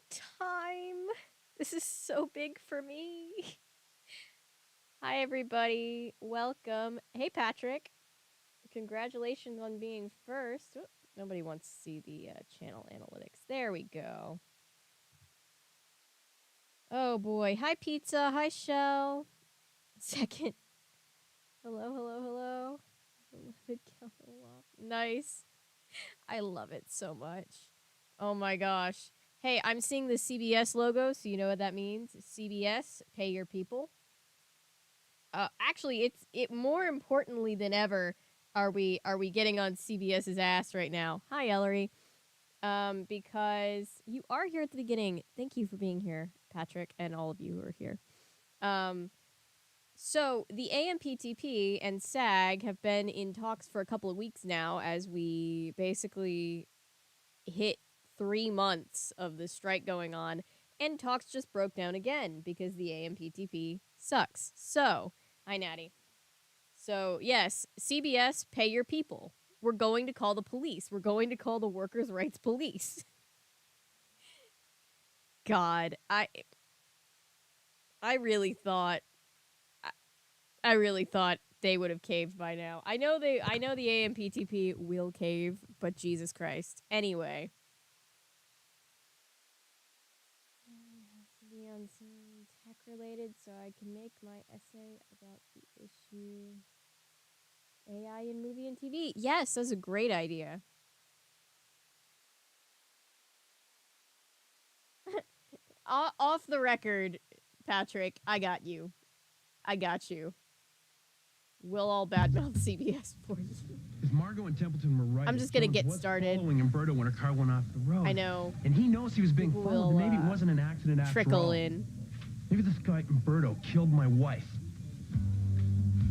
time. This is so big for me. Hi, everybody. Welcome. Hey, Patrick. Congratulations on being first. Oop, nobody wants to see the channel analytics. There we go. Oh, boy. Hi, Pizza. Hi, Shell. Second. Hello, hello, hello. Beloved Kellow. Nice. I love it so much. Oh, my gosh. Hey, I'm seeing the CBS logo, so you know what that means. CBS, pay your people. Actually, it more importantly than ever are we getting on CBS's ass right now. Hi, Ellery. Because you are here at the beginning. Thank you for being here, Patrick, and all of you who are here. So the AMPTP and SAG have been in talks for a couple of weeks now as we basically hit 3 months of the strike going on, and talks just broke down again because the AMPTP sucks. So, hi, Natty. So, yes, CBS, pay your people. We're going to call the police. We're going to call the workers' rights police. God, I really thought they would have caved by now. I know the AMPTP will cave, but Jesus Christ. Anyway. Be on some tech related so I can make my essay about the issue. AI in movie and TV. Yes, that's a great idea. Off the record, Patrick, I got you. We'll all badmouth CBS for you. If Margot and Templeton were right, I'm just gonna get started. Following Umberto when her car went off the road. I know. And he knows he was being followed. Maybe it wasn't an accident after all. Trickle in. Maybe this guy Umberto killed my wife.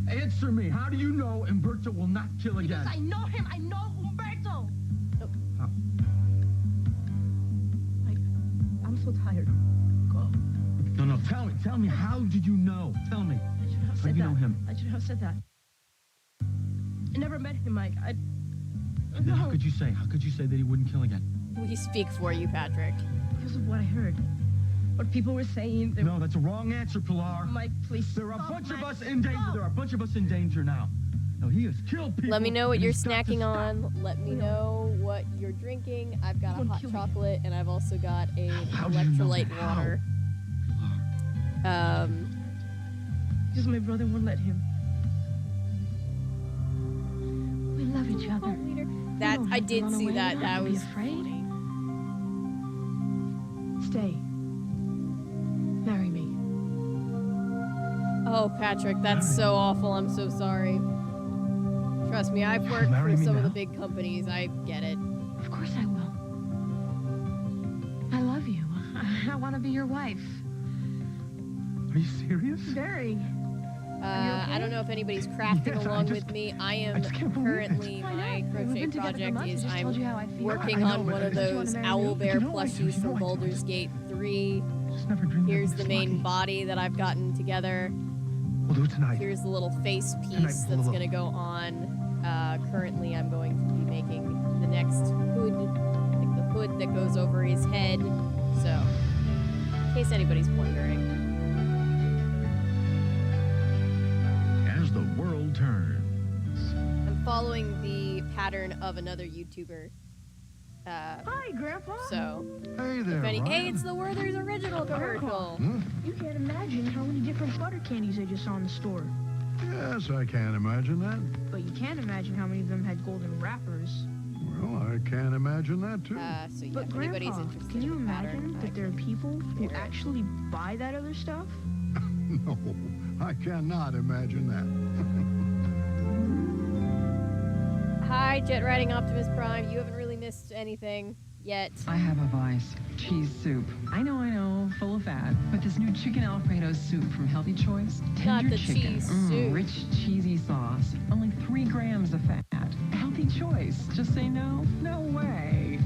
Answer me. How do you know Umberto will not kill again? Because I know him. I know Umberto. Oh. How? I'm so tired. Go. No. Tell me. How did you know? Tell me. I should have said How do you that. know him? I should have said that. I never met him, Mike. Then how could you say that he wouldn't kill again? We speak for you, Patrick. Because of what I heard. What people were saying. No, that's a wrong answer, Pilar. Mike, please. There are a stop, bunch of Mike. us in danger. Stop. There are a bunch of us in danger now. No, he has killed people. Let me know what and you're he's got to snacking stop. on. Let me know what you're drinking. I've got a Someone hot kill me. chocolate, and I've also got a How do you know electrolyte that? How? water. Because my brother won't let him. We love each other. That don't I have to did run see away. that. You don't That have to be was afraid. funny. Stay. Marry me. Oh, Patrick, that's so awful. I'm so sorry. Trust me, I've worked Marry for me some of the now? big companies. I get it. Of course I will. I love you. I want to be your wife. Are you serious? Very. I don't know if anybody's crafting Yes, along with me. I am just can't believe it. currently, I know. my We've crochet been together for project months. I is just told you how I I'm feel. working I know, on but one I of just wanna those marry you. owl bear You know I do, plushies you from know I do. Baldur's Gate 3. Just never dreamed Here's I'd the be main lucky. body that I've gotten together. We'll do it tonight. Here's the little face piece Tonight, that's going to go on. Currently, I'm going to be making the next hood, like the hood that goes over his head. So, in case anybody's wondering. As the world turns. I'm following the pattern of another YouTuber. Hi, Grandpa. So, Hey there, if any, Ryan. hey, it's the Werther's original commercial. You can't imagine how many different butter candies I just saw in the store. Yes, I can imagine that. But you can't imagine how many of them had golden wrappers. Well, I can imagine that, too. So yeah, But if anybody's Grandpa, interested can you in the pattern, imagine I that there are can people who figure it. actually buy that other stuff? No, I cannot imagine that. Hi, Jet Riding Optimus Prime. You haven't really missed anything yet. I have a vice. Cheese soup. I know, full of fat. But this new chicken Alfredo soup from Healthy Choice. Not Tender the chicken. cheese soup. Rich, cheesy sauce. Only 3 grams of fat. Healthy Choice. Just say no? No way.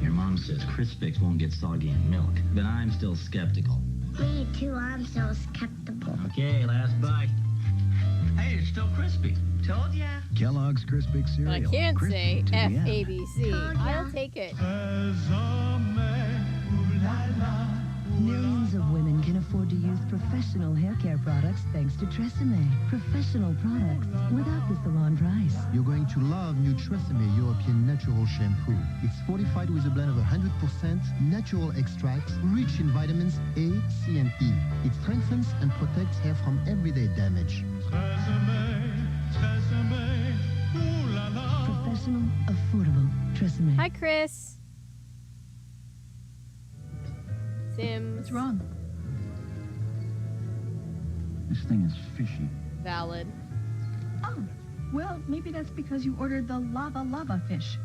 Your mom says Crispix won't get soggy in milk, but I'm still skeptical. Me too, I'm so skeptical. Okay, last bite. Hey, it's still crispy. Told ya. Kellogg's Crispix cereal. But I can't Crispy say to the end. FABC. Told ya. I'll take it. As a man Millions of women can afford to use professional hair care products thanks to Tresemme. Professional products without the salon price. You're going to love new Tresemme European Natural Shampoo. It's fortified with a blend of 100% natural extracts rich in vitamins A, C, and E. It strengthens and protects hair from everyday damage. Professional, affordable Tresemme. Hi, Chris. Sims. What's wrong? This thing is fishy. Valid. Oh, well, maybe that's because you ordered the lava fish.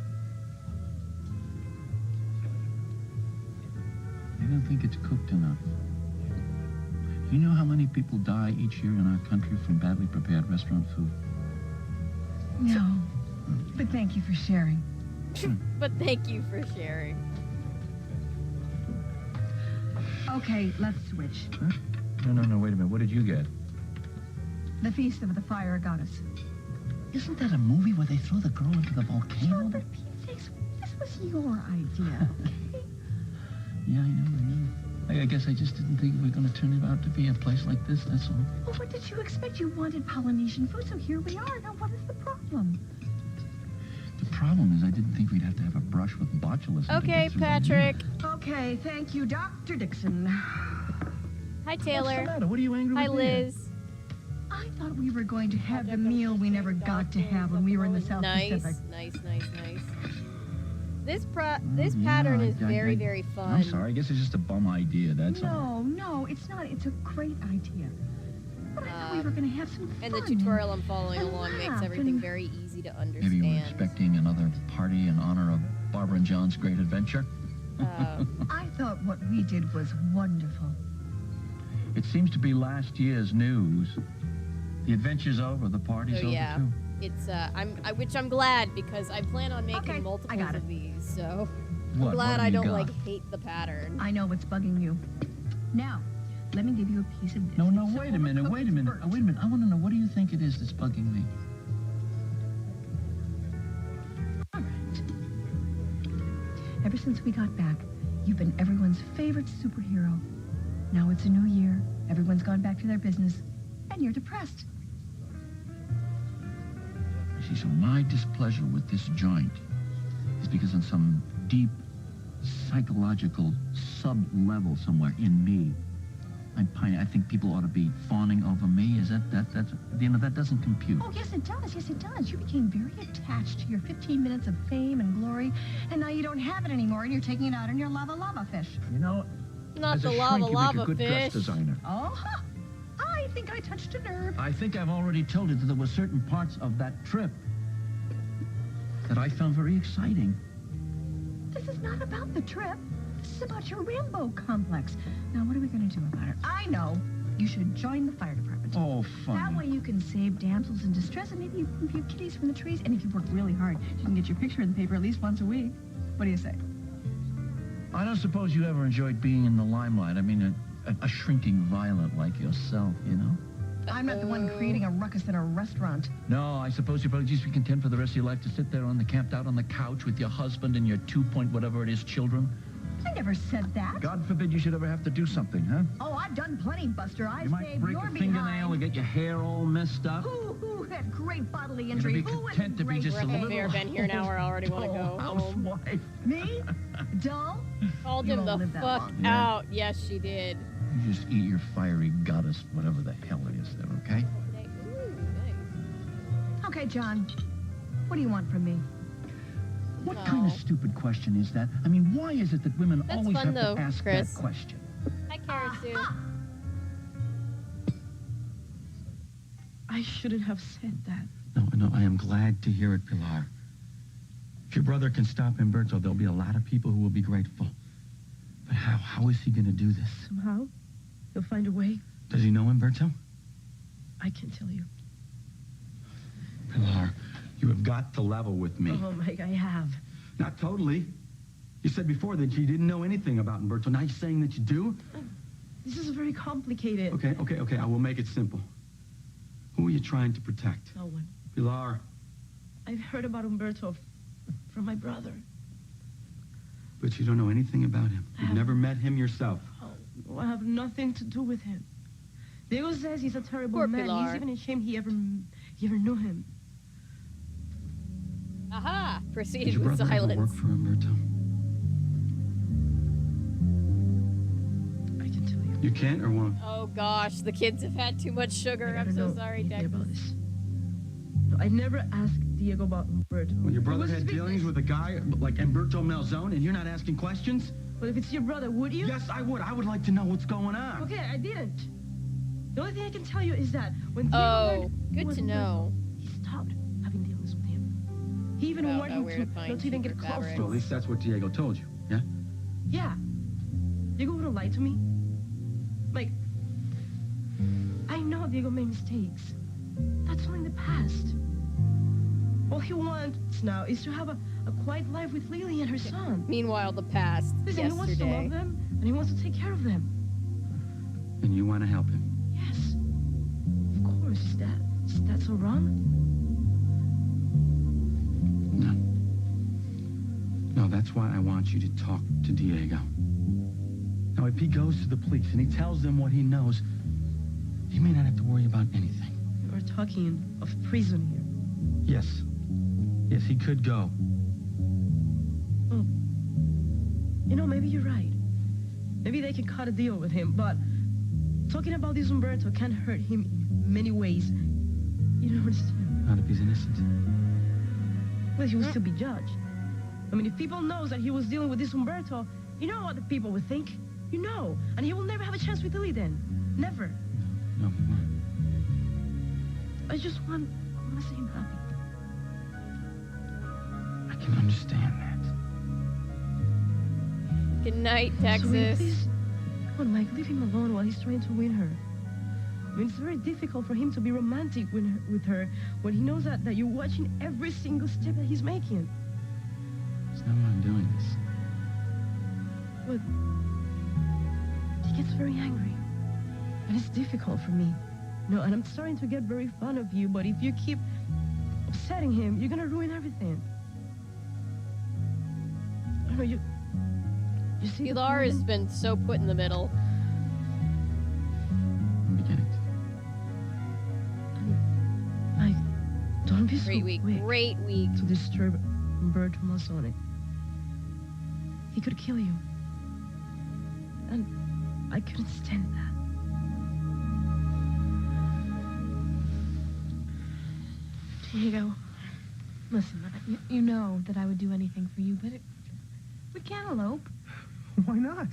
I don't think it's cooked enough. You know how many people die each year in our country from badly prepared restaurant food? No, but thank you for sharing. But thank you for sharing. Okay, let's switch. Huh? No, wait a minute. What did you get? The Feast of the Fire Goddess. Isn't that a movie where they throw the girl into the volcano? John, for Pete's sakes, this was your idea, okay? Yeah, I know. I guess I just didn't think we were going to turn it out to be a place like this, that's all. Well, what did you expect? You wanted Polynesian food, so here we are. Now, what is the problem? The problem is I didn't think we'd have to have a brush with botulism. to Okay, get through the Patrick. meal. Okay, thank you, Dr. Dixon. Hi, What's the Taylor. matter? What are you angry Hi, with me at? Liz. I thought we were going to have the meal we never got to have when we were in the South Pacific. Nice. This pattern is very, very fun. I'm sorry. I guess it's just a bum idea. That's all. No, it's not. It's a great idea. But I thought we were going to have some fun. And the tutorial I'm following and along makes laugh everything and- very easy to Maybe understand. you were expecting another party in honor of Barbara and John's great adventure. I thought what we did was wonderful. It seems to be last year's news. The adventure's over. The party's So over yeah, too. it's which I'm glad because I plan on making Okay, I multiples got of it. these. So What? I'm glad What have I you don't got? like hate the pattern. I know what's bugging you. Now, let me give you a piece of this. No, It's wait a minute. overcooked Wait a minute. bird. I want to know, what do you think it is that's bugging me? All right. Ever since we got back, you've been everyone's favorite superhero. Now it's a new year, everyone's gone back to their business, and you're depressed. See, so my displeasure with this joint is because on some deep psychological sub-level somewhere in me, I think people ought to be fawning over me. Is that's that doesn't compute. Oh, yes, it does. Yes, it does. You became very attached to your 15 minutes of fame and glory, and now you don't have it anymore, and you're taking it out on your lava fish. You know, Not as the a shrink, you make a lava good dress fish. designer. Oh, I think I touched a nerve. I think I've already told you that there were certain parts of that trip that I found very exciting. This is not about the trip. This is about your Rambo complex. Now, what are we going to do about it? I know. You should join the fire department. Oh, That way funny. you can save damsels in distress, and maybe you can view kitties from the trees. And if you work really hard, you can get your picture in the paper at least once a week. What do you say? I don't suppose you ever enjoyed being in the limelight. I mean, a shrinking violet like yourself, you know? I'm not the one creating a ruckus in a restaurant. No, I suppose you'd probably just be content for the rest of your life to sit there camped out on the couch with your husband and your 2 point whatever it is children. I never said that. God forbid you should ever have to do something, huh? Oh, I've done plenty, Buster. I You might saved break your a fingernail behind. or get your hair all messed up. Who had great bodily You're injury? gonna be Who was content to be great just a Right, little fair, been here an hour, I already want to go home. housewife. Me? Dull? Called You him the won't live that fuck long. Yeah. out. Yes, she did. You just eat your fiery goddess, whatever the hell it is there, okay? Ooh, nice. Okay, John. What do you want from me? What kind of No. stupid question is that? I mean, why is it that women That's always fun, have though, to ask Chris. that question? Hi, Karasu. I shouldn't have said that. No, I am glad to hear it, Pilar. If your brother can stop Umberto, there'll be a lot of people who will be grateful. But how is he going to do this? Somehow, he'll find a way. Does he know Umberto? I can't tell you. Pilar, you have got to level with me. Oh, Mike, I have. Not totally. You said before that you didn't know anything about Umberto. Now you're saying that you do? This is very complicated. Okay. I will make it simple. Who are you trying to protect? No one. Pilar, I've heard about Umberto from my brother. but you don't know anything about him. You've never met him yourself. Oh, No, I have nothing to do with him. Diego says he's a terrible Poor man. Pilar. He's even ashamed he ever knew him. Aha! Did Proceeded your with brother ever work silence. for Umberto? I can tell you. You can't or won't? Oh gosh, the kids have had too much sugar. I I'm don't so know sorry, anything Texas. about this. No, I never asked Diego about Umberto. When your It brother was had his dealings business. with a guy like Umberto Malzone and you're not asking questions? But if it's your brother, would you? Yes, I would. I would like to know what's going on. Okay, I didn't. The only thing I can tell you is that when Diego Oh, learned who good was to Umberto, know. he stopped having dealings with him. He even About warned how him where to to find not to even get secret close fabrics. to So at him. least that's what Diego told you, yeah? Yeah. Diego wouldn't lie to me. Like, I know Diego made mistakes. That's all in the past. All he wants now is to have a quiet life with Lily and her son. Meanwhile, the past, Listen, he wants to yesterday. love them, and he wants to take care of them. And you want to help him? Yes. Of course. Is that so wrong? No. No, that's why I want you to talk to Diego. Now, if he goes to the police and he tells them what he knows, he may not have to worry about anything. We're talking of prison here. Yes. Yes, he could go. Well, you know, maybe you're right. Maybe they can cut a deal with him, but talking about this Umberto can hurt him in many ways. You don't understand. Not if he's innocent. Well, he will still be judged. I mean, if people knows that he was dealing with this Umberto, you know what the people would think. You know. And he will never have a chance with Lily then. Never. No, he won't. I just want to see him happy. I can understand that. Good night, So, Texas. please, come on, Mike, leave him alone while he's trying to win her. I mean, it's very difficult for him to be romantic with her when he knows that you're watching every single step that he's making. That's not why I'm doing this. But he gets very angry. And it's difficult for me. No, and I'm starting to get very fond of you, but if you keep upsetting him, you're gonna ruin everything. I don't know, you see the Pilar has problem? been so put in the middle. I'm beginning to. Like, don't be so Great week. quick Great week. to disturb Umberto Malzone. He could kill you. And I couldn't stand that. Diego, listen, You know that I would do anything for you, but we can't elope. Why not?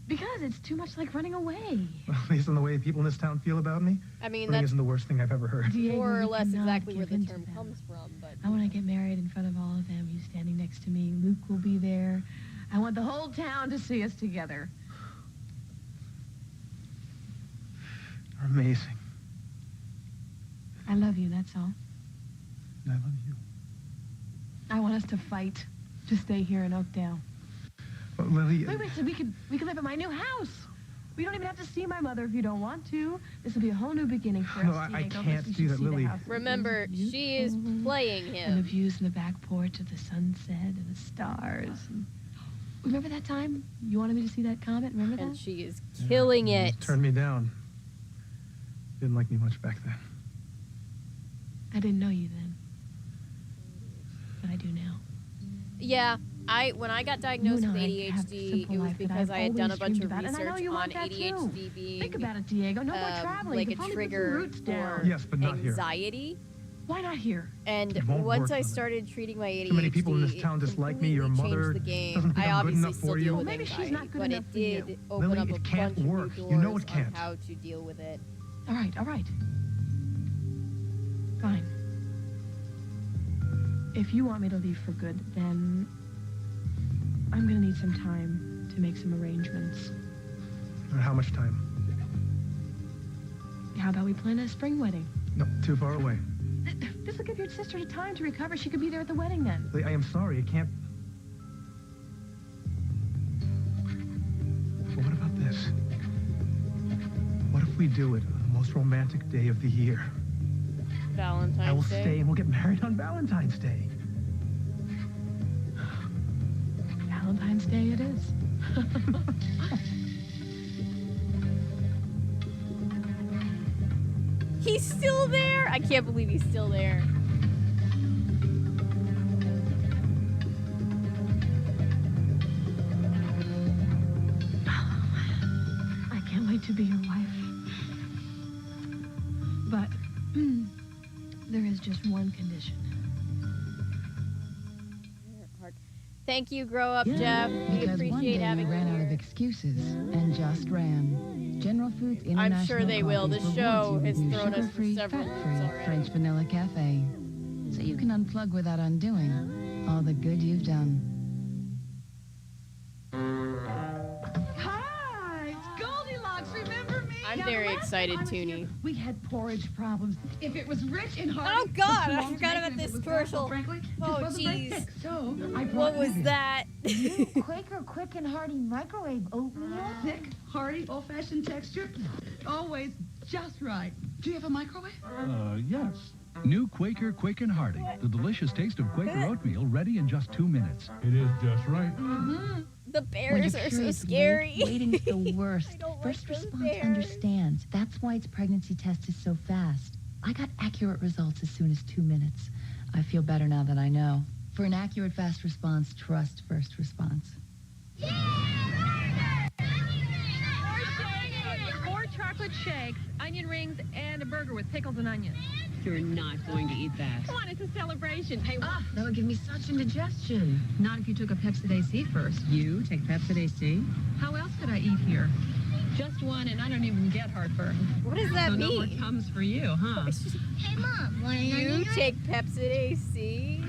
Because it's too much like running away. Well, based on the way people in this town feel about me, I mean, running that's isn't the worst thing I've ever heard. Diego, more or you less cannot exactly where give the in to term them. comes from, but I want to get married in front of all of them. You standing next to me. Luke will be there. I want the whole town to see us together. You're amazing. I love you, that's all. And I love you. I want us to fight to stay here in Oakdale. Well, Lily, Wait, so we could live at my new house. We don't even have to see my mother if you don't want to. This will be a whole new beginning for No, us, I Diego. can't We do should that, see the Lily. house. remember, she is playing And the him. views in the back porch of the sunset and the stars. And remember that time you wanted me to see that comet? Remember And that? she is killing you it. just turned me down. Didn't like me much back then. I didn't know you then, but I do now. Yeah, when I got diagnosed You with and I have the ADHD, simple it was life that because I've I had done a always bunch of dreamed about, and I know research you on want that too. ADHD being Think about it, Diego. No more traveling. like You a can finally put some trigger roots down. for Yes, but not here. anxiety. Why not here? And It won't once work, I Mother. started treating my ADHD, Too many people in this it town dislike me. Your completely mother changed the game. doesn't think I I'm good obviously enough still for deal you. with Well, maybe she's anxiety, not good but enough it for you. did open Lily, up a it can't bunch work. of new You know doors it can't. on how to deal with it. All right, all right. Fine. If you want me to leave for good, then I'm gonna need some time to make some arrangements. How much time? How about we plan a spring wedding? No, too far away. This will give your sister time to recover. She could be there at the wedding then. Lily, I am sorry. I can't. But what about this? What if we do it on the most romantic day of the year? Valentine's I will Day. stay and we'll get married on Valentine's Day. Valentine's Day it is. he's still there. I can't believe he's still there. I can't wait to be your wife. But there is just one condition. Thank you, Grow Up, Jeff. We Because one appreciate day having you ran you out here. of excuses and just ran. General Foods International I'm sure they will. The Coffees show rewards has you with new thrown us for sugar-free, several years fat-free already. French vanilla cafe. So you can unplug without undoing all the good you've done. Hi, it's Goldilocks. Remember me? I'm Yeah, very the last excited, time I was Toonie. here, We had porridge problems. If it was rich and hard. Oh, God, I forgot about this commercial. Frankly, just Oh, wasn't my jeez. pick. So I brought What was it in. that? Quaker Quick and Hearty microwave oatmeal. Thick, hearty, old-fashioned texture. Always just right. Do you have a microwave? Yes. New Quaker Quick and Hearty. The delicious taste of Quaker oatmeal ready in just 2 minutes. It is just right. The bears are so scary. Waiting's the worst. don't First like those response bears. understands. That's why its pregnancy test is so fast. I got accurate results as soon as 2 minutes. I feel better now that I know. For an accurate fast response, trust First Response. 4 chocolate shakes, onion rings, and a burger with pickles and onions. You're not going to eat that. Come on, it's a celebration. Hey, That would give me such indigestion. Not if you took a Pepsid AC first. You take Pepsid AC? How else could I eat here? Just one, and I don't even get heartburn. What does that So no more mean? Tums for you, huh? Hey, Mom, want You take Pepsid AC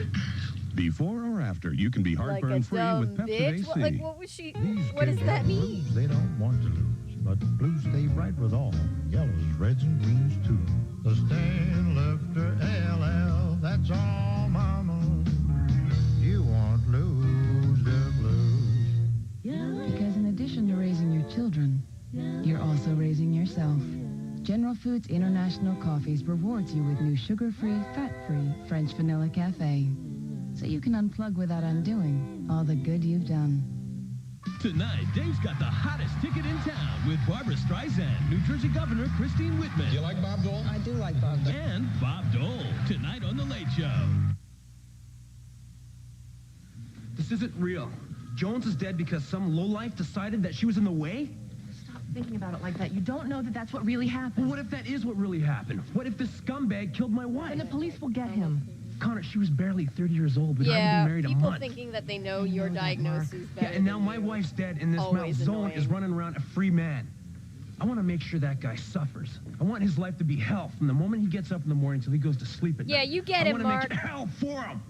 Before or after, you can be like a heartburn-free dumb with Pepsid bitch? AC. What was she? These What does kids that have mean? blues they don't want to lose, but the blues stay right with all. Yellows, reds, and greens too. The stand lifter LL, that's all, mama. You won't lose the blues. Because in addition to raising your children, you're also raising yourself. General Foods International Coffees rewards you with new sugar-free, fat-free French vanilla cafe. So you can unplug without undoing all the good you've done. Tonight, Dave's got the hottest ticket in town with Barbara Streisand, New Jersey Governor Christine Whitman. You like Bob Dole? I do like Bob Dole. And Bob Dole, tonight on The Late Show. This isn't real. Jones is dead because some lowlife decided that she was in the way? stop thinking about it like that. You don't know that that's what really happened. Well, what if that is what really happened? What if this scumbag killed my wife? And the police will get him. Connor, she was barely 30 years old. We'd already Yeah, been married a people month. thinking that they know your diagnosis better. Yeah, and now than my you. wife's dead, and this Always Malzone annoying. is running around a free man. I want to make sure that guy suffers. I want his life to be hell from the moment he gets up in the morning till he goes to sleep at Yeah, night. you get I it, wanna Mark. make it hell for him.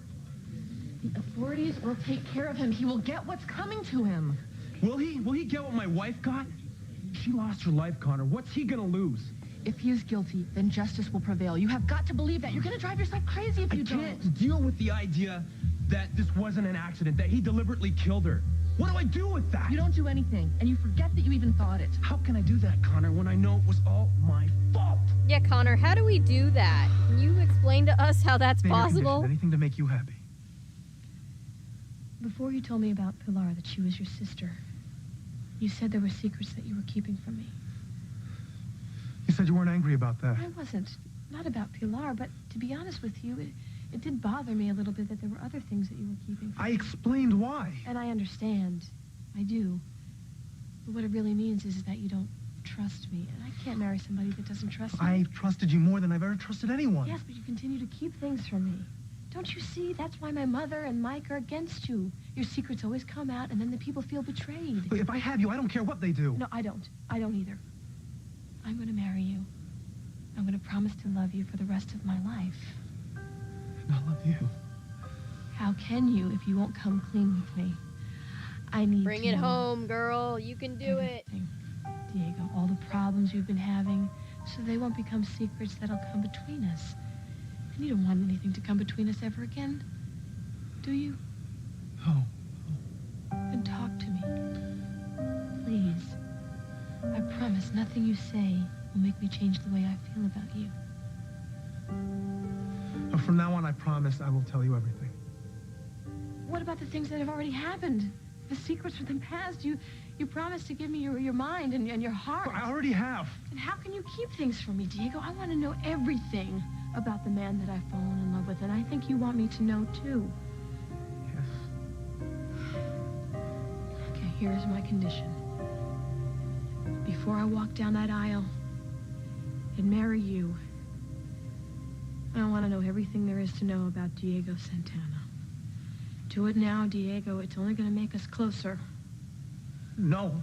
The authorities will take care of him. He will get what's coming to him. Will he? Will he get what my wife got? She lost her life, Connor. What's he gonna lose? If he is guilty, then justice will prevail. You have got to believe that. You're going to drive yourself crazy if you I don't. can't deal with the idea that this wasn't an accident, that he deliberately killed her. What do I do with that? You don't do anything, and you forget that you even thought it. How can I do that, Connor, when I know it was all my fault? Yeah, Connor, how do we do that? Can you explain to us how that's Name your possible? condition, anything to make you happy. Before you told me about Pilar, that she was your sister, you said there were secrets that you were keeping from me. You said you weren't angry about that. I wasn't. Not about Pilar, but to be honest with you, it did bother me a little bit that there were other things that you were keeping from I me. explained why. And I understand. I do. But what it really means is that you don't trust me. And I can't marry somebody that doesn't trust me. I've trusted you more than I've ever trusted anyone. Yes, but you continue to keep things from me. Don't you see? That's why my mother and Mike are against you. Your secrets always come out, and then the people feel betrayed. But if I have you, I don't care what they do. No, I don't. I don't either. I'm going to marry you. I'm going to promise to love you for the rest of my life. And I love you. How can you if you won't come clean with me? I need Bring to it know home, girl. You can do it. everything. Diego, all the problems you've been having, so they won't become secrets that'll come between us. And you don't want anything to come between us ever again, do you? No. Then talk to me. Please. I promise nothing you say will make me change the way I feel about you. From now on, I promise I will tell you everything. What about the things that have already happened? The secrets from the past? You You promised to give me your mind and your heart. Well, I already have. And how can you keep things from me, Diego? I want to know everything about the man that I've fallen in love with, and I think you want me to know, too. Yes. Okay, here's my condition. Before I walk down that aisle and marry you, I want to know everything there is to know about Diego Santana. Do it now, Diego. It's only going to make us closer. No.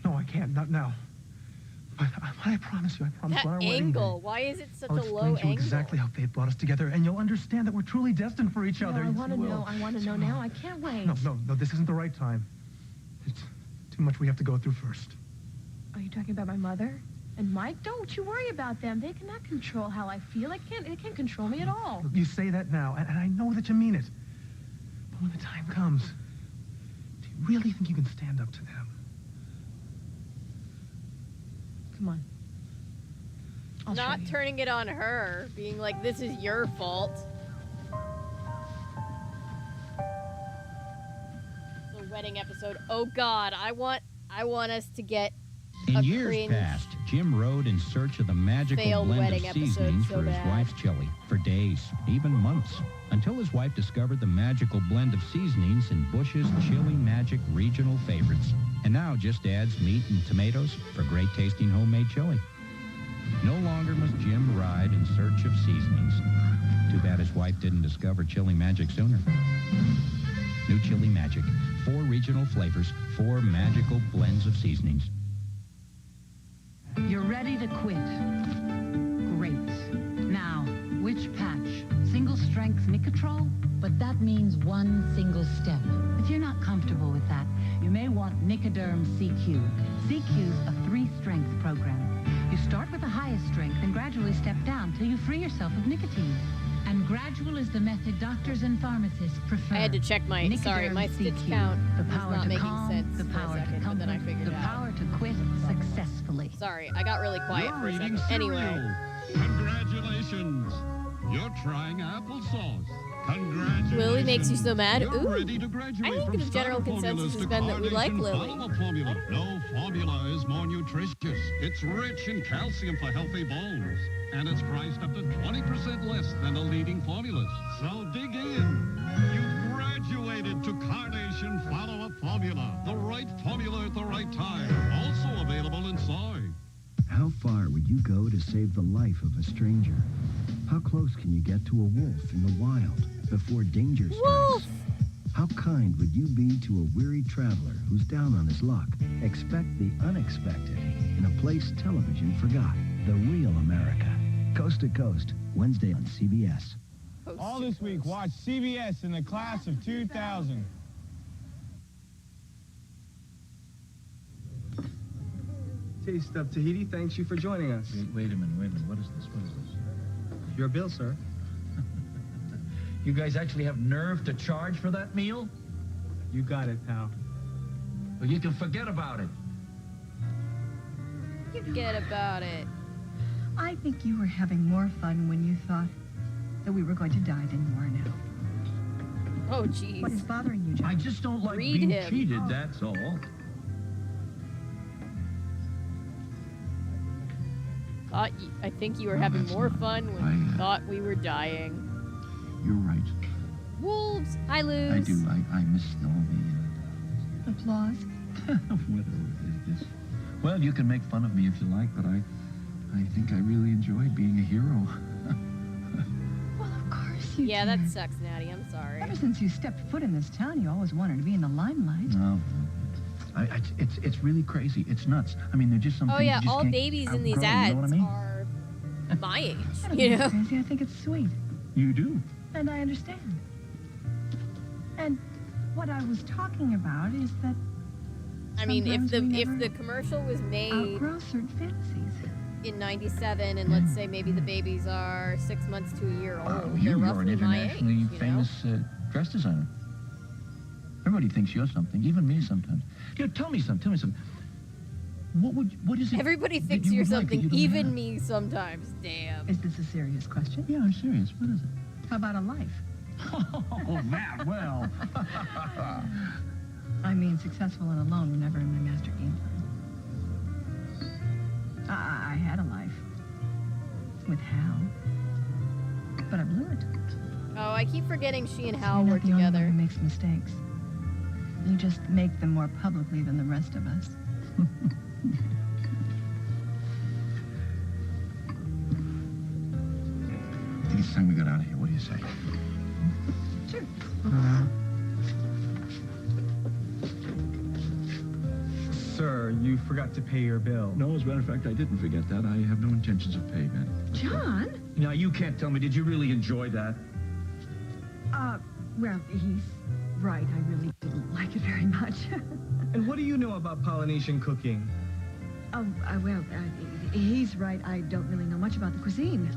No, I can't. Not now. But I promise you, I promise That on our wedding angle. day, Why is it such I'll a explain low to you angle? exactly how fate brought us together, and you'll understand that we're truly destined for each other. I Yes, want to you will. know. I want to know now. I can't wait. No, this isn't the right time. It's too much we have to go through first. Are you talking about my mother and Mike? Don't you worry about them. They cannot control how I feel. It can't control me at all. You say that now, and I know that you mean it. But when the time comes, do you really think you can stand up to them? Come on. I'll show Not you. turning it on her, being like, this is your fault. The wedding episode. Oh God, I want us to get In a years cringe. past, Jim rode in search of the magical Failed blend wedding of episode seasonings so for his bad. wife's chili for days, even months, until his wife discovered the magical blend of seasonings in Bush's Chili Magic regional favorites. And now just adds meat and tomatoes for great tasting homemade chili. No longer must Jim ride in search of seasonings. Too bad his wife didn't discover Chili Magic sooner. New Chili Magic. 4 regional flavors, 4 magical blends of seasonings. You're ready to quit. Great. Now, which patch? Single strength Nicotrol? But that means one single step. If you're not comfortable with that, you may want Nicoderm CQ. CQ's a 3-strength program. You start with the highest strength and gradually step down till you free yourself of nicotine. And gradual is the method doctors and pharmacists prefer. I had to check my, sorry, my stitch CQ. count The was power not to making calm, sense the for a power second, to but comfort, then I figured the it out. power to quit successfully. Sorry, I got really quiet for a second. Anyway. Congratulations. You're trying applesauce. Congratulations. Lily makes you so mad? You're Ooh. ready to I graduate think from the general starter consensus formulas has to been that we like Carnation Lily. Follow formula. No formula is more nutritious. It's rich in calcium for healthy bones. And it's priced up to 20% less than the leading formulas. So dig in. You've graduated to Carnation Follow-Up Formula. The right formula at the right time. Also available in soy. How far would you go to save the life of a stranger? How close can you get to a wolf in the wild before danger strikes? Wolf! How kind would you be to a weary traveler who's down on his luck? Expect the unexpected in a place television forgot. The Real America. Coast to Coast, Wednesday on CBS. All this week, watch CBS in the class of 2000. Taste of Tahiti thanks you for joining us. Wait a minute. What is this? Your bill, sir. You guys actually have nerve to charge for that meal? You got it, pal. Well, you can forget about it. Forget about it. I think you were having more fun when you thought that we were going to die than you are now. Oh, jeez. What is bothering you, John? I just don't like Read being him. cheated, that's all. I think you were having more fun when you thought we were dying. You're right. Wolves, I lose. I do. I miss all the... Applause? Whether it is. Well, you can make fun of me if you like, but I think I really enjoy being a hero. Well, of course you Yeah, did. that sucks, Natty. I'm sorry. Ever since you stepped foot in this town, you always wanted to be in the limelight. No. It's really crazy. It's nuts. I mean, they're just some Oh things yeah, you just all can't babies in these outgrow, ads you know what I mean? are my age. I don't You think know? it's crazy. I think it's sweet. You do. And I understand. And what I was talking about is that I mean, if sometimes we the never commercial was made outgrow certain fantasies. in '97, and let's say maybe the babies are 6 months to a year old, they're You're an roughly my age. internationally You know? famous dress designer. Everybody thinks you're something, even me sometimes. Tell me something. What is it? Everybody that thinks you you're would like that something, you don't even have? me sometimes. Damn. Is this a serious question? Yeah, I'm serious. What is it? How about a life? Oh, that, well. I mean, successful and alone were never in my master game plan. I had a life with Hal, but I blew it. Oh, I keep forgetting she and So Hal you're were not the only one together. who makes mistakes. You just make them more publicly than the rest of us. I think it's time we got out of here. What do you say? Sure. Sir, you forgot to pay your bill. No, as a matter of fact, I didn't forget that. I have no intentions of paying that. John? Now, you can't tell me, did you really enjoy that? Well, he's right. I really didn't like it very much. And what do you know about Polynesian cooking? He's right. I don't really know much about the cuisine.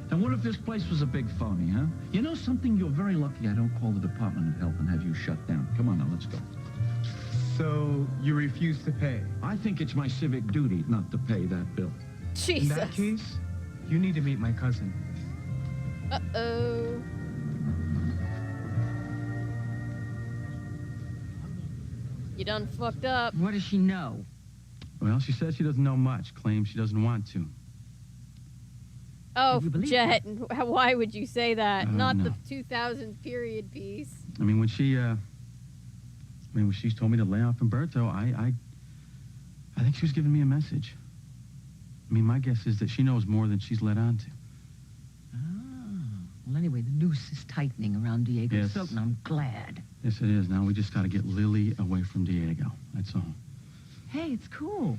And what if this place was a big phony, huh? You know something? You're very lucky I don't call the Department of Health and have you shut down. Come on now, let's go. So, you refuse to pay? I think it's my civic duty not to pay that bill. Jesus. In that case, you need to meet my cousin. Uh-oh. You done fucked up. What does she know? Well, she says she doesn't know much, claims she doesn't want to. Oh, you believe Jet, why would you say that? don't Not know. the 2000 period piece. I mean, when she's told me to lay off Umberto, I think she was giving me a message. I mean, my guess is that she knows more than she's let on to. Well, anyway, the noose is tightening around Diego's Yes. throat, and I'm glad. Yes, it is. Now we just got to get Lily away from Diego. That's all. Hey, it's cool.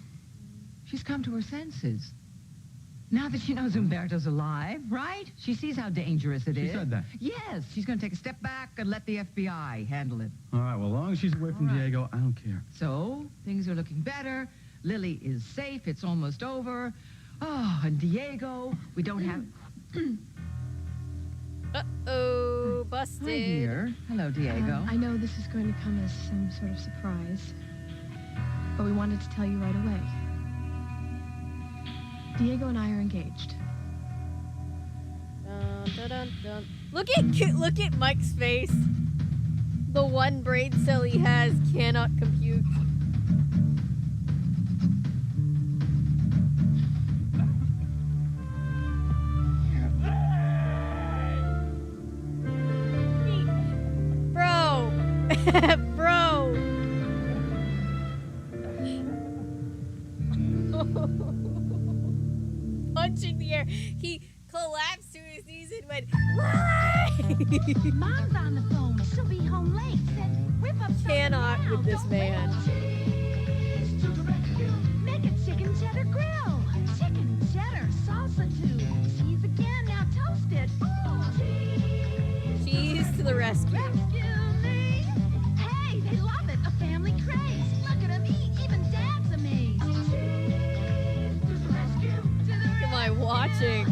She's come to her senses. Now that she knows Umberto's alive, right? She sees how dangerous it is. She said that. Yes, she's going to take a step back and let the FBI handle it. All right, well, as long as she's away from Diego, I don't care. So, things are looking better. Lily is safe. It's almost over. Oh, and Diego, we don't have... Uh-oh, busted. Hi, dear. Hello, Diego. I know this is going to come as some sort of surprise, but we wanted to tell you right away. Diego and I are engaged. Dun, dun, dun, dun. Look at Mike's face. The one brain cell he has cannot compute. Bro! Bro! Punching the air. He collapsed to his knees and went, "Lily!" Mom's on the phone. She'll be home late. Said, whip up something Cannot now. with this Don't man. Make a chicken cheddar grill. Chicken cheddar salsa too. Cheese again, now toasted. Ooh. Cheese to the rescue. Rescue me. Hey, they love it. A family craze. Look at them eat. Even Dad's amazed. Cheese to the rescue. To the What am I watching?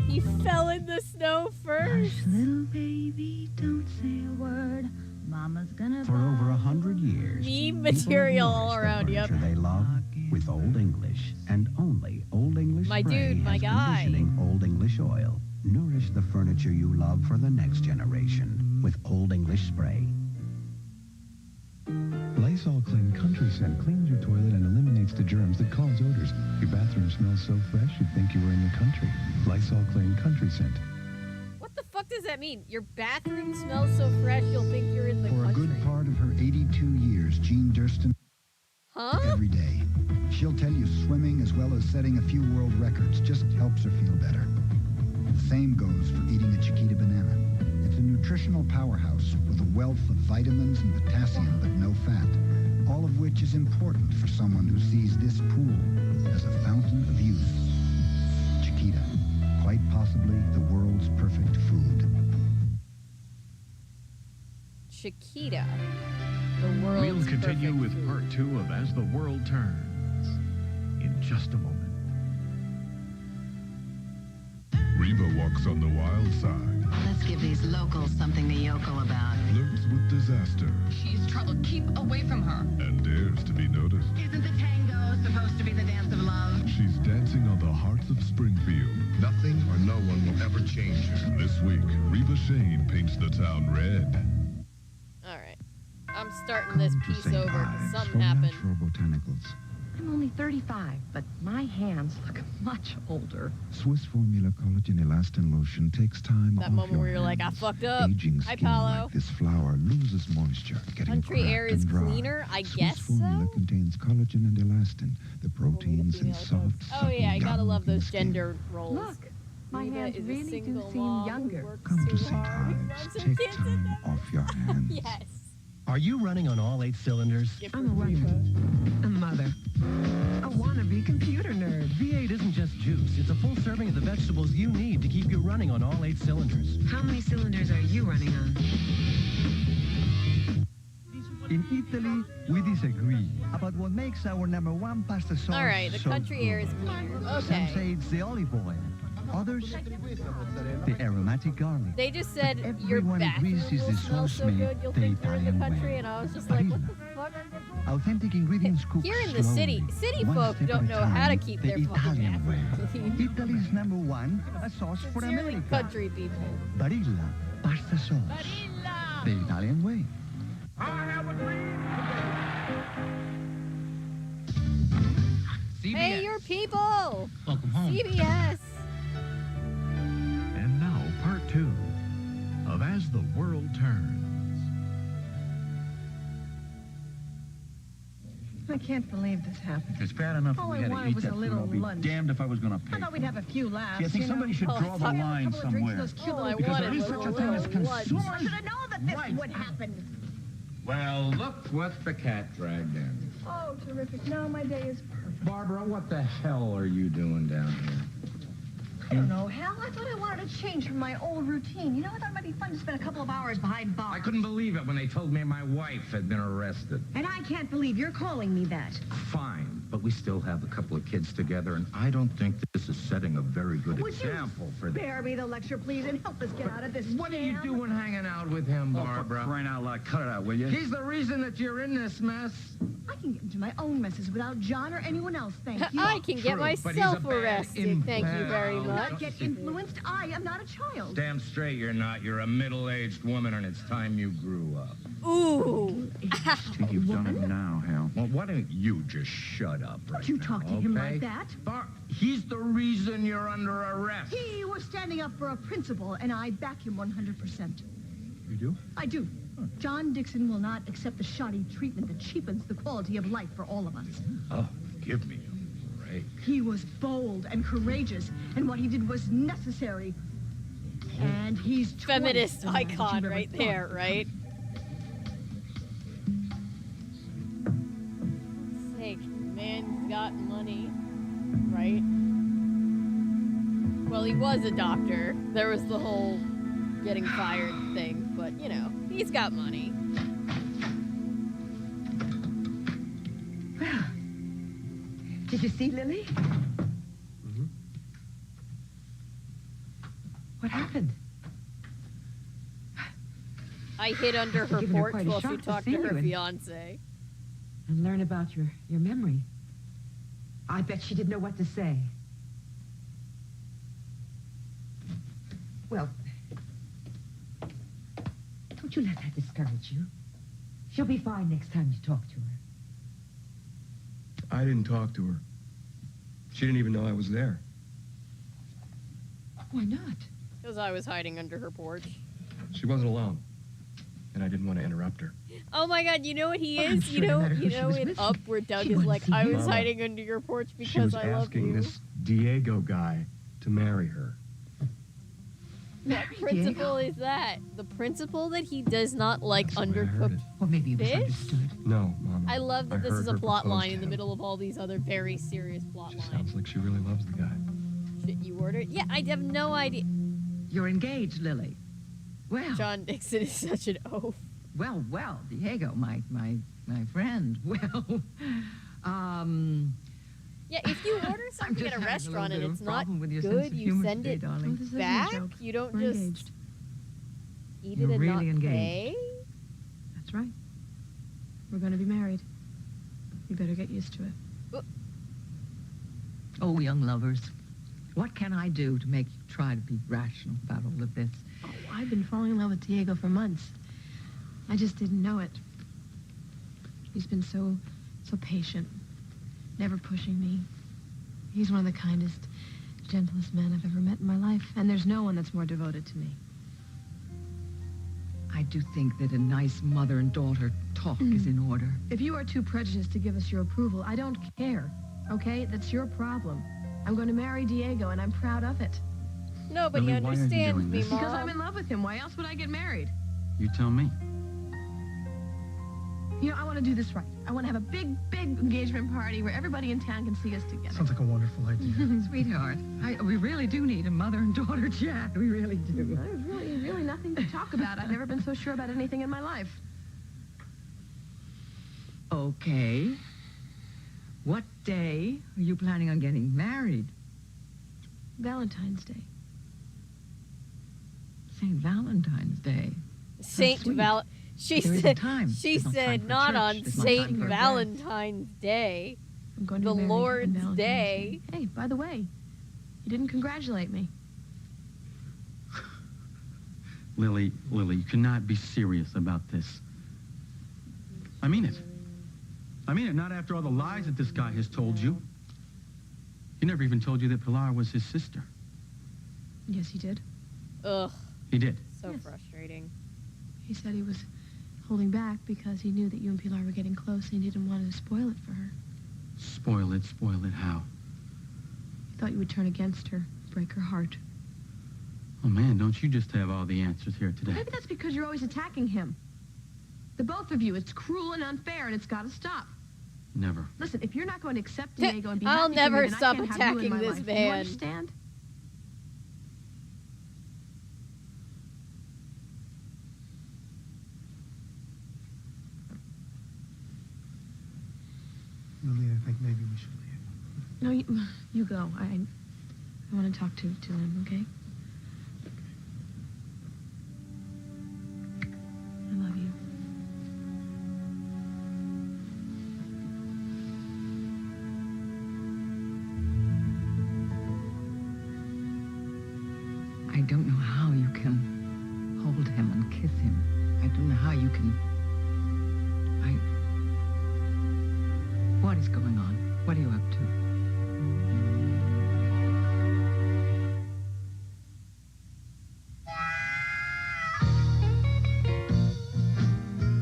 He fell in the snow first. Little baby, don't say a word. Mama's gonna For over 100 years, Meme people material have all nourished the around, yep. furniture they love with Old English, and only Old English My Spray dude, my has guy. conditioning Old English oil. Nourish the furniture you love for the next generation with Old English Spray. Lysol Clean Country Scent cleans your toilet and eliminates the germs that cause odors. Your bathroom smells so fresh you'd think you were in the country. Lysol Clean Country Scent. What the fuck does that mean? Your bathroom smells so fresh you'll think you're in the For a country. good part of her 82 years, Jean Durston Huh? every day. She'll tell you swimming as well as setting a few world records just helps her feel better. The same goes for eating a Chiquita banana. It's a nutritional powerhouse with a wealth of vitamins and potassium but no fat, all of which is important for someone who sees this pool as a fountain of youth. Chiquita, quite possibly the world's perfect food. Chiquita. The world's We'll continue perfect with food. part 2 of As the World Turns in just a moment. Reba walks on the wild side, Let's give these locals something to yokel about. flirts with disaster, She's trouble. Keep away from her. and dares to be noticed. Isn't the tango supposed to be the dance of love? She's dancing on the hearts of Springfield. Nothing or no one will ever change her. This week, Reba Shane paints the town red. All right. I'm starting this Come to piece St. over because Ives something for happened. Natural Botanicals. I'm only 35, but my hands look much older. Swiss Formula Collagen Elastin Lotion takes time That off moment your where you're like, I hands. fucked up. Aging Hi, skin Paolo. like this flower loses moisture, getting Country cracked air is and dry. cleaner? I Swiss guess Formula so? contains collagen and elastin, the proteins and female soft, Oh yeah, I gotta supple love those young skin. gender roles. Look, my Rita hands is a really do single seem mom who younger. works Come to too St. hard. Ives. Loves her Take kids time off your hands. Yes. Are you running on all 8 cylinders? I'm a worker, a mother, a wannabe computer nerd. V8 isn't just juice. It's a full serving of the vegetables you need to keep you running on all 8 cylinders. How many cylinders are you running on? In Italy, we disagree about what makes our #1 pasta sauce All right, the so country good. air is cleaner. Some Okay. say it's the olive oil. Others, the aromatic garlic. They just said But your everyone bathroom agrees will is the smell sauce so made good you'll the think you're in the Italian country, way. and I was just like, what the fuck? Authentic ingredients cooked Here in the city, slowly, city one folk step don't at a know how to time, keep the their fucking Italian way. bathroom clean. Italy's #1, a sauce for Sincerely, America. country people. Barilla pasta sauce. The Italian way. Hey, your people! Welcome home. CBS! And now, part 2 of As the World Turns. I can't believe this happened. It's bad enough All we I had to wanted eat was that a food. little I'll be lunch. damned if I was going to pay I thought we'd for have a few laughs. See, I think you somebody know. should draw the Have a line couple of drinks of somewhere. those cute All I little Because wanted there is was such a a thing as little lunch. consumer. I should have known that this would happen. Well, look what the cat dragged in. Oh, terrific. Now my day is perfect. Barbara, what the hell are you doing down here? I don't know, Hal. I thought I wanted to change from my old routine. You know, I thought it might be fun to spend a couple of hours behind bars. I couldn't believe it when they told me my wife had been arrested. And I can't believe you're calling me that. Fine, but we still have a couple of kids together, and I don't think this is setting a very good Would example for them. Spare me the lecture, please, and help us get out of this What are you jam. doing hanging out with him, Barbara? Crying out loud, cut it out, will you? He's the reason that you're in this mess. I can get into my own messes without John or anyone else, thank you. I can get True, but he's a myself bad arrested. Thank you very Do much. not get influenced. I am not a child. Damn straight you're not. You're a middle-aged woman, and it's time you grew up. Ooh. I think you've done it now, Hal. Well, why don't you just shut up right Don't you now, talk to him okay? like that. He's the reason you're under arrest. He was standing up for a principle, and I back him 100%. You do? I do. John Dixon will not accept the shoddy treatment that cheapens the quality of life for all of us. Oh, give me a break. He was bold and courageous, and what he did was necessary. And he's twice Feminist the man that icon you've ever right thought there, would right? Sake, man's got money, right? Well, he was a doctor. There was the whole getting fired thing, but you know, he's got money. Well, did you see Lily? Mm-hmm. What happened? I hid under her Given her porch quite a while shock she to talked see to her you and- fiance. And learn about your memory. I bet she didn't know what to say. Well, don't you let that discourage you. She'll be fine next time you talk to her. I didn't talk to her. She didn't even know I was there. Why not? Because I was hiding under her porch. She wasn't alone. And I didn't want to interrupt her. Oh my god, you know what he I'm is? sure You no know, matter who you she know was in with, Up where Doug she is wouldn't like, see I you. was Mama, hiding under your porch She because was I love asking you. this Diego guy to marry her. What principle is that? The principle that he does not like undercooked Or maybe you fish? misunderstood. No, Mama. I love that this heard is a her plot propose line to in the him. middle of all these other very serious plot She lines. sounds like she really loves the guy. Shit you ordered? Yeah, I have no idea. You're engaged, Lily. Well, John Dixon is such an oaf. well, Diego, my friend. Well, Yeah, if you order something just at a having a restaurant little and bit it's of a not problem with your sense good, of you humor send today, it darling. Oh, this isn't a back. joke. You don't We're just engaged. eat You're it and really not engaged. pay. That's right. We're going to be married. You better get used to it. Oh, young lovers, what can I do to make you try to be rational about all of this? Oh, I've been falling in love with Diego for months. I just didn't know it. He's been so patient, never pushing me. He's one of the kindest, gentlest men I've ever met in my life, and there's no one that's more devoted to me. I do think that a nice mother and daughter talk is in order. If you are too prejudiced to give us your approval, I don't care, okay? That's your problem. I'm going to marry Diego, and I'm proud of it. Nobody Lily, why are you understands doing me, this? Mom. Because I'm in love with him. Why else would I get married? You tell me. You know, I want to do this right. I want to have a big engagement party where everybody in town can see us together. Sounds like a wonderful idea. Sweetheart, we really do need a mother and daughter chat. We really do. There's really nothing to talk about. I've never been so sure about anything in my life. Okay. What day are you planning on getting married? Valentine's Day. St. Valentine's Day. Saint sweet. She There isn't said. time. She There's no time said for not church. on There's no Saint time for Valentine's Day. I'm going to The be married on Lord's Valentine's Day. Hey, by the way, you didn't congratulate me. Lily, you cannot be serious about this. I mean it. I mean it, not after all the lies that this guy has told you. He never even told you that Pilar was his sister. Yes, he did. Ugh. He did. So Yes. frustrating. He said he was holding back because he knew that you and Pilar were getting close and he didn't want to spoil it for her. Spoil it how? He thought you would turn against her, break her heart. Oh, man, don't you just have all the answers here today? Maybe that's because you're always attacking him. The both of you. It's cruel and unfair, and it's got to stop. Never. Listen, if you're not going to accept Diego and be I'll happy for never me, then stop I can't have you in attacking my this life. man. You understand? Lily, I think maybe we should leave. No, you go. I want to talk to him, okay? I love you. I don't know how you can hold him and kiss him. I don't know how you can... What is going on? What are you up to?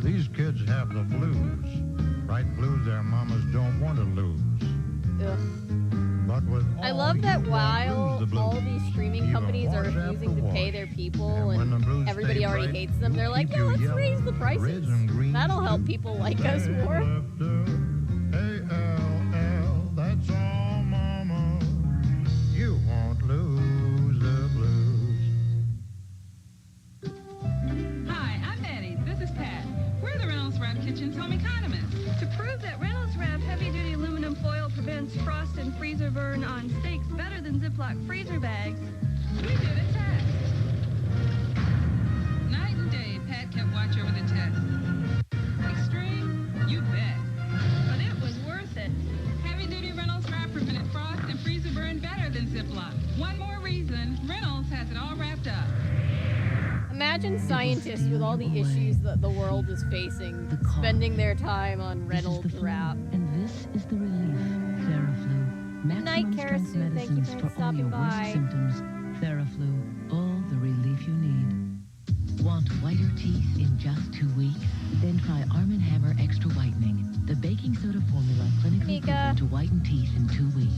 These kids have the blues. Right blues their mamas don't want to lose. Ugh. But with I all love you that won't while lose the all blues. these streaming Even companies are wash refusing after to pay wash. their people when the blues and everybody stay already bright, hates them, they're like, keep yeah, you let's yellow, raise the prices. reds and greens That'll help too. people like us more. A-L-L, that's all, mama. You won't lose the blues. Hi, I'm Betty. This is Pat. We're the Reynolds Wrap Kitchen's home economists. To prove that Reynolds Wrap heavy-duty aluminum foil prevents frost and freezer burn on steaks better than Ziploc freezer bags, We did a test. Night and day, Pat kept watch over the test. Extreme? You bet. but it was worth it. Heavy-duty Reynolds Wrap prevented frost and freezer burn better than Ziploc. One more reason, Reynolds has it all wrapped up. Imagine scientists with all the issues that the world is facing spending their time on Reynolds Wrap. And this is the relief. Theraflu. Good night, Maximum strength Karasu. Thank you medicines for for all your stopping worst by. symptoms. Theraflu. All the relief you need. Want whiter teeth in just 2 weeks? Then try Arm & Hammer Extra Whitening. The baking soda formula clinically proven to whiten teeth in 2 weeks.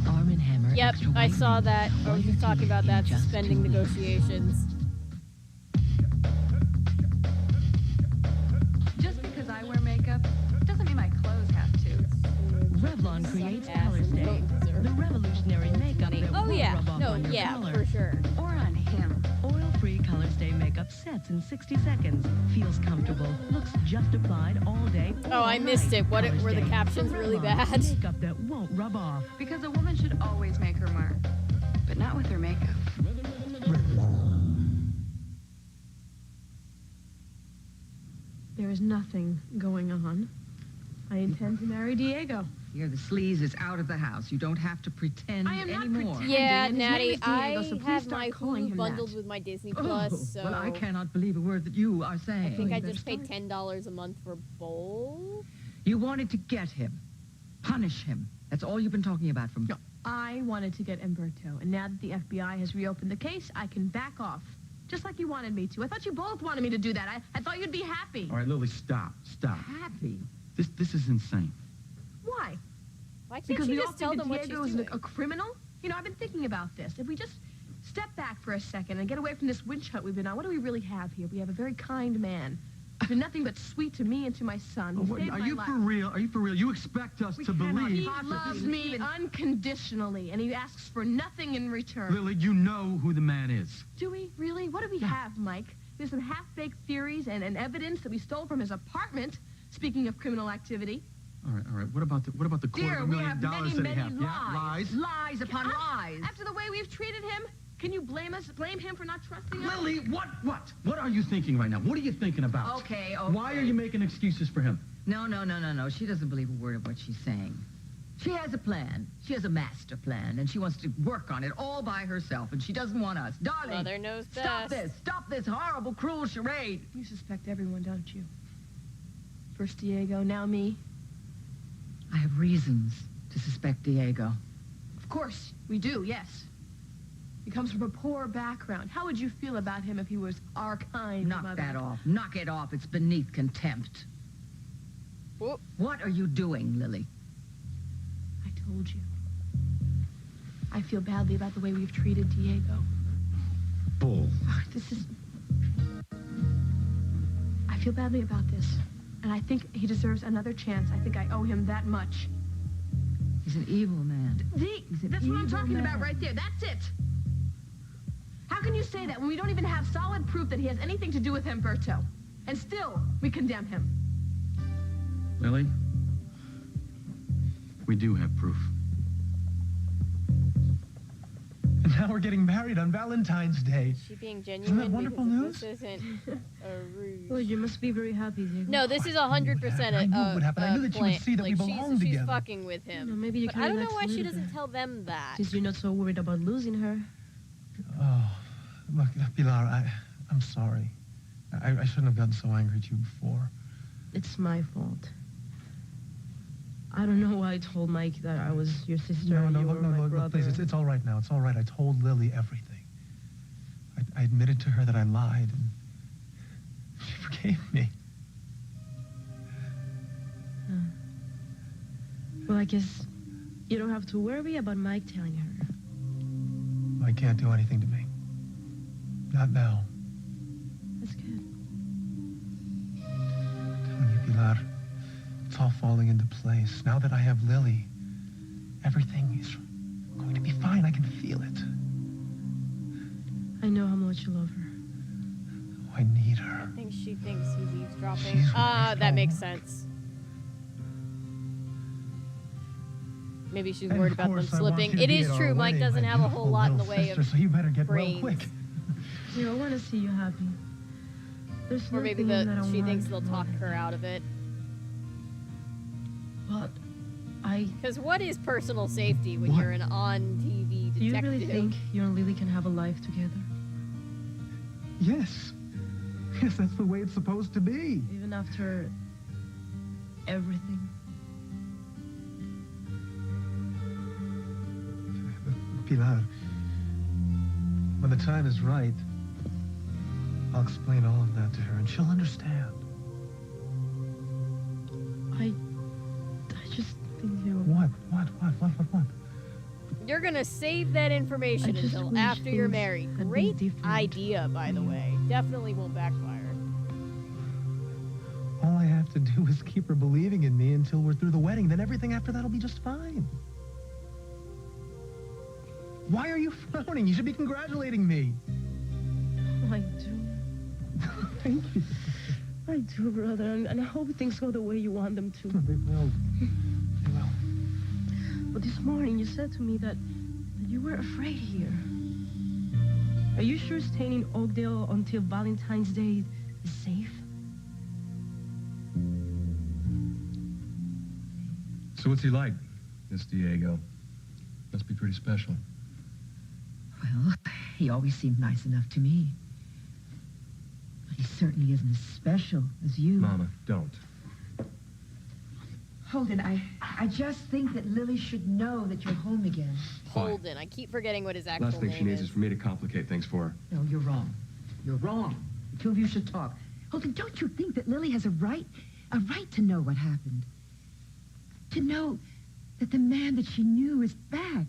Arm & Hammer Yep, Extra I Whitening. saw that. I was just talking about that, just suspending 2 weeks. negotiations. Just because I wear makeup doesn't mean my clothes have to. Revlon creates Color Stay. The revolutionary makeup that Oh won't yeah, rub off no, on your yeah, color. for sure. Or on him. Oil-free Color Stay makeup sets in 60 seconds. Feels comfortable. Looks just applied all day. Oh, I missed it. What? Color Were the Stay. captions really Revlon, bad? Makeup that won't rub off. Because a woman should always make her mark, but not with her makeup. There is nothing going on. I intend to marry Diego. here. The sleaze is out of the house. You don't have to pretend I am not anymore. pretending. Yeah, and his name Natty, is Diego, so I please have start my calling Hulu him bundled that. with my Disney Oh, Plus, so well, I cannot believe a word that you are saying. I think I You better just paid start. $10 a month for both. You wanted to get him. Punish him. That's all you've been talking about from... No, I wanted to get Umberto, and now that the FBI has reopened the case, I can back off. Just like you wanted me to. I thought you both wanted me to do that. I thought you'd be happy. All right, Lily, stop. Happy? This is insane. Why? Why can't Because you we all just tell think them that what she's Diego is doing? a criminal? You know, I've been thinking about this. If we just step back for a second and get away from this witch hunt we've been on, what do we really have here? We have a very kind man. He's been nothing but sweet to me and to my son. He saved Are my you life. for real? Are you for real? You expect us to believe... He loves me unconditionally, and he asks for nothing in return. Lily, you know who the man is. Do we? Really? What do we have, Mike? There's some half-baked theories and evidence that we stole from his apartment, speaking of criminal activity. All right. What about the quarter of $1 million that he many had? Yeah, lies. Lies upon lies. After the way we've treated him, can you blame him for not trusting us? Lily, what? What are you thinking right now? What are you thinking about? Okay. Why are you making excuses for him? No. She doesn't believe a word of what she's saying. She has a plan. She has a master plan, and she wants to work on it all by herself, and she doesn't want us. Darling, Mother knows stop best. this. Stop this horrible, cruel charade. You suspect everyone, don't you? First Diego, now me. I have reasons to suspect Diego. Of course, we do, yes. He comes from a poor background. How would you feel about him if he was our kind Knock mother? that off. Knock it off. It's beneath contempt. Whoop. What are you doing, Lily? I told you. I feel badly about the way we've treated Diego. Bull. This is... I feel badly about this. And I think he deserves another chance. I think I owe him that much. He's an evil man. That's what I'm talking man. about right there. That's it. How can you say that when we don't even have solid proof that he has anything to do with Umberto? And still, we condemn him. Lily, we do have proof. And now we're getting married on Valentine's Day. Is she being genuine? Isn't that wonderful Because news? This isn't a ruse. Well, you must be very happy, Diego. No, this is 100% I knew it would happen. I knew that you would see that we belong she's together. fucking with him. No, maybe you But can I don't know relax why a she little doesn't bit. tell them that. Since you're not so worried about losing her. Oh, look, Pilar, I'm sorry. I shouldn't have gotten so angry at you before. It's my fault. I don't know why I told Mike that I was your sister and you were my brother. Look, please, it's all right now. It's all right. I told Lily everything. I admitted to her that I lied, and she forgave me. Well, I guess you don't have to worry about Mike telling her. I can't do anything to me. Not now. That's good. I'm telling you, Pilar, it's all falling into place. Now that I have Lily, everything is going to be fine. I can feel it. I know how much you love her. Oh, I need her. I think she thinks he's eavesdropping. She's That makes sense. Maybe she's And worried of about them course, I want slipping. you to It be is at our true. Mike wedding, doesn't my have a whole beautiful lot in the little way sister, of so you better get brains. well quick. Yeah, I want to see you happy. There's Or maybe nothing that I she thinks want they'll talk more. her out of it. But I... Because what is personal safety when you're an on-TV detective? Do you really think you and Lily can have a life together? Yes. Yes, that's the way it's supposed to be. Even after everything? Pilar, when the time is right, I'll explain all of that to her, and she'll understand. I just think you... What? You're gonna save that information I just until wish after you're things married. had been Great different. idea, by the way. Definitely won't backfire. All I have to do is keep her believing in me until we're through the wedding. Then everything after that'll be just fine. Why are you frowning? You should be congratulating me. I do. Thank you. I do, brother, and I hope things go the way you want them to. They will. They will. But this morning you said to me that you were afraid here. Are you sure staying in Oakdale until Valentine's Day is safe? So what's he like, Miss Diego? Must be pretty special. Well, he always seemed nice enough to me. But he certainly isn't as special as you. Mama, don't. Holden, I just think that Lily should know that you're home again. Holden. I keep forgetting what his actual Last thing name she needs is. is for me to complicate things for her. No, you're wrong. You're wrong. The two of you should talk. Holden, don't you think that Lily has a right to know what happened? To know that the man that she knew is back.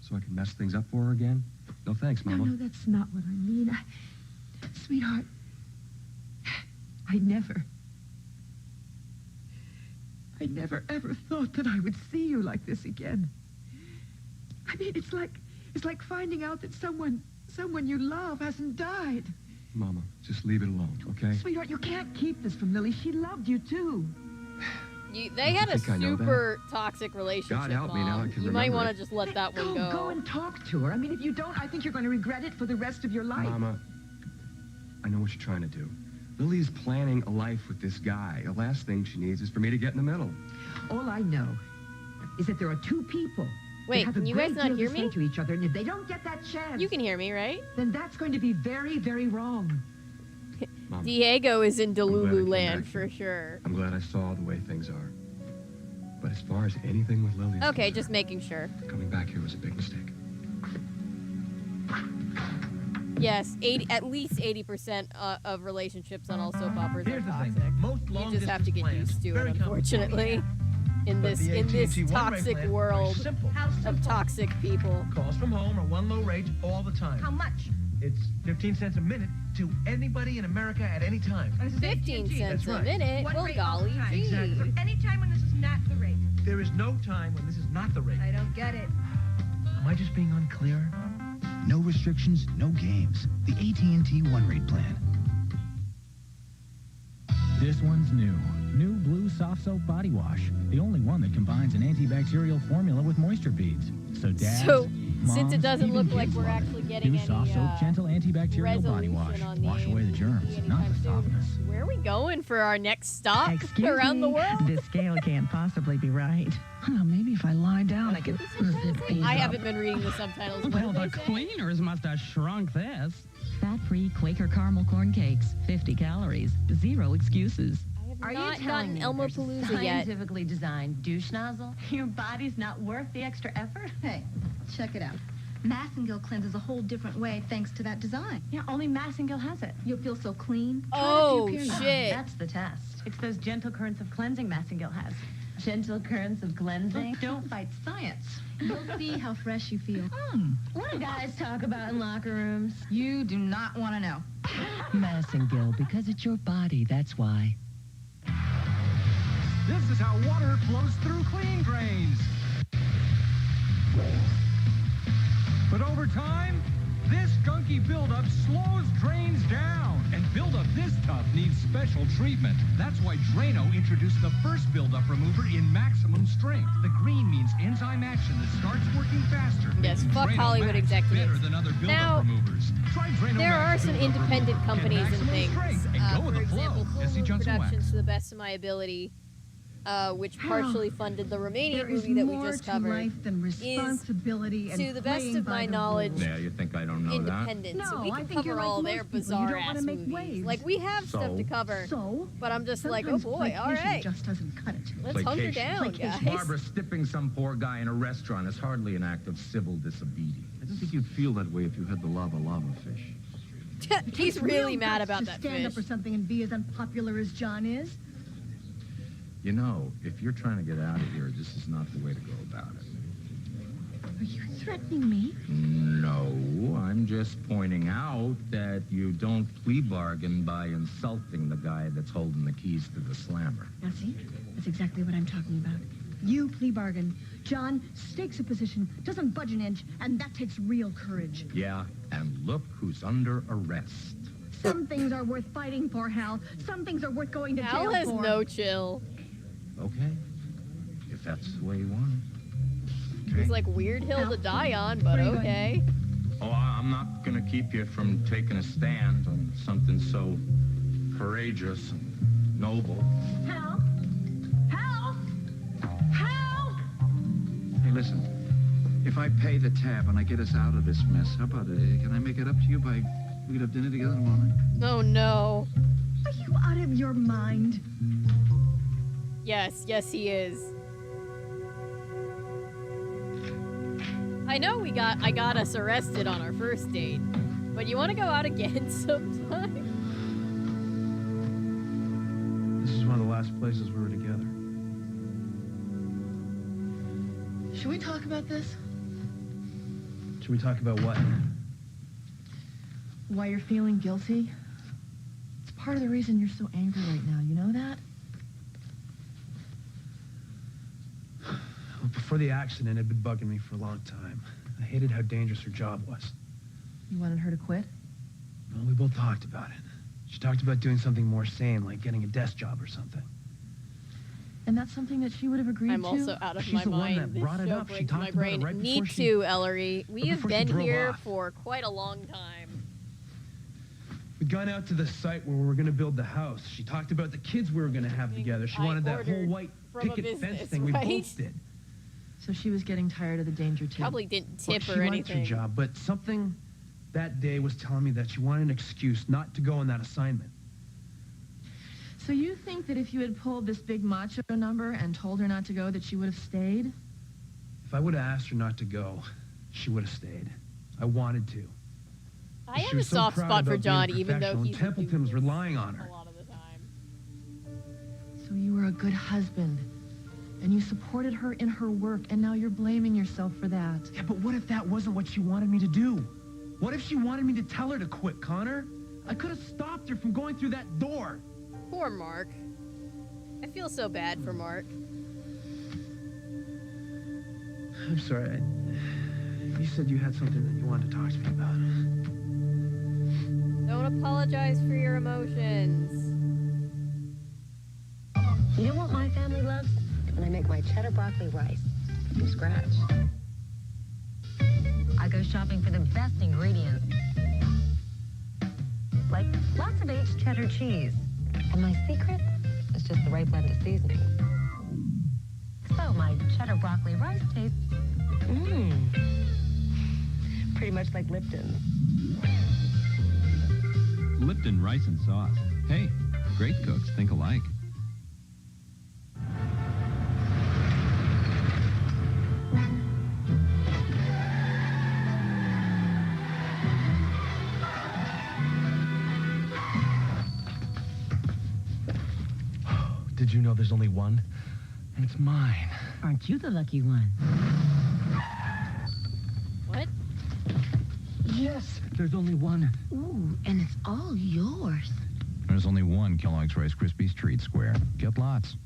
So I can mess things up for her again? No thanks, Mama. No, that's not what I mean. Sweetheart, I never ever thought that I would see you like this again. I mean, it's like finding out that someone you love hasn't died. Mama, just leave it alone, okay? Sweetheart, you can't keep this from Lily. She loved you too. They had a think I know that? super toxic relationship, God help me, Mom. now I can You might remember want it. to just let that one go. Go and talk to her. I mean, if you don't, I think you're going to regret it for the rest of your life. Mama, I know what you're trying to do. Lily's planning a life with this guy. The last thing she needs is for me to get in the middle. All I know is that there are two people Wait, that have a can you guys great not deal hear to me? say to each other, and if they don't get that chance, You can hear me, right? then that's going to be very, very wrong. Mama, Diego is in glad I Delulu came land back for here. sure. I'm glad I saw the way things are. But as far as anything with Lily, Okay, just making sure. coming back here was a big mistake. Yes, at least 80% of relationships on all soap operas Here's are the thing. toxic. Most You just have to get long-distance used to it, plans, very unfortunately. In But this the AT&T one-rate toxic plan, world very simple. of toxic people. Calls from home are one low rate all the time. How much? It's 15 cents a minute to anybody in America at any time. 15 cents That's a right. minute? One Well, rate all the golly time. gee. Exactly. Any time when this is not the rate. There is no time when this is not the rate. I don't get it. Am I just being unclear? No restrictions, no games. The AT&T one-rate plan. This one's new. New Blue Soft Soap Body Wash. The only one that combines an antibacterial formula with moisture beads. So dads, So, since moms, it doesn't even look like kids we're love it. actually getting New any soft soap, gentle antibacterial body wash. resolution on the Wash away the germs, AT&T not the anytime soon, softness. where are we going for our next stop Excuse around the me, world? This scale can't possibly be right. Oh, maybe if I lie down, I can zip these I up. haven't been reading the subtitles. What Well, did the they say? cleaners must have shrunk this. Fat-free Quaker caramel corn cakes, 50 calories, 0 excuses. Are not gotten Elmo Palooza yet. Scientifically designed douche nozzle? Your body's not worth the extra effort? Hey, check it out. Massengill cleanses a whole different way thanks to that design. Yeah, only Massengill has it. You'll feel so clean. Try it Oh, after your period. shit. That's the test. It's those gentle currents of cleansing Massengill has. Gentle currents of cleansing? Don't fight science. You'll see how fresh you feel. What do guys talk about in locker rooms? You do not want to know. Massengill, because it's your body, that's why. This is how water flows through clean drains. But over time, this gunky buildup slows drains down. And buildup this tough needs special treatment. That's why Drano introduced the first buildup remover in maximum strength. The green means enzyme action that starts working faster. Yes, making fuck Drano Hollywood Max executives. better than other buildup Now, removers. Try Drano There are Max some buildup independent remover. Get companies and maximum things. strength and go For with the flow. example, Jesse Full Moon Johnson Wax. Productions, to the best of my ability, which partially funded the Romanian There is movie that we more just to covered, life than responsibility and to the best playing of by my the knowledge, rules. Yeah, you think I don't know that? independent. so No, we I can think you're cover all like their most people. You bizarre don't wanna ass make movies. waves. Like we have stuff to cover. So, but I'm just like, oh sometimes boy, like all vision right. just doesn't cut it. Let's hunker down, guys. Barbara, stipping some poor guy in a restaurant is hardly an act of civil disobedience. I don't think you'd feel that way if you had the lava fish. He's It's really real mad guts about to that stand fish. up for something and be as unpopular as John is. You know, if you're trying to get out of here, this is not the way to go about it. Are you threatening me? No, I'm just pointing out that you don't plea bargain by insulting the guy that's holding the keys to the slammer. Now see, that's exactly what I'm talking about. You plea bargain. John stakes a position, doesn't budge an inch, and that takes real courage. Yeah, and look who's under arrest. Some things are worth fighting for, Hal. Some things are worth going to jail Hal has for. no chill. Okay, if that's the way you want it. He's like Weird Hill to die on, but okay. Oh, I'm not gonna keep you from taking a stand on something so courageous and noble. Hal? Hal? Hal? if I pay the tab and I get us out of this mess, how about can I make it up to you by we could have dinner together tomorrow night? Oh no. Are you out of your mind? Yes, yes he is. I know I got us arrested on our first date, but you want to go out again sometime? This is one of the last places we were together. Should we talk about this? Should we talk about what? Why you're feeling guilty? It's part of the reason you're so angry right now. You know that? Well, before the accident, it had been bugging me for a long time. I hated how dangerous her job was. You wanted her to quit? Well, we both talked about it. She talked about doing something more sane, like getting a desk job or something. And that's something that she would have agreed I'm to? also out of She's my the one mind. that This brought it show up. She breaks talked my about it brain. right Me before she- too, Ellery. We have before she been drove here off. for quite a long time. We'd gone out to the site where we were going to build the house. She talked about the kids we were going to have together. She I wanted that whole ordered white from a picket fence business, thing we right? both did. So she was getting tired of the danger too. Probably didn't Look, tip she or liked her anything. job, but something that day was telling me that she wanted an excuse not to go on that assignment. So you think that if you had pulled this big macho number and told her not to go, that she would have stayed? If I would have asked her not to go, she would have stayed. I wanted to. I She have a was so soft proud spot for about being John, even though professional, and he's a Templeton was doofus relying on her. a lot of the time. So you were a good husband, and you supported her in her work, and now you're blaming yourself for that. Yeah, but what if that wasn't what she wanted me to do? What if she wanted me to tell her to quit, Connor? I could have stopped her from going through that door. Poor Mark. I feel so bad for Mark. I'm sorry. You said you had something that you wanted to talk to me about. Don't apologize for your emotions. You know what my family loves? When I make my cheddar broccoli rice from scratch. I go shopping for the best ingredients. Like lots of aged cheddar cheese. And my secret is just the right blend of seasonings. So my cheddar broccoli rice tastes, pretty much like Lipton's. Lipton rice and sauce. Hey, great cooks think alike. Did you know there's only one? And it's mine. Aren't you the lucky one? What? Yes, there's only one. Ooh, and it's all yours. There's only one Kellogg's Rice Krispies Treat Square. Get lots.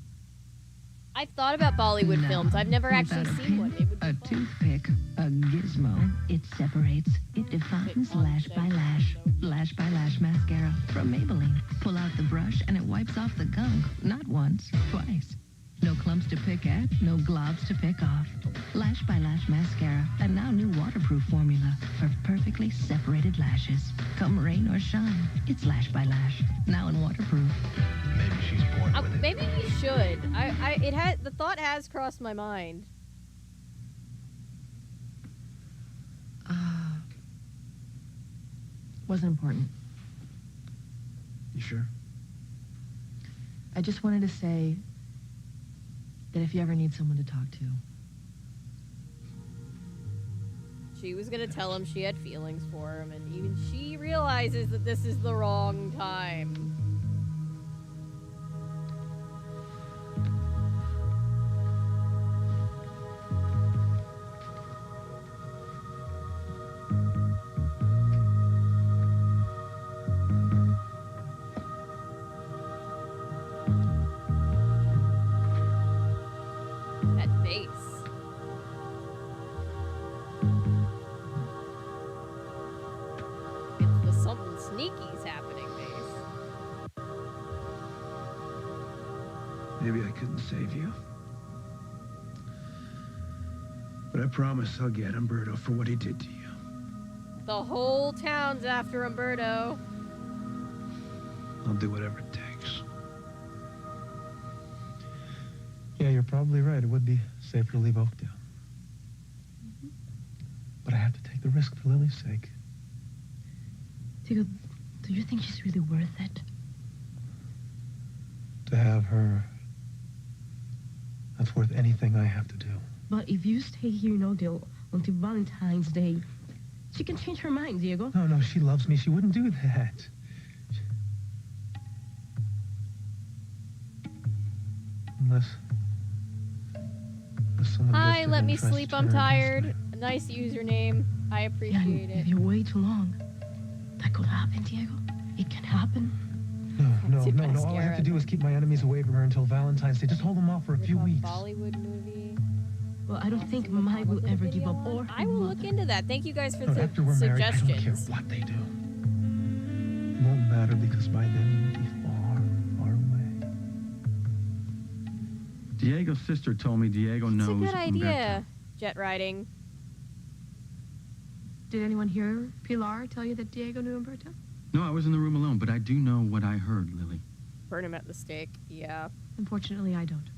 I've thought about Bollywood films. I've never actually seen one. It would be A fun. toothpick, a gizmo. It separates. It defines lash by lash. Lash by lash mascara from Maybelline. Pull out the brush and it wipes off the gunk. Not once, twice. No clumps to pick at, no globs to pick off. Lash by Lash mascara, and now new waterproof formula for perfectly separated lashes. Come rain or shine, it's Lash by Lash. Now in waterproof. Maybe she's born with it. Maybe we should. The thought has crossed my mind. Wasn't important. You sure? I just wanted to say that if you ever need someone to talk to, She was gonna tell him she had feelings for him, and even she realizes that this is the wrong time. That bass. It's the something sneaky's happening bass. Maybe I couldn't save you. But I promise I'll get Umberto for what he did to you. The whole town's after Umberto. I'll do whatever it takes. Yeah, you're probably right. It would be safer to leave Oakdale. take the risk for Lily's sake. Diego, do you think she's really worth it? To have her, that's worth anything I have to do. But if you stay here in Oakdale until Valentine's Day, she can change her mind, Diego. No, she loves me. She wouldn't do that. Unless someone Hi, gets to let him me and tries to sleep. turn I'm her against tired. A nice username. I appreciate If it. you wait too long, that could happen, Diego. It can happen. No. All I have to do is keep my enemies away from her until Valentine's Day. Just hold them off for a few weeks. Bollywood movie. Well, I don't think Mai will ever give up, or I will look into that. Thank you guys for No, the after we're married, I don't care suggestions. what they do. It won't matter because by then you will be far, far away. Diego's sister told me Diego It's a knows good idea. Jet riding. Did anyone hear Pilar tell you that Diego knew Umberto? No, I was in the room alone, but I do know what I heard, Lily. Burn him at the stake. Yeah. Unfortunately, I don't.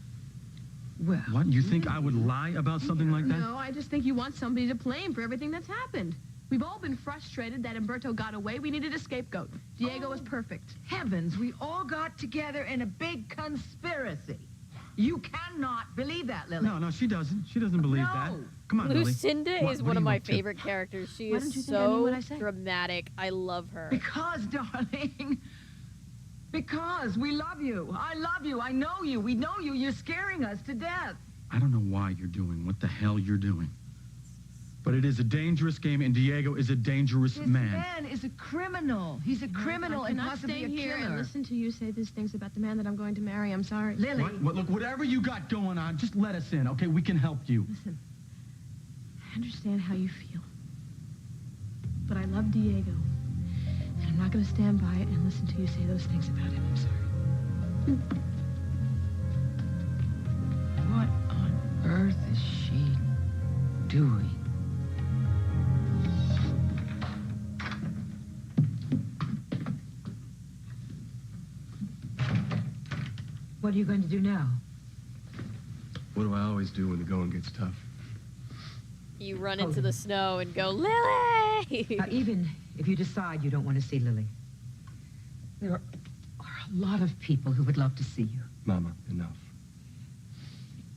Well, What? You think I would lie about something like that? No, I just think you want somebody to blame for everything that's happened. We've all been frustrated that Umberto got away. We needed a scapegoat. Diego was perfect. Heavens, we all got together in a big conspiracy. You cannot believe that, Lily. No, she doesn't. She doesn't believe that. Come on, Lily. Lucinda What- is what one do of you my want to? favorite characters. She Why is don't you think I mean what I so say? dramatic. I love her. Because, darling. Because we love you. I love you. I know you. We know you. You're scaring us to death. I don't know why you're doing what the hell you're doing. But it is a dangerous game, and Diego is a dangerous This man. man is a criminal. He's a criminal and possibly a here and killer. listen to you say these things about the man that I'm going to marry. I'm sorry. Lily. What? Look, whatever you got going on, just let us in, okay? We can help you. Listen, I understand how you feel. But I love Diego. And I'm not going to stand by and listen to you say those things about him. I'm sorry. What on earth is she doing? What are you going to do now? What do I always do when the going gets tough? You run into the snow and go, Lily! Now, even if you decide you don't want to see Lily, there are a lot of people who would love to see you. Mama, enough.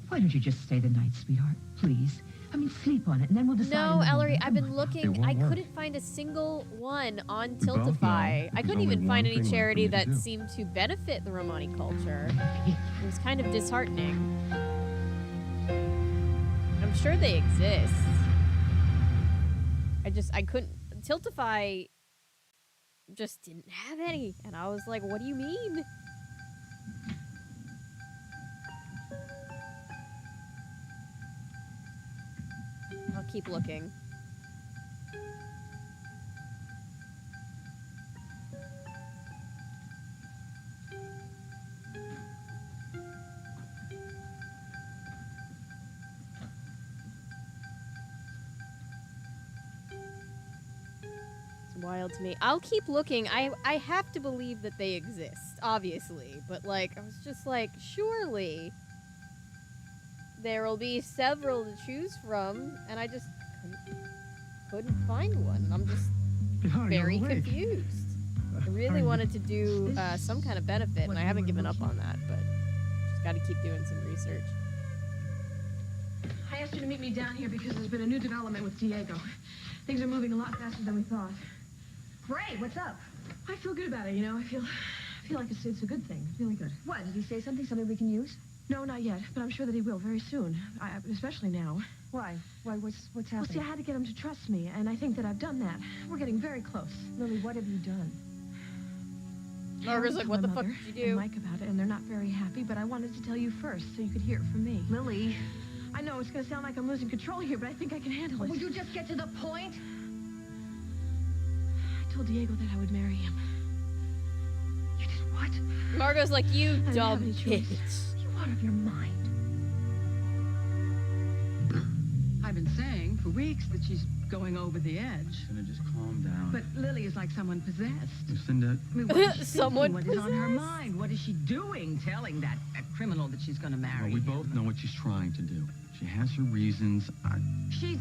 Why don't you just stay the night, sweetheart? Please. I mean, sleep on it, and then we'll decide. No, in the Ellery, morning. I've Come been on now. looking. I couldn't find a single one on We both know Tiltify. I there's couldn't only even one find any thing left for charity me to that do. seemed to benefit the Romani culture. It was kind of disheartening. I'm sure they exist. I couldn't. Tiltify just didn't have any. And I was like, what do you mean? I'll keep looking. It's wild to me. I'll keep looking. I have to believe that they exist, obviously. But, like, I was just like, surely there will be several to choose from, and I just couldn't find one. I'm just very confused. I really wanted to do some kind of benefit, and I haven't given up on that, but just got to keep doing some research. I asked you to meet me down here because there's been a new development with Diego. Things are moving a lot faster than we thought. Great, what's up? I feel good about it, you know. I feel like it's a good thing. Feeling good. What, did he say something we can use? No, not yet, but I'm sure that he will very soon. Especially now. Why? What's Well, happening? see, I had to get him to trust me, and I think that I've done that. We're getting very close. Lily, what have you done? Margaret's like, what the fuck did you do? And Mike about it, and they're not very happy, but I wanted to tell you first so you could hear it from me. Lily. I know it's going to sound like I'm losing control here, but I think I can handle it. Would you just get to the point? I told Diego that I would marry him. You did what? Margot's like, you I didn't have dumb any bitch. choice. You out of your mind. I've been saying for weeks that she's going over the edge. Lucinda, just calm down. But Lily is like someone possessed. Lucinda, I mean, what is she Someone thinking? What is on her possessed? mind? What is she doing telling that criminal that she's going to marry well, we him? both know what she's trying to do. She has her reasons. She's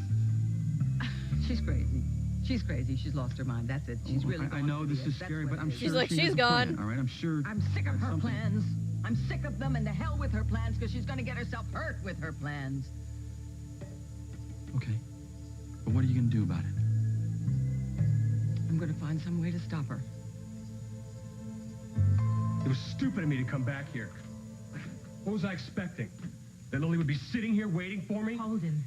She's crazy. She's crazy. She's lost her mind. That's it. She's really. I know this is scary, but I'm sure She's like, she she's has a gone. plan, all right, I'm sure. I'm sick of her plans. I'm sick of them, and the hell with her plans, because she's going to get herself hurt with her plans. Okay. But what are you going to do about it? I'm going to find some way to stop her. It was stupid of me to come back here. What was I expecting? That Lily would be sitting here waiting for me? Holden,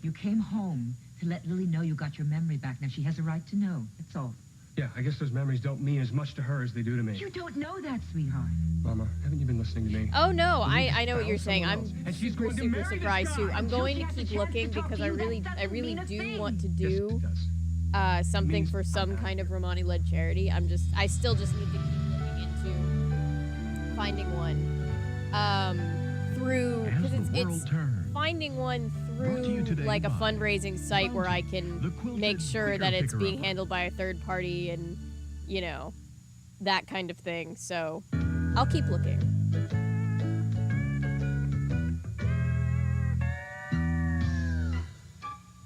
you came home to let Lily know you got your memory back. Now, she has a right to know. That's all. Yeah, I guess those memories don't mean as much to her as they do to me. You don't know that, sweetheart. Mama, haven't you been listening to me? Oh no, I know what you're saying. I'm And she's super going to super marry this surprised too. guy. I'm Until going she to has keep the chance looking to talk because to I you, that really doesn't mean a do thing. want to Yes, do it does. something for some kind of Romani-led charity. I still just need to keep looking into finding one through because it's finding one through like a fundraising site where I can make sure that it's being handled by a third party and you know that kind of thing. So I'll keep looking.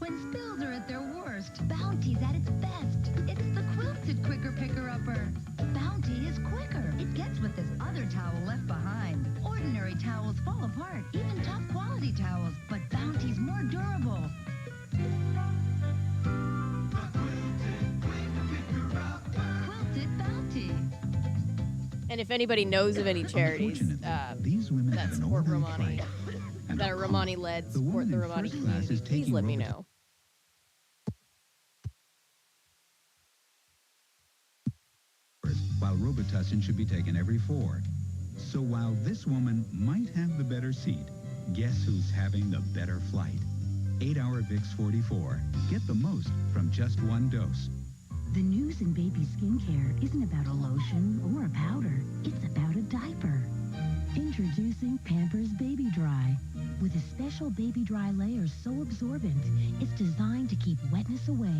When spills are at their worst, Bounty's at its best. It's the quilted quicker picker-upper. Bounty is quicker. It gets what this other towel left behind. Ordinary towels fall apart, even top-quality towels, but Bounty's more durable. Quilted Bounty. And if anybody knows of any charities these women that have an support orderly Romani, fight. And that are Romani-led, support the Romani community, please let me know. While Robitussin should be taken every 4. So while this woman might have the better seat, guess who's having the better flight? 8-hour Vicks 44. Get the most from just 1 dose. The news in baby skincare isn't about a lotion or a powder. It's about a diaper. Introducing Pampers Baby Dry. With a special baby dry layer so absorbent, it's designed to keep wetness away.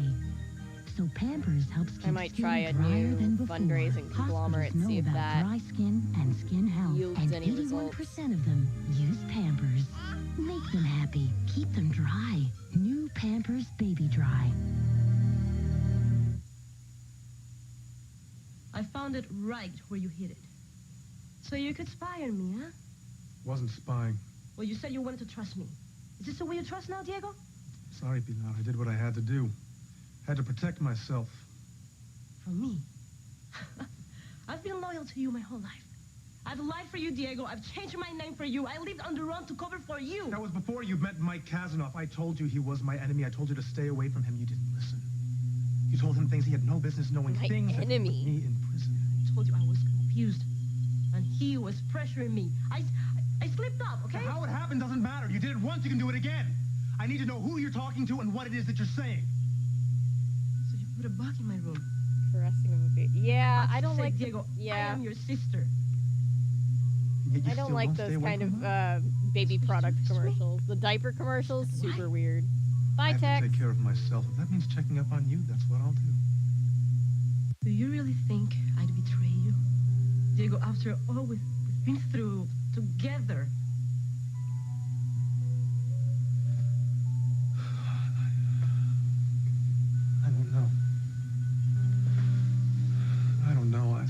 So Pampers helps keep I might skin try a drier new than before. fundraising conglomerate, Hospitals know see if about that dry skin and skin health, yields and any 81% results. of them use Pampers. Make them happy. Keep them dry. New Pampers Baby Dry. I found it right where you hid it. So you could spy on me, huh? Wasn't spying. Well, you said you wanted to trust me. Is this the way you trust now, Diego? Sorry, Pilar. I did what I had to do. Had to protect myself. From me? I've been loyal to you my whole life. I've lied for you, Diego. I've changed my name for you. I lived underground to cover for you. That was before you met Mike Kazanoff. I told you he was my enemy. I told you to stay away from him. You didn't listen. You told him things he had no business knowing. My things enemy. that put me in prison. I told you I was confused. And he was pressuring me. I slipped up, okay? How it happened doesn't matter. You did it once, you can do it again. I need to know who you're talking to and what it is that you're saying. So you put a bug in my room. Caressing of a baby. Yeah, I don't Say, like Diego, I yeah. am your sister. Yet you I don't still like won't those stay away kind from of her? baby product commercials. The diaper commercials, super weird. I Bye, have Tex. to take care of myself. If that means checking up on you, that's what I'll do. Do you really think I'd betray you? Diego, after all we've been through together. I don't know. I don't know.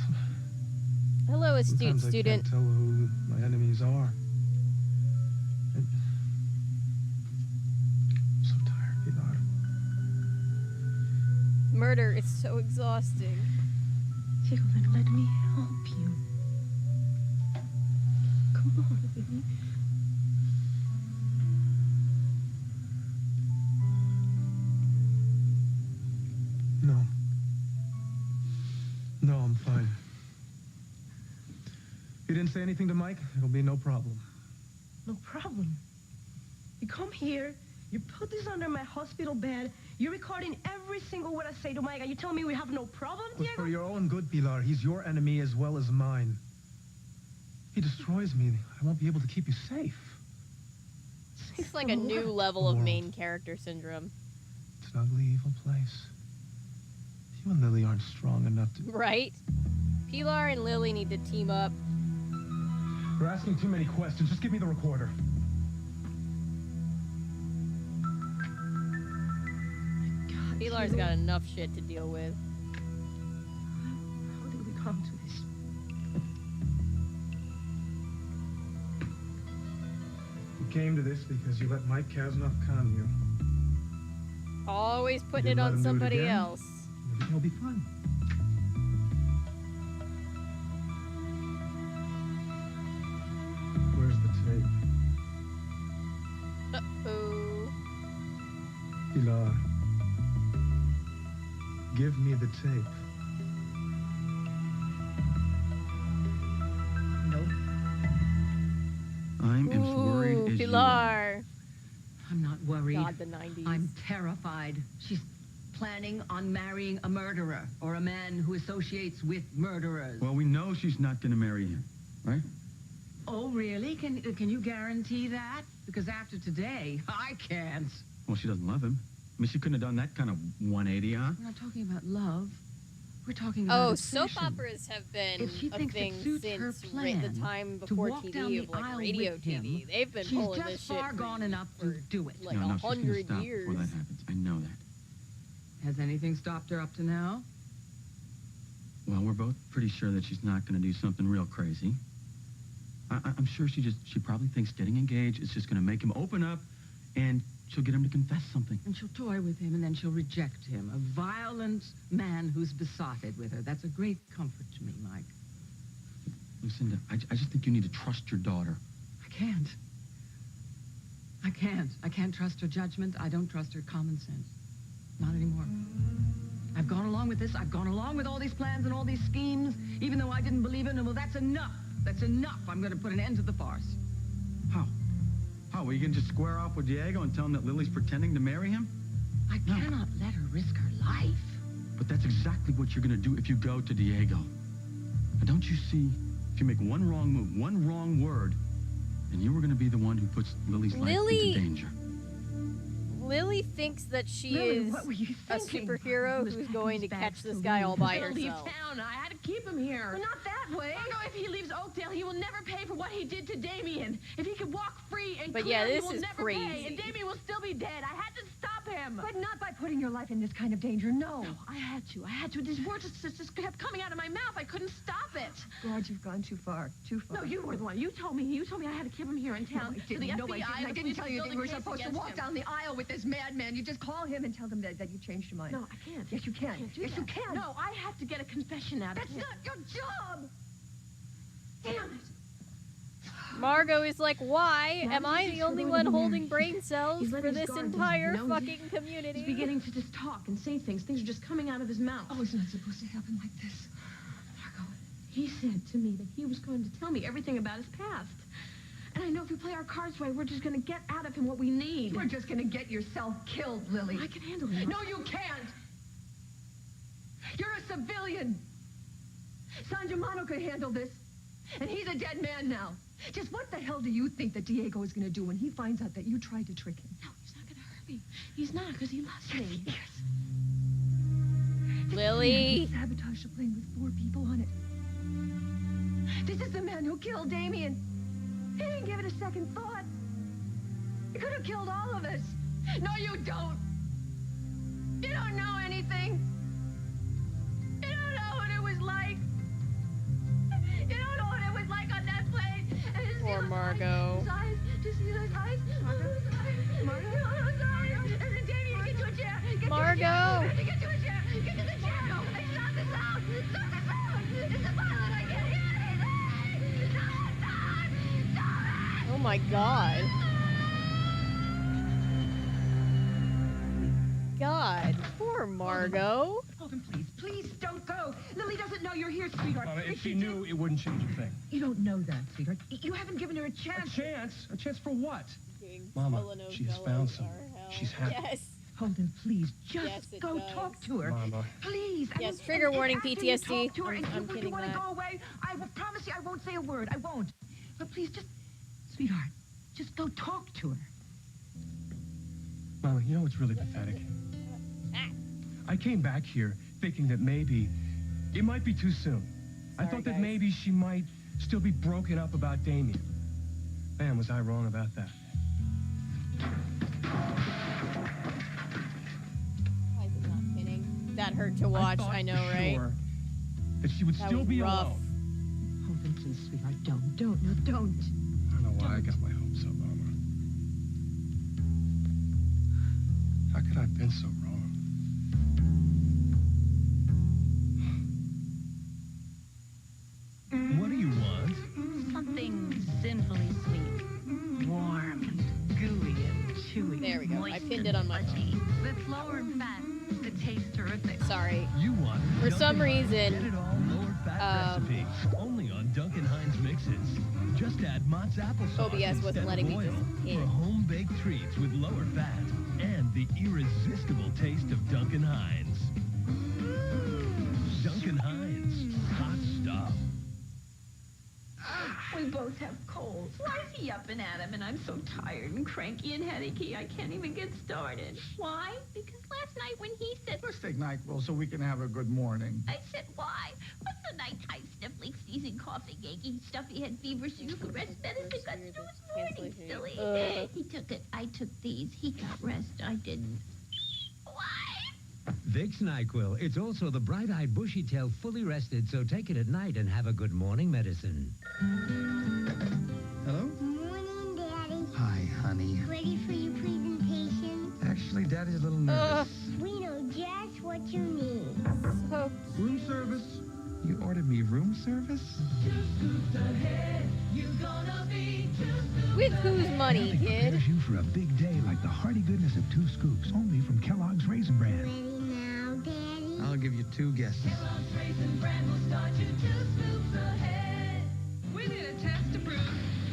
Hello, astute Sometimes I student. can't tell who my enemies are. I'm so tired, Pilar. Murder is so exhausting. Diego, then let me help you. Come on, baby. No. No, I'm fine. You didn't say anything to Mike? It'll be no problem. No problem. You come here, you put this under my hospital bed, you're recording every single word I say to Mike, and you tell me we have no problem, It was Diego? for your own good, Pilar. He's your enemy as well as mine. He destroys me. I won't be able to keep you safe. It's like a new level of main character syndrome. It's an ugly, evil place. You and Lily aren't strong enough to... Right? Pilar and Lily need to team up. You're asking too many questions. Just give me the recorder. God, Pilar's got enough shit to deal with. How did we come to this? You came to this because you let Mike Kasnoff con you. Always putting it didn't let on him do it somebody again? else. Everything will be fine. Where's the tape? Uh-oh. Pilar, give me the tape. I'm as worried Ooh, as you are. Pilar. I'm not worried. God, the 90s. I'm terrified. She's planning on marrying a murderer or a man who associates with murderers. Well, we know she's not going to marry him, right? Oh, really? Can you guarantee that? Because after today, I can't. Well, she doesn't love him. I mean, she couldn't have done that kind of 180, huh? We're not talking about love. We're talking about Oh, soap obsession. operas have been If she a thinks it thing suits her since plan the time to before walk down TV the of like aisle radio with him, TV. They've been she's pulling just this shit far for gone enough to do it. like no, she's gonna 100 stop years. before that happens. I know that. Has anything stopped her up to now? Well, we're both pretty sure that she's not going to do something real crazy. I'm sure she probably thinks getting engaged is just going to make him open up, and she'll get him to confess something. And she'll toy with him, and then she'll reject him. A violent man who's besotted with her. That's a great comfort to me, Mike. Lucinda, I just think you need to trust your daughter. I can't. I can't trust her judgment. I don't trust her common sense. Not anymore. I've gone along with this. I've gone along with all these plans and all these schemes, even though I didn't believe in them. Well, that's enough. That's enough. I'm going to put an end to the farce. How? How? Are you going to just square off with Diego and tell him that Lily's pretending to marry him? I cannot let her risk her life. But that's exactly what you're going to do if you go to Diego. Now, don't you see, if you make one wrong move, one wrong word, and you were going to be the one who puts Lily's life into danger. Lily thinks that she Lily, is what were you a thinking? superhero who's going to catch this guy all by He'll leave herself. town. I had to keep him here. Well, not that way. Margot, if he leaves Oakdale, he will never pay for what he did to Damien. If he could walk free and But clear, yeah, he this will is never crazy. pay, and Damien will still be dead. I had to stop him. But not by putting your life in this kind of danger, no. No, I had to. These words just kept coming out of my mouth. I couldn't stop it. God, you've gone too far. Too far. No, you were the one. You told me I had to keep him here in town. No, I So the didn't. No, FBI I didn't police tell you built that a you were case supposed to against walk him. down the aisle with this madman. You just call him and tell them that you changed your mind. No, I can't. Yes, you can. I can't do Yes, that. you can. No, I have to get a confession out of That's him. not your job. Damn it. Margot is like, why Now am I he's the just only going one to marry. holding brain cells He's for letting his this guard down, entire you know? fucking community? He's beginning to just talk and say things. Things are just coming out of his mouth. Oh, it's not supposed to happen like this. He said to me that he was going to tell me everything about his past. And I know if we play our cards right, we're just going to get out of him what we need. You're just going to get yourself killed, Lily. I can handle it. No, you can't. You're a civilian. San Germano could handle this. And he's a dead man now. Just what the hell do you think that Diego is going to do when he finds out that you tried to trick him? No, he's not going to hurt me. He's not, because he loves me. Yes. Lily. Sabotage a plane with 4 people on it. This is the man who killed Damien. He didn't give it a second thought. He could have killed all of us. No, you don't. You don't know anything. You don't know what it was like. You don't know what it was like on that plane. And to see Poor those Margot. Eyes, to see those eyes. Margot. Those eyes. And then Damien, get to a chair. Get to a Margot. chair. Get to a chair. Get to the chair. And stop the sound. Stop the sound. It's a pilot. I can't hear anything. Stop. Oh my god. God, poor Margot. Holden, please don't go. Lily doesn't know you're here, sweetheart. If she knew, it wouldn't change a thing. You don't know that, sweetheart. You haven't given her a chance. A chance? A chance for what? Fucking Mama, telenovelas she has found someone. are hell. She's happy. Yes. Holden, please, just Yes, it go does. talk to her. Mama. Please. Yes, trigger warning, after you PTSD. talk to her and I'm you kidding want to that. go away, I will promise you I won't say a word. I won't. But please, just, sweetheart, just go talk to her. Mama, you know what's really pathetic? I came back here thinking that maybe it might be too soon. I thought that guys. maybe she might still be broken up about Damien. Man, was I wrong about that. Why is it hurt to watch. I know, right? Sure that she would That still was be rough. alone. Holden, please, sweetheart, don't. No, don't. I don't know why I got my hopes up, Mama. How could I have been so wrong? What do you want? Something sinfully sweet. Warm and gooey and chewy. There we go. I moist pinned and it on my fudgy. phone. That's lower in fat. It tastes terrific. Sorry. You want For some Duncan Hines reason, Get It All lower fat recipe. Only on Duncan Hines mixes. Just add Mott's applesauce OBS wasn't instead letting of me oil just hit. for home-baked treats with lower fat and the irresistible taste of Duncan Hines. Duncan Hines, hot stuff. We both have colds. Why is he up and at 'em and I'm so tired and cranky and headachy I can't even get started? Why? Because last night when he said... Let's take NyQuil so we can have a good morning. I said, why? What's the nighttime sniffling, sneezing, coughing, aching, stuffy head fever, so you could rest medicine got to do this morning, silly. He took it. I took these. He got rest. I didn't. Vicks NyQuil. It's also the bright-eyed, bushy-tailed, fully rested, so take it at night and have a good morning medicine. Hello? Morning, Daddy. Hi, honey. Ready for your presentation? Actually, Daddy's a little nervous. We know just what you need. So Room service? You ordered me room service? with whose money, Nothing kid? prepares you for a big day like the hearty goodness of 2 scoops, only from Kellogg's Raisin Bran. Ready now, Daddy? I'll give you 2 guesses. We did a test to prove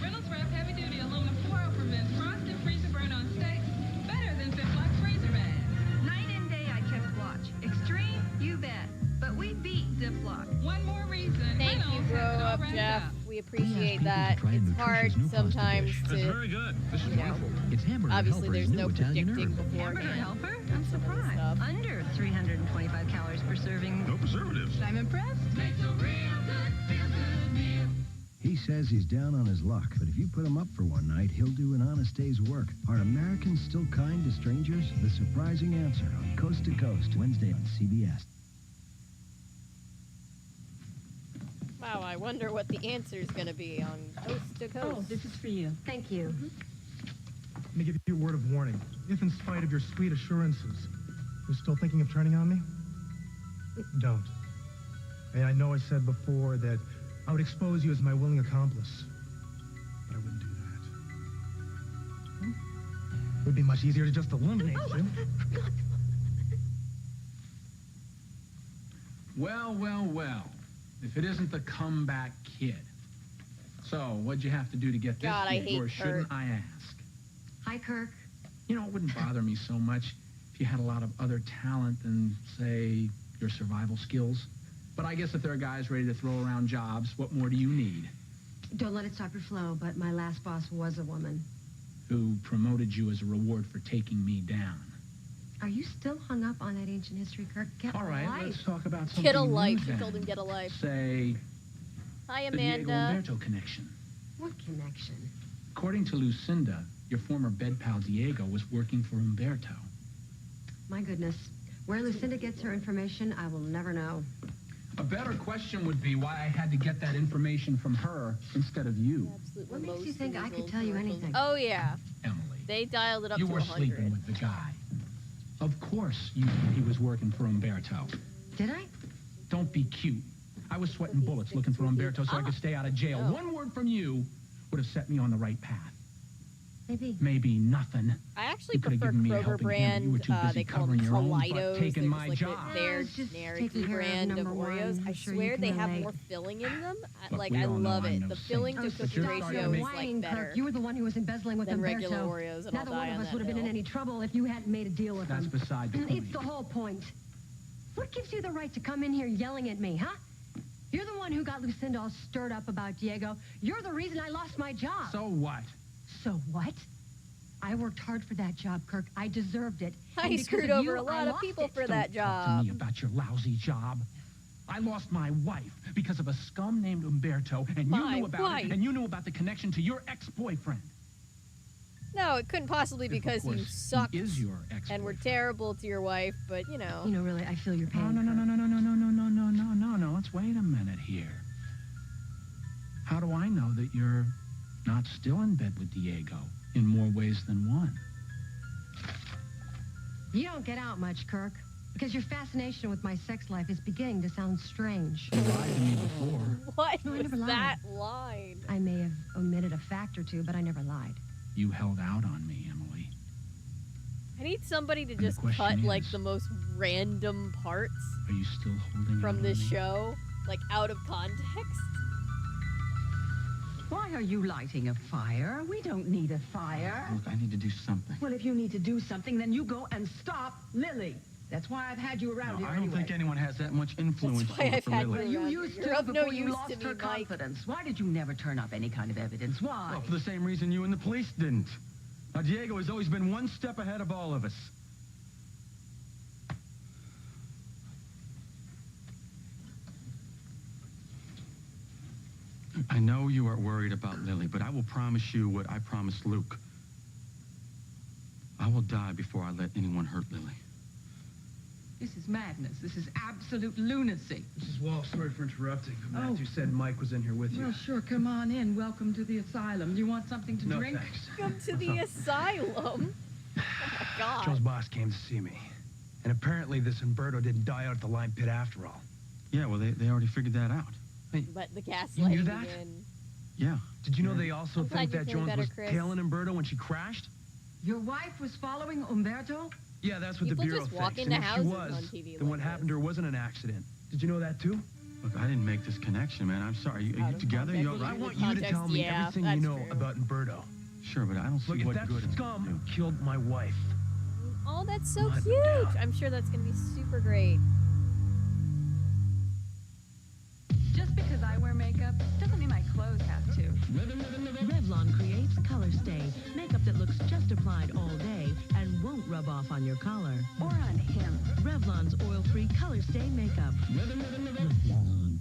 Reynolds Wrap Heavy Duty Aluminum Foil prevents frost and freezer burn on steaks better than Ziploc Razor Band. Night and day I kept watch. Extreme, you bet. But we beat Ziploc. One more reason. Thank you, Reynolds Grow has it all Up wrapped Jeff. up. We appreciate people that. to try a It's nutritious hard new pasta sometimes dish. to, That's very good. This is you know, wonderful. It's Hamburger obviously Helper there's is no new Italian predicting herb. Hamburger beforehand. Helper? I'm surprised. Under 325 calories per serving. No preservatives. I'm impressed. He says he's down on his luck, but if you put him up for one night, he'll do an honest day's work. Are Americans still kind to strangers? The surprising answer on Coast to Coast, Wednesday on CBS. Wow, I wonder what the answer is going to be on Coast to Coast. Oh, this is for you. Thank you. Let me give you a word of warning. If in spite of your sweet assurances, you're still thinking of turning on me, don't. And I know I said before that I would expose you as my willing accomplice, but I wouldn't do that. It would be much easier to just eliminate you. Well, well, well. If it isn't the comeback kid. So, what'd you have to do to get this God, I gig, hate or shouldn't Kurt. I ask? Hi, Kirk. You know, it wouldn't bother me so much if you had a lot of other talent than, say, your survival skills. But I guess if there are guys ready to throw around jobs, what more do you need? Don't let it stop your flow, but my last boss was a woman. Who promoted you as a reward for taking me down? Are you still hung up on that ancient history, Kirk? Get All right, life. let's talk about something Get a new life. She then. told him get a life. Say, Hi, the Diego Amanda. Umberto connection. What connection? According to Lucinda, your former bed pal Diego was working for Umberto. My goodness. Where Lucinda gets her information, I will never know. A better question would be why I had to get that information from her instead of you. What makes you think I could tell you anything? Oh, yeah. Emily. They dialed it up You to were 100. sleeping with the guy. Of course you knew he was working for Umberto. Did I? Don't be cute. I was sweating bullets looking for Umberto so I could stay out of jail. Oh. One word from you would have set me on the right path. Maybe. Maybe nothing. I actually You could have prefer given me a Kroger helping hand, but you were brand. too busy They call covering them your own butt, Kaleidos. taking It my was like job. their It's just generic taking care of brand of number one. Oreos. I'm I sure swear you they can have relate. more filling in them. Look, Like, we I all know love I'm it. no The saint. filling to But cookie you're ratio starting is to make- Whining, like better. Kirk. You were the one who was embezzling with than Umberto. regular Oreos, and I'll Neither one die of on us that would have been in hill. any trouble if you hadn't made a deal with That's him. beside the point. It's the whole point. What gives you the right to come in here yelling at me, huh? You're the one who got Lucinda all stirred up about Diego. You're the reason I lost my job. So what? So what? I worked hard for that job, Kirk. I deserved it. I And because screwed of over you, a lot I of lost people it. for that Don't talk to job. me about your lousy job. I lost my wife because of a scum named Umberto, and you My knew about wife. it, and you knew about the connection to your ex-boyfriend. No, it couldn't possibly be because you sucked He is your and were ex-boyfriend. terrible to your wife, but you know. You know, really, I feel your pain. No. Let's wait a minute here. How do I know that you're not still in bed with Diego in more ways than one? You don't get out much, Kirk, because your fascination with my sex life is beginning to sound strange. You lied to me before. What No, I was never lied. that line? I may have omitted a fact or two, but I never lied. You held out on me, Emily. I need somebody to And the just question cut like is, the most random parts Are you still holding out from on this me? show, like out of context. Why are you lighting a fire? We don't need a fire. Look, I need to do something. Well, if you need to do something, then you go and stop Lily. That's why I've had you around No, here I don't anyway. think anyone has that much influence why over I've had Lily. you You around used here. to You're of no before you use lost to me, her Mike. confidence. Why did you never turn up any kind of evidence? Why? Well, for the same reason you and the police didn't. Now, Diego has always been one step ahead of all of us. I know you are worried about Lily, but I will promise you what I promised Luke. I will die before I let anyone hurt Lily. This is madness. This is absolute lunacy. Mrs. Wall, sorry for interrupting. But Oh. Matthew said Mike was in here with you. Well, sure. Come on in. Welcome to the asylum. Do you want something to No, drink? thanks. Come to the asylum. Oh my god. Joe's boss came to see me. And apparently this Umberto didn't die out at the lime pit after all. Yeah, well, they already figured that out. But the gaslighting You knew that? again. Yeah. Did you know they also I'm glad think you're that feeling Jones better, was Chris. tailing Umberto when she crashed? Your wife was following Umberto? Yeah, that's what People the Bureau just walk thinks. into And if she houses was, on TV then like what happened to her wasn't an accident. Did you know that too? Look, I didn't make this connection, man. I'm sorry. Are Out you of together? You all context. right? I want Context, you to tell me yeah, everything you that's know true. about Umberto. Sure, but I don't see Look, if what that good it scum would do. killed my wife, Oh, that's so Not cute. doubt. I'm sure that's gonna be super great. Just because I wear makeup doesn't mean my clothes have to. Revlon creates Color Stay, makeup that looks just applied all day and won't rub off on your collar. Or on him. Revlon's oil-free Color Stay makeup. Revlon.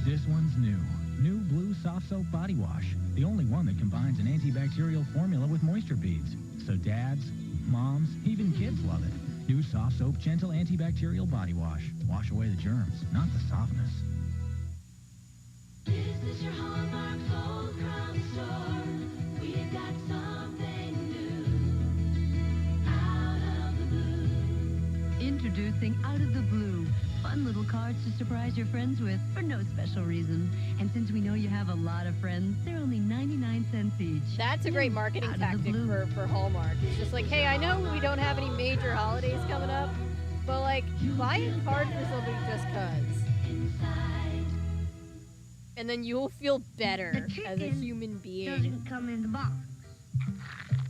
This one's new. New Blue Soft Soap Body Wash. The only one that combines an antibacterial formula with moisture beads. So dads, moms, even kids love it. New Soft Soap Gentle Antibacterial Body Wash. Wash away the germs, not the softness. Is this your Hallmark Gold Crown store? We've got something new. Out of the blue. Introducing Out of the Blue. Fun little cards to surprise your friends with for no special reason. And since we know you have a lot of friends, they're only 99 cents each. That's a great marketing Out of the tactic blue. for Hallmark. It's just like, hey, I know we don't have any major holidays coming up, but like, buy a card for somebody just cause. And then you'll feel better The as a chicken human being. doesn't come in the box.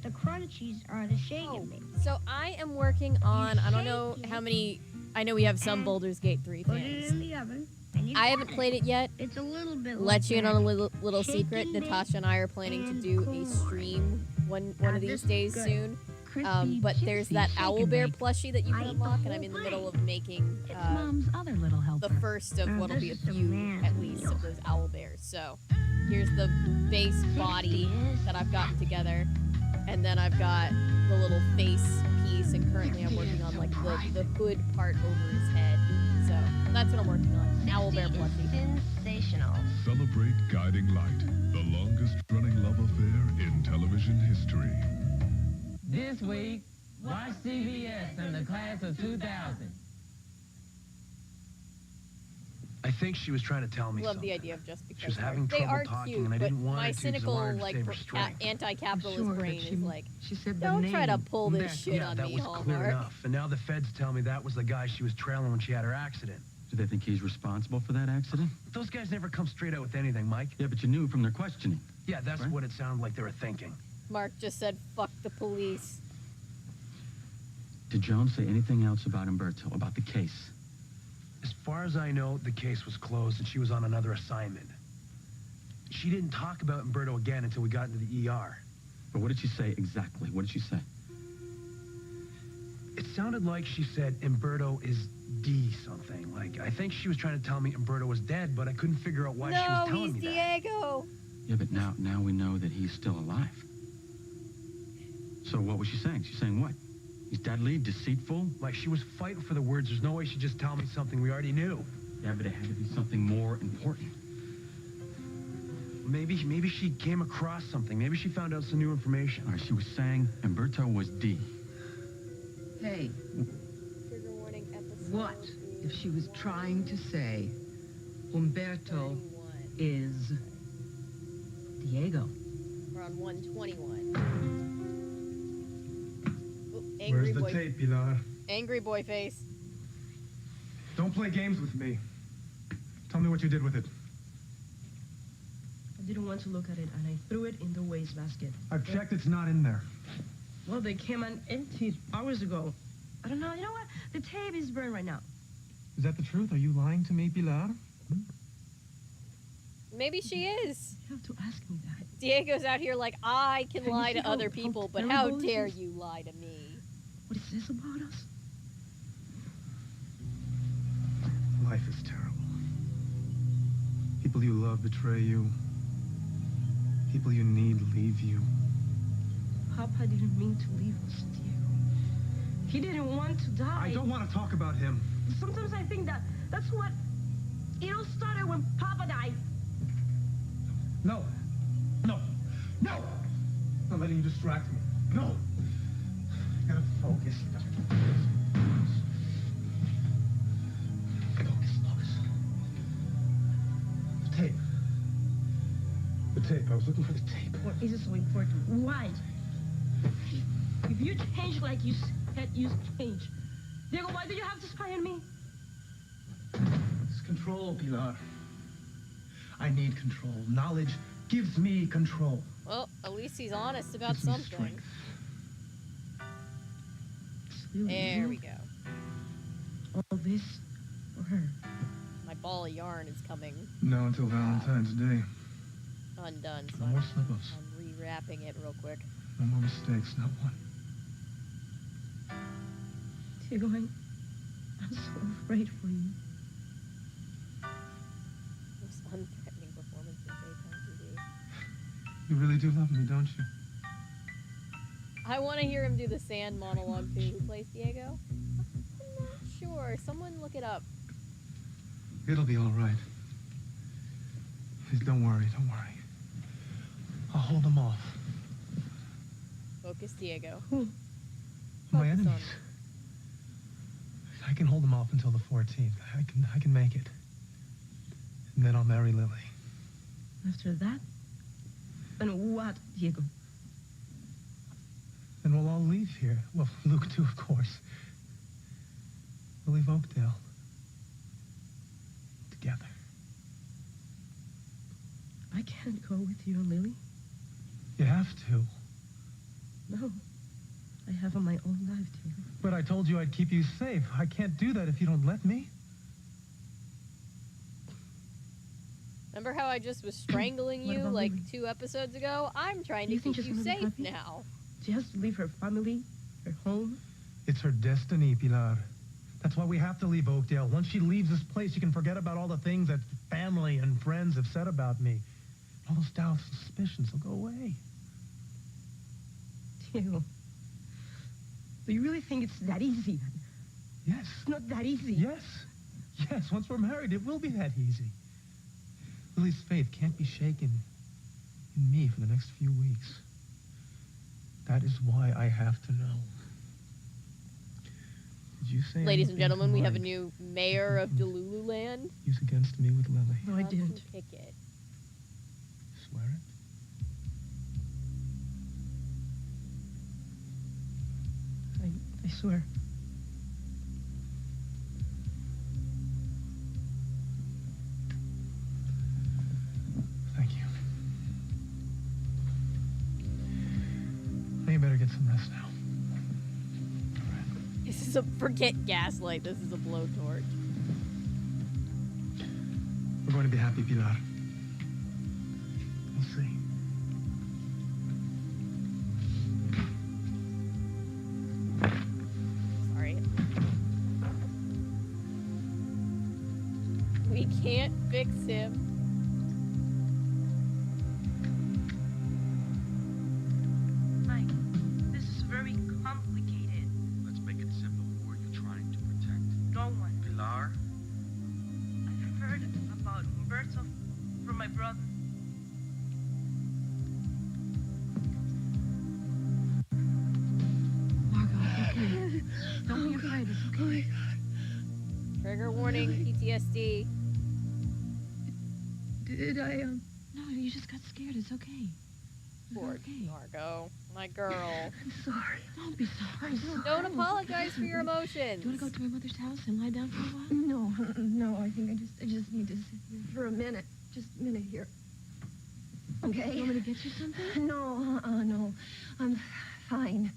The crunchies are the shaken bake. So I am working on, I don't know how many, I know we have some Baldur's Gate 3 Put it fans. in the oven. And you I got haven't played it yet. It's a little bit Let like you in on a that. little secret. Shaken, Natasha and I are planning to and do a cool. stream one Now of these this is days good. soon. Crispy, But there's juicy, that shake owl and bear bake. plushie that you I can ate the unlock, and whole I'm in the pie. middle of making It's Mom's other little helper. the first of Now what'll be a this is the few man's at least meal. of those owl bears. So here's the base body that I've gotten together, and then I've got the little face piece, and currently I'm working on like the hood part over his head. So that's what I'm working on. Owl bear plushie. Sensational. Celebrate Guiding Light, the longest-running love affair in television history. This week, watch CBS and the class of 2000. I think she was trying to tell me Love something. the idea of just because She was they are- having they trouble are talking, cute, and I but didn't want my her to 'cause I cynical wanted her to like save her strength. anti-capitalist Sure, but brain she- is like, she said the don't try to name. pull this shit Yeah, on that me, was clear Hallmark. enough. And now the feds tell me that was the guy she was trailing when she had her accident. Do they think he's responsible for that accident? Those guys never come straight out with anything, Mike. Yeah, but you knew from their questioning. Yeah, that's Right. what it sounded like they were thinking. Mark just said, fuck the police. Did Jones say anything else about Umberto, about the case? As far as I know, the case was closed and she was on another assignment. She didn't talk about Umberto again until we got into the ER. But what did she say exactly? What did she say? It sounded like she said Umberto is D something. Like, I think she was trying to tell me Umberto was dead, but I couldn't figure out why she was No, telling he's me that. Diego. Yeah, but now we know that he's still alive. So what was she saying? She's saying what? He's deadly, deceitful? Like she was fighting for the words. There's no way she'd just tell me something we already knew. Yeah, but it had to be something more important. Maybe she came across something. Maybe she found out some new information. All right, she was saying Umberto was D. Hey, Trigger warning episode. what if she was trying to say Umberto is Diego? We're on 121. Oop, Where's angry the boy. tape, Pilar? Angry boy face. Don't play games with me. Tell me what you did with it. I didn't want to look at it, and I threw it in the wastebasket. I've checked, it's not in there. Well, they came and emptied hours ago. I don't know. You know what? The tape is burned right now. Is that the truth? Are you lying to me, Pilar? Maybe she is. You have to ask me that. Diego's out here like, I can Can you lie see to how- other how people, but terrible how this dare is? you lie to me? What is this about us? Life is terrible. People you love betray you. People you need leave you. Papa didn't mean to leave us, Diego. He didn't want to die. I don't want to talk about him. Sometimes I think that's what... It all started when Papa died. No. No. No! I'm not letting you distract me. No! I gotta focus. Focus. The tape. The tape. I was looking for the tape. What is it so important? Why? If you change like you said you change, Diego, why do you have to spy on me? It's control, Pilar. I need control. Knowledge gives me control. Well, at least he's honest about Gives me something. strength. There we go. All this for her. My ball of yarn is coming No, until Valentine's Day. undone, so No I'm, more slip-ups. I'm rewrapping it real quick. No more mistakes, not one. Diego, I'm so afraid for you. Most unthreatening performance in daytime TV. You really do love me, don't you? I want to hear him do the sand monologue too. Who plays Diego? I'm not sure. Someone look it up. It'll be all right. Please don't worry. I'll hold them off. Focus Diego. My Focus on enemies. I can hold them off until the 14th. I can make it. And then I'll marry Lily. After that? And what, Diego? Then we'll all leave here. Well, Luke too, of course. We'll leave Oakdale. Together. I can't go with you and Lily. You have to. No. I have my own life, Diego. But I told you I'd keep you safe. I can't do that if you don't let me. Remember how I just was strangling What you about like Lily? 2 episodes ago? I'm trying Do to you think keep she's you gonna be safe happy? now. She has to leave her family, her home. It's her destiny, Pilar. That's why we have to leave Oakdale. Once she leaves this place, she can forget about all the things that family and friends have said about me. All those doubts and suspicions will go away. Diego, do you really think it's that easy? Yes. It's not that easy. Yes. Yes, once we're married, it will be that easy. Lily's faith can't be shaken in me for the next few weeks. That is why I have to know. Did you say Ladies and anything gentlemen, we have a Mike new mayor of Delululand. use against me with Lily? No, I Johnson didn't. Pickett. Swear it? I swear. Thank you. Now you better get some rest now. This is a forget gaslight. This is a blowtorch. We're going to be happy, Pilar. We'll see. Sorry. We can't fix him. Mike, this is Oh my God. Trigger warning, PTSD. Did I, No, you just got scared. It's okay. Poor Margot. My girl. I'm sorry. Don't be sorry. Don't apologize for your emotions. Do you want to go to my mother's house and lie down for a while? No, I think I just need to sit here for a minute. Just a minute here. Okay? You want me to get you something? No, no. I'm fine.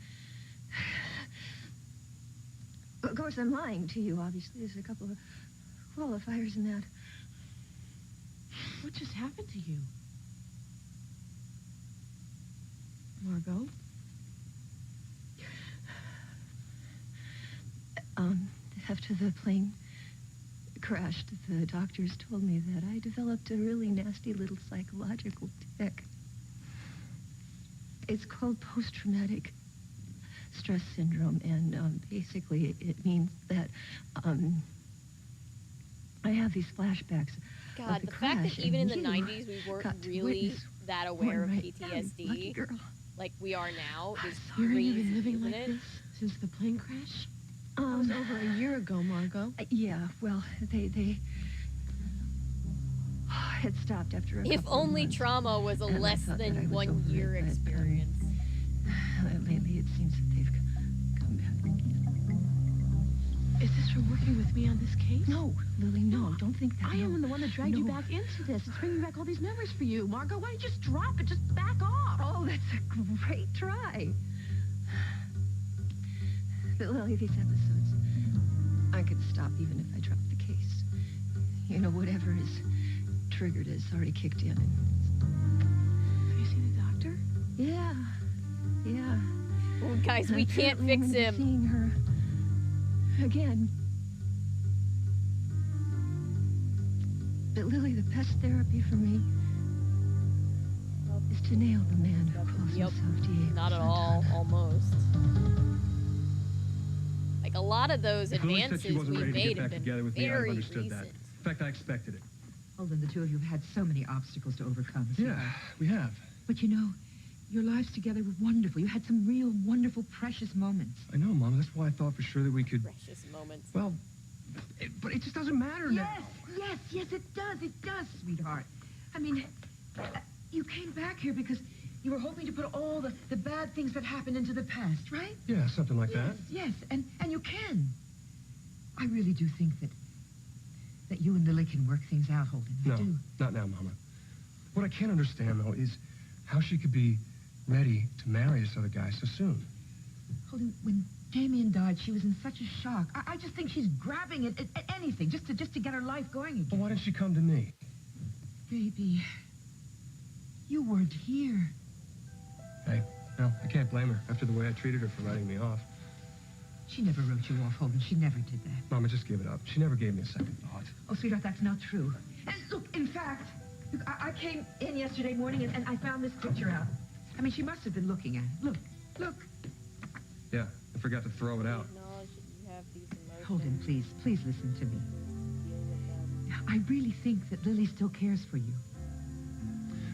Of course, I'm lying to you, obviously. There's a couple of qualifiers in that. What just happened to you? Margot? After the plane crashed, the doctors told me that I developed a really nasty little psychological tick. It's called post-traumatic stress syndrome, and basically it means that I have these flashbacks. God, of the the fact crash, that even in and the you 90s we weren't got to really witness that aware of one right now, you PTSD lucky girl. like we are now is You've crazy, been living isn't like it? this since the plane crash? That was over a year ago, Margot. Yeah, well, they had stopped after a If couple of only months. trauma was a And I less thought that I than was 1 over year it, but, experience. Lately, it seems that they've come back. Is this from working with me on this case? No, Lily, no, don't think that. I am no. the one that dragged you No. back into this. It's bringing back all these memories for you. Margot, why don't you just drop it? Just back off. Oh, that's a great try. But Lily, these episodes, I could stop even if I dropped the case. You know, whatever is triggered has already kicked in. Have you seen the doctor? Yeah. Oh, guys, we can't Apparently fix I'm gonna be him. Seeing her again. But Lily, the best therapy for me is to nail the man who calls Yep. himself Diego. Not at all, almost. Like a lot of those If Lily said advances she wasn't we ready to made get have back been together with me, I'd have very understood that. recent. In fact, I expected it. Holden, the two of you have had so many obstacles to overcome. Yeah, we have. But you know, your lives together were wonderful. You had some real wonderful, precious moments. I know, Mom. That's why I thought for sure that we could... Precious moments. Well, but it just doesn't matter now. Yes, it does, sweetheart. I mean, you came back here because you were hoping to put all the bad things that happened into the past, right? Yeah, something like that. Yes, and you can. I really do think that you and Lily can work things out, Holden. I No, do. not now, Mama. What I can't understand, though, is how she could be ready to marry this other guy so soon. Holden, when Damien died, she was in such a shock. I just think she's grabbing at anything just to get her life going again. Well, why didn't she come to me? Baby, you weren't here. Hey, no, I can't blame her after the way I treated her for writing me off. She never wrote you off, Holden. She never did that. Mama, just give it up. She never gave me a second thought. Oh, sweetheart, that's not true. And look, in fact, look, I came in yesterday morning and I found this picture out. I mean, she must have been looking at it. Look. Yeah, I forgot to throw it out. Acknowledge that you have these emotions. Holden, please listen to me. I really think that Lily still cares for you.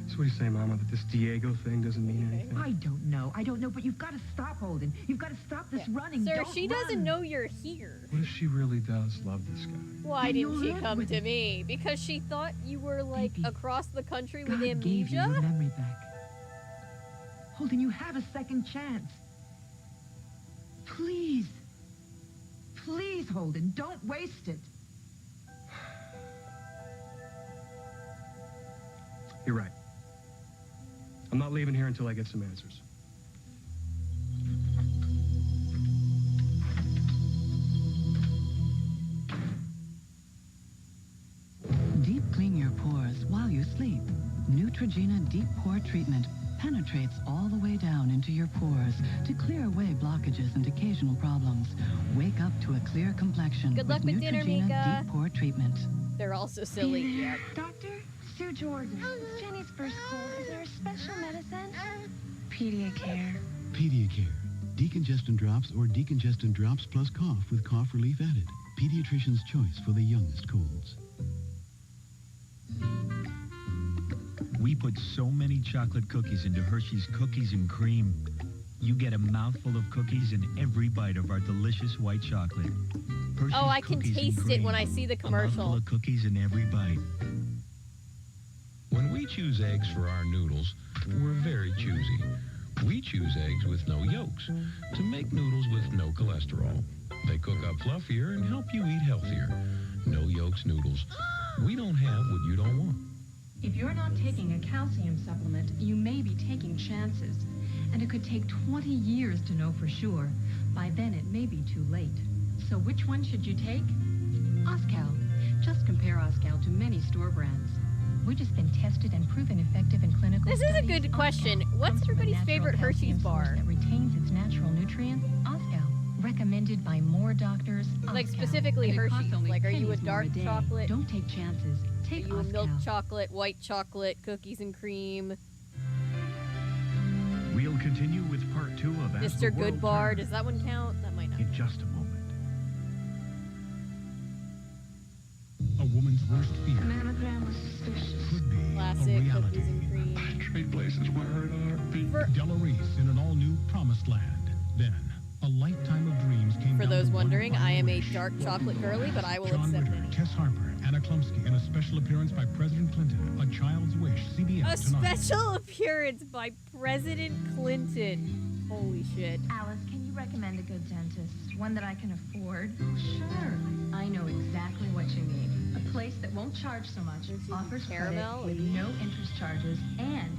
So what do you say, Mama, that this Diego thing doesn't mean anything? I don't know, but you've got to stop, Holden. You've got to stop this running. Sir, Don't she doesn't run. know you're here. What if she really does love this guy? Why Then didn't you'll she live come with to it. me? Because she thought you were, like, across the country with God gave you your amnesia? memory back. Holden, you have a second chance. Please, Holden, don't waste it. You're right. I'm not leaving here until I get some answers. Deep clean your pores while you sleep. Neutrogena Deep Pore Treatment penetrates all the way down into your pores to clear away blockages and occasional problems. Wake up to a clear complexion Good luck with dinner, Neutrogena Mika. Deep Pore Treatment. They're also silly. Yeah. Doctor, Sue Jordan. It's Jenny's first cold. Is there a special medicine? Pediacare. Pediacare. Decongestant drops or decongestant drops plus cough with cough relief added. Pediatrician's choice for the youngest colds. We put so many chocolate cookies into Hershey's Cookies and Cream. You get a mouthful of cookies in every bite of our delicious white chocolate. Hershey's Oh, I can Cookies and taste it when I Cream. see the A mouthful commercial. of cookies in every bite. When we choose eggs for our noodles, we're very choosy. We choose eggs with no yolks to make noodles with no cholesterol. They cook up fluffier and help you eat healthier. No yolks noodles. We don't have what you don't want. If you're not taking a calcium supplement, you may be taking chances. And it could take 20 years to know for sure. By then, it may be too late. So which one should you take? Oscal. Just compare Oscal to many store brands. We've just been tested and proven effective in clinical This is a studies. good question. Oscal What's comes from a everybody's natural favorite calcium Hershey's source bar? that retains its natural nutrients. Oscal. Recommended by more doctors. Like Oscal. specifically And it costs Hershey's. only Like, are you a pennies more dark day. chocolate? Don't take chances. Are Take you a Oscal. milk chocolate, white chocolate, cookies and cream? We'll continue with part 2 of As Mr. the World Goodbar, Turns does that one count? That might not. in just a moment. A woman's worst fear Mammogram was suspicious. could be Classic a reality. cookies and cream. Trade places where her heartbeat. For- Della Reese in an all-new Promised Land. Then, a lifetime of dreams came For down those to one wondering, final I am a wish. dark chocolate girly, but I will John accept Ritter, any. Tess Harper, Anna Klumsky in a special appearance by President Clinton. A Child's Wish. CBS A tonight. special appearance by President Clinton. Holy shit. Alice, can you recommend a good dentist? One that I can afford? Oh, sure. I know exactly what you need. A place that won't charge so much, offers caramel? credit with no interest charges, and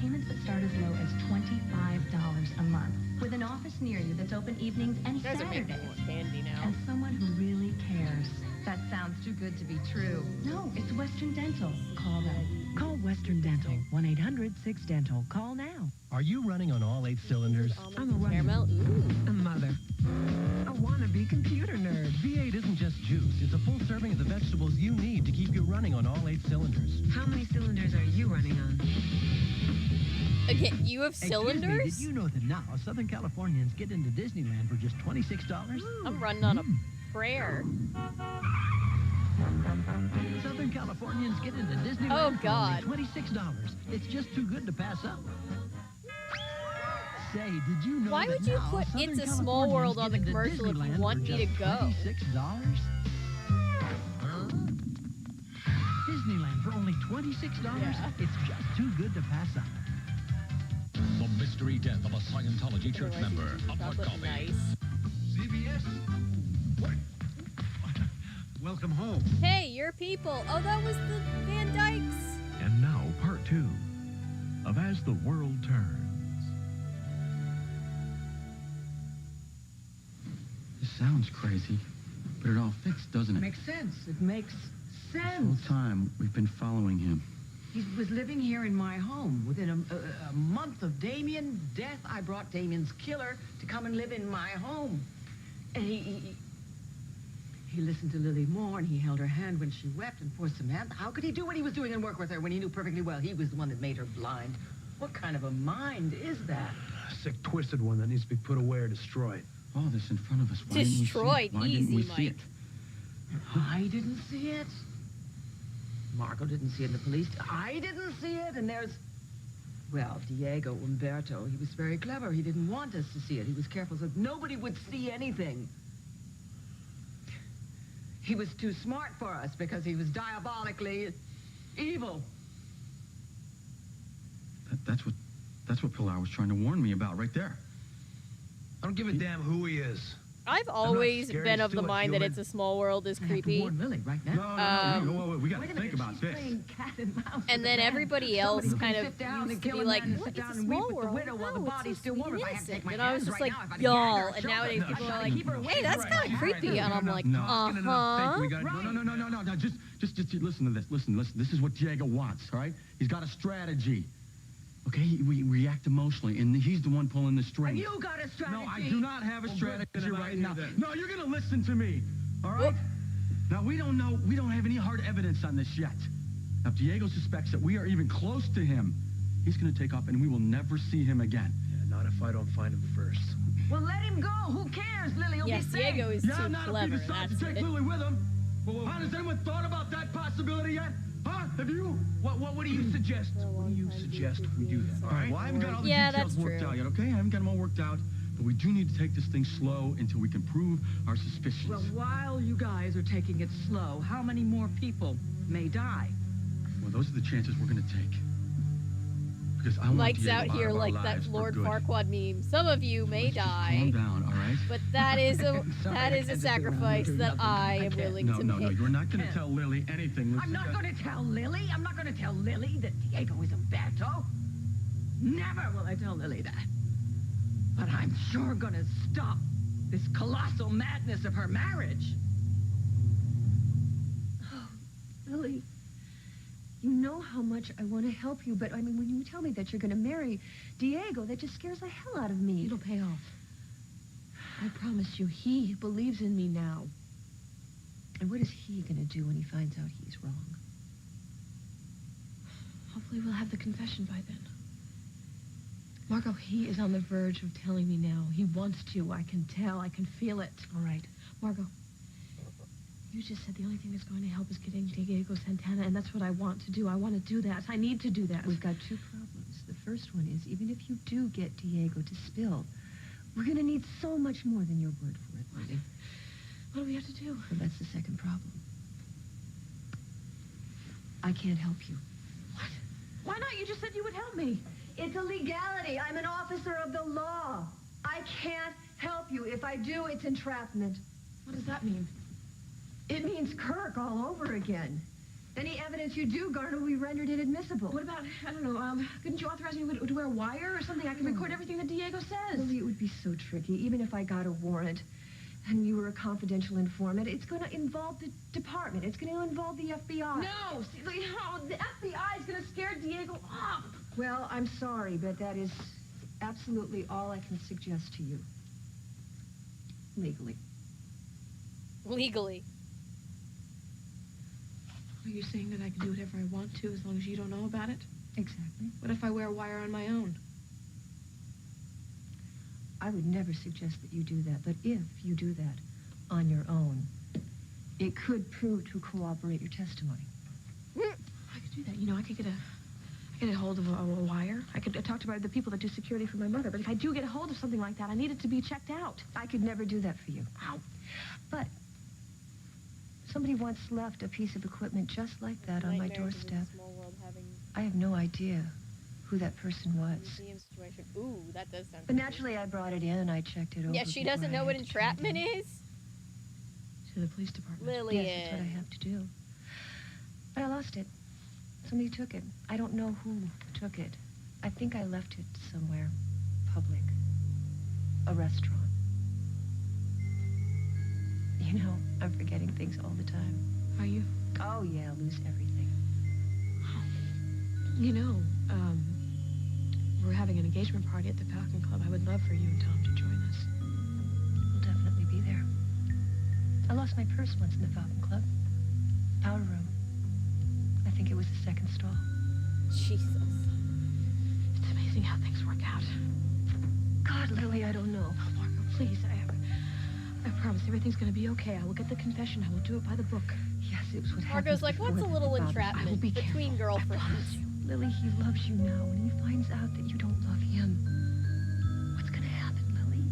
payments that start as low as $25 a month. With an office near you that's open evenings and You guys are making me Saturdays. want candy now. And someone who really cares. That sounds too good to be true. No, it's Western Dental. Call them. Call Western Dental. 1-800-6-DENTAL. Call now. Are you running on all 8 cylinders? I'm a runner. Caramel? Ooh. A mother. A wannabe computer nerd. V8 isn't just juice. It's a full serving of the vegetables you need to keep you running on all 8 cylinders. How many cylinders are you running on? Again, you have Excuse me, cylinders? did you know that now Southern Californians get into Disneyland for just $26? I'm running on a prayer. Southern Californians get into Disneyland Oh, for God. only $26. It's just too good to pass up. Say, did you know Why that would you now put Southern It's a Small Californians World on get the into commercial if you Disneyland want for me to just go? $26? Huh? Disneyland for only $26? Yeah. It's just too good to pass up. The mystery death of a Scientology church member. A hot copy. Nice. CBS? What? Welcome home. Hey, your people. Oh, that was the Van Dykes. And now, part 2 of As the World Turns. This sounds crazy, but it all fits, doesn't it? Makes sense. It makes This whole sense. time, we've been following him. He was living here in my home. Within a month of Damien's death, I brought Damien's killer to come and live in my home. And he listened to Lily Moore, and he held her hand when she wept. And poor Samantha, how could he do what he was doing and work with her when he knew perfectly well he was the one that made her blind? What kind of a mind is that? A sick, twisted one that needs to be put away or destroyed. All this in front of us. Why Destroyed. Didn't we see it? Why didn't we Easy, see Mike. it? I didn't see it. Marco didn't see it, and the police. I didn't see it, and there's... Well, Diego Umberto, he was very clever. He didn't want us to see it. He was careful so nobody would see anything. He was too smart for us because he was diabolically evil. That's what Pilar was trying to warn me about right there. I don't give a damn who he is. I've always scared, been he's of the still a mind that human. It's a Small World is I have to creepy. warn Lily right now. No, we got Wait to a think minute, about she's this. playing cat and mouse And with then a man. everybody else Somebody kind can of sit down used and to kill be a like, man and "What, sit it's down a and weep small with the world? widow while the No, it's body's so still warm. sweet If I have to take my and I was hands just right like, now, if I y'all. can And now choke her. people I are gotta like, keep her away hey, that's from kind of her. creepy. And I'm like, No. uh-huh. No. Just listen to this. Listen. This is what Diego wants, all right? He's got a strategy. Okay, we react emotionally, and he's the one pulling the strings. You got a strategy. No, I do not have a strategy then right I now. do that. No, you're gonna listen to me, all right? Now, we don't have any hard evidence on this yet. Now, if Diego suspects that we are even close to him, he's gonna take off, and we will never see him again. Yeah, not if I don't find him first. Well, let him go. Who cares, Lily? He'll Yes, be safe. Diego is Yeah, too not clever. if he decides That's to take it. Lily with him. Has anyone thought about that possibility yet? Huh? Have you? What do you suggest? What do you suggest we do then? All right, well, I haven't got all the Yeah, details that's worked true. out yet, okay? I haven't got them all worked out. But we do need to take this thing slow until we can prove our suspicions. Well, while you guys are taking it slow, how many more people may die? Well, those are the chances we're going to take. Because I want Lights Diego out here of our like that lives for Lord good. Farquaad meme. Some of you may die. Calm down, all right? But that is a Sorry, that I is a can't just sit around sacrifice and do that nothing. I am can't. willing No, to no, make. you're not going to tell Lily anything. I'm not going to tell Lily. I'm not going to tell Lily that Diego is Umberto. Never will I tell Lily that. But I'm sure going to stop this colossal madness of her marriage. Oh, Lily, you know how much I want to help you, but I mean, when you tell me that you're going to marry Diego, that just scares the hell out of me. It'll pay off. I promise you, he believes in me now. And what is he going to do when he finds out he's wrong? Hopefully we'll have the confession by then. Margot, he is on the verge of telling me now. He wants to. I can tell. I can feel it. All right. Margot, you just said the only thing that's going to help is getting Diego Santana, and that's what I want to do. I want to do that. I need to do that. We've got two problems. The first one is, even if you do get Diego to spill, we're going to need so much more than your word for it, Lily. What do we have to do? Well, that's the second problem. I can't help you. What? Why not? You just said you would help me. It's a legality. I'm an officer of the law. I can't help you. If I do, it's entrapment. What does that mean? It means Kirk all over again. Any evidence you do garner will be rendered inadmissible. What about, I don't know, couldn't you authorize me to wear a wire or something? I can record everything that Diego says. Lily, it would be so tricky. Even if I got a warrant and you were a confidential informant, it's going to involve the department. It's going to involve the FBI. No, see, no, the FBI is going to scare Diego off. Well, I'm sorry, but that is absolutely all I can suggest to you. Legally. Legally. Are you saying that I can do whatever I want to as long as you don't know about it? Exactly. What if I wear a wire on my own? I would never suggest that you do that, but if you do that on your own, it could prove to corroborate your testimony. I could do that. You know, I could get a hold of a wire. I could talk to the people that do security for my mother. But if I do get a hold of something like that, I need it to be checked out. I could never do that for you. Ow. But somebody once left a piece of equipment just like that on my Nightmares of a doorstep. small world having I have no idea who that person was. museum situation. Ooh, that does sound. But naturally, I brought it in and I checked it over. Yeah, she before doesn't I know what had to turn it entrapment in. is. To the police department. Lillian. Yes, that's what I have to do. But I lost it. Somebody took it. I don't know who took it. I think I left it somewhere public. A restaurant. You know, I'm forgetting things all the time. Are you? Oh, yeah, lose everything. You know, we're having an engagement party at the Falcon Club. I would love for you and Tom to join us. We'll definitely be there. I lost my purse once in the Falcon Club. Powder room. I think it was the second stall. Jesus. It's amazing how things work out. God, Lily, I don't know. Oh, Margot, please, I promise everything's going to be okay. I will get the confession. I will do it by the book. Yes, it was what Margot's happened like, before what's a that little about it. entrapment I will be between careful. girlfriends? Lily, he loves you now. When he finds out that you don't love him, what's going to happen, Lily?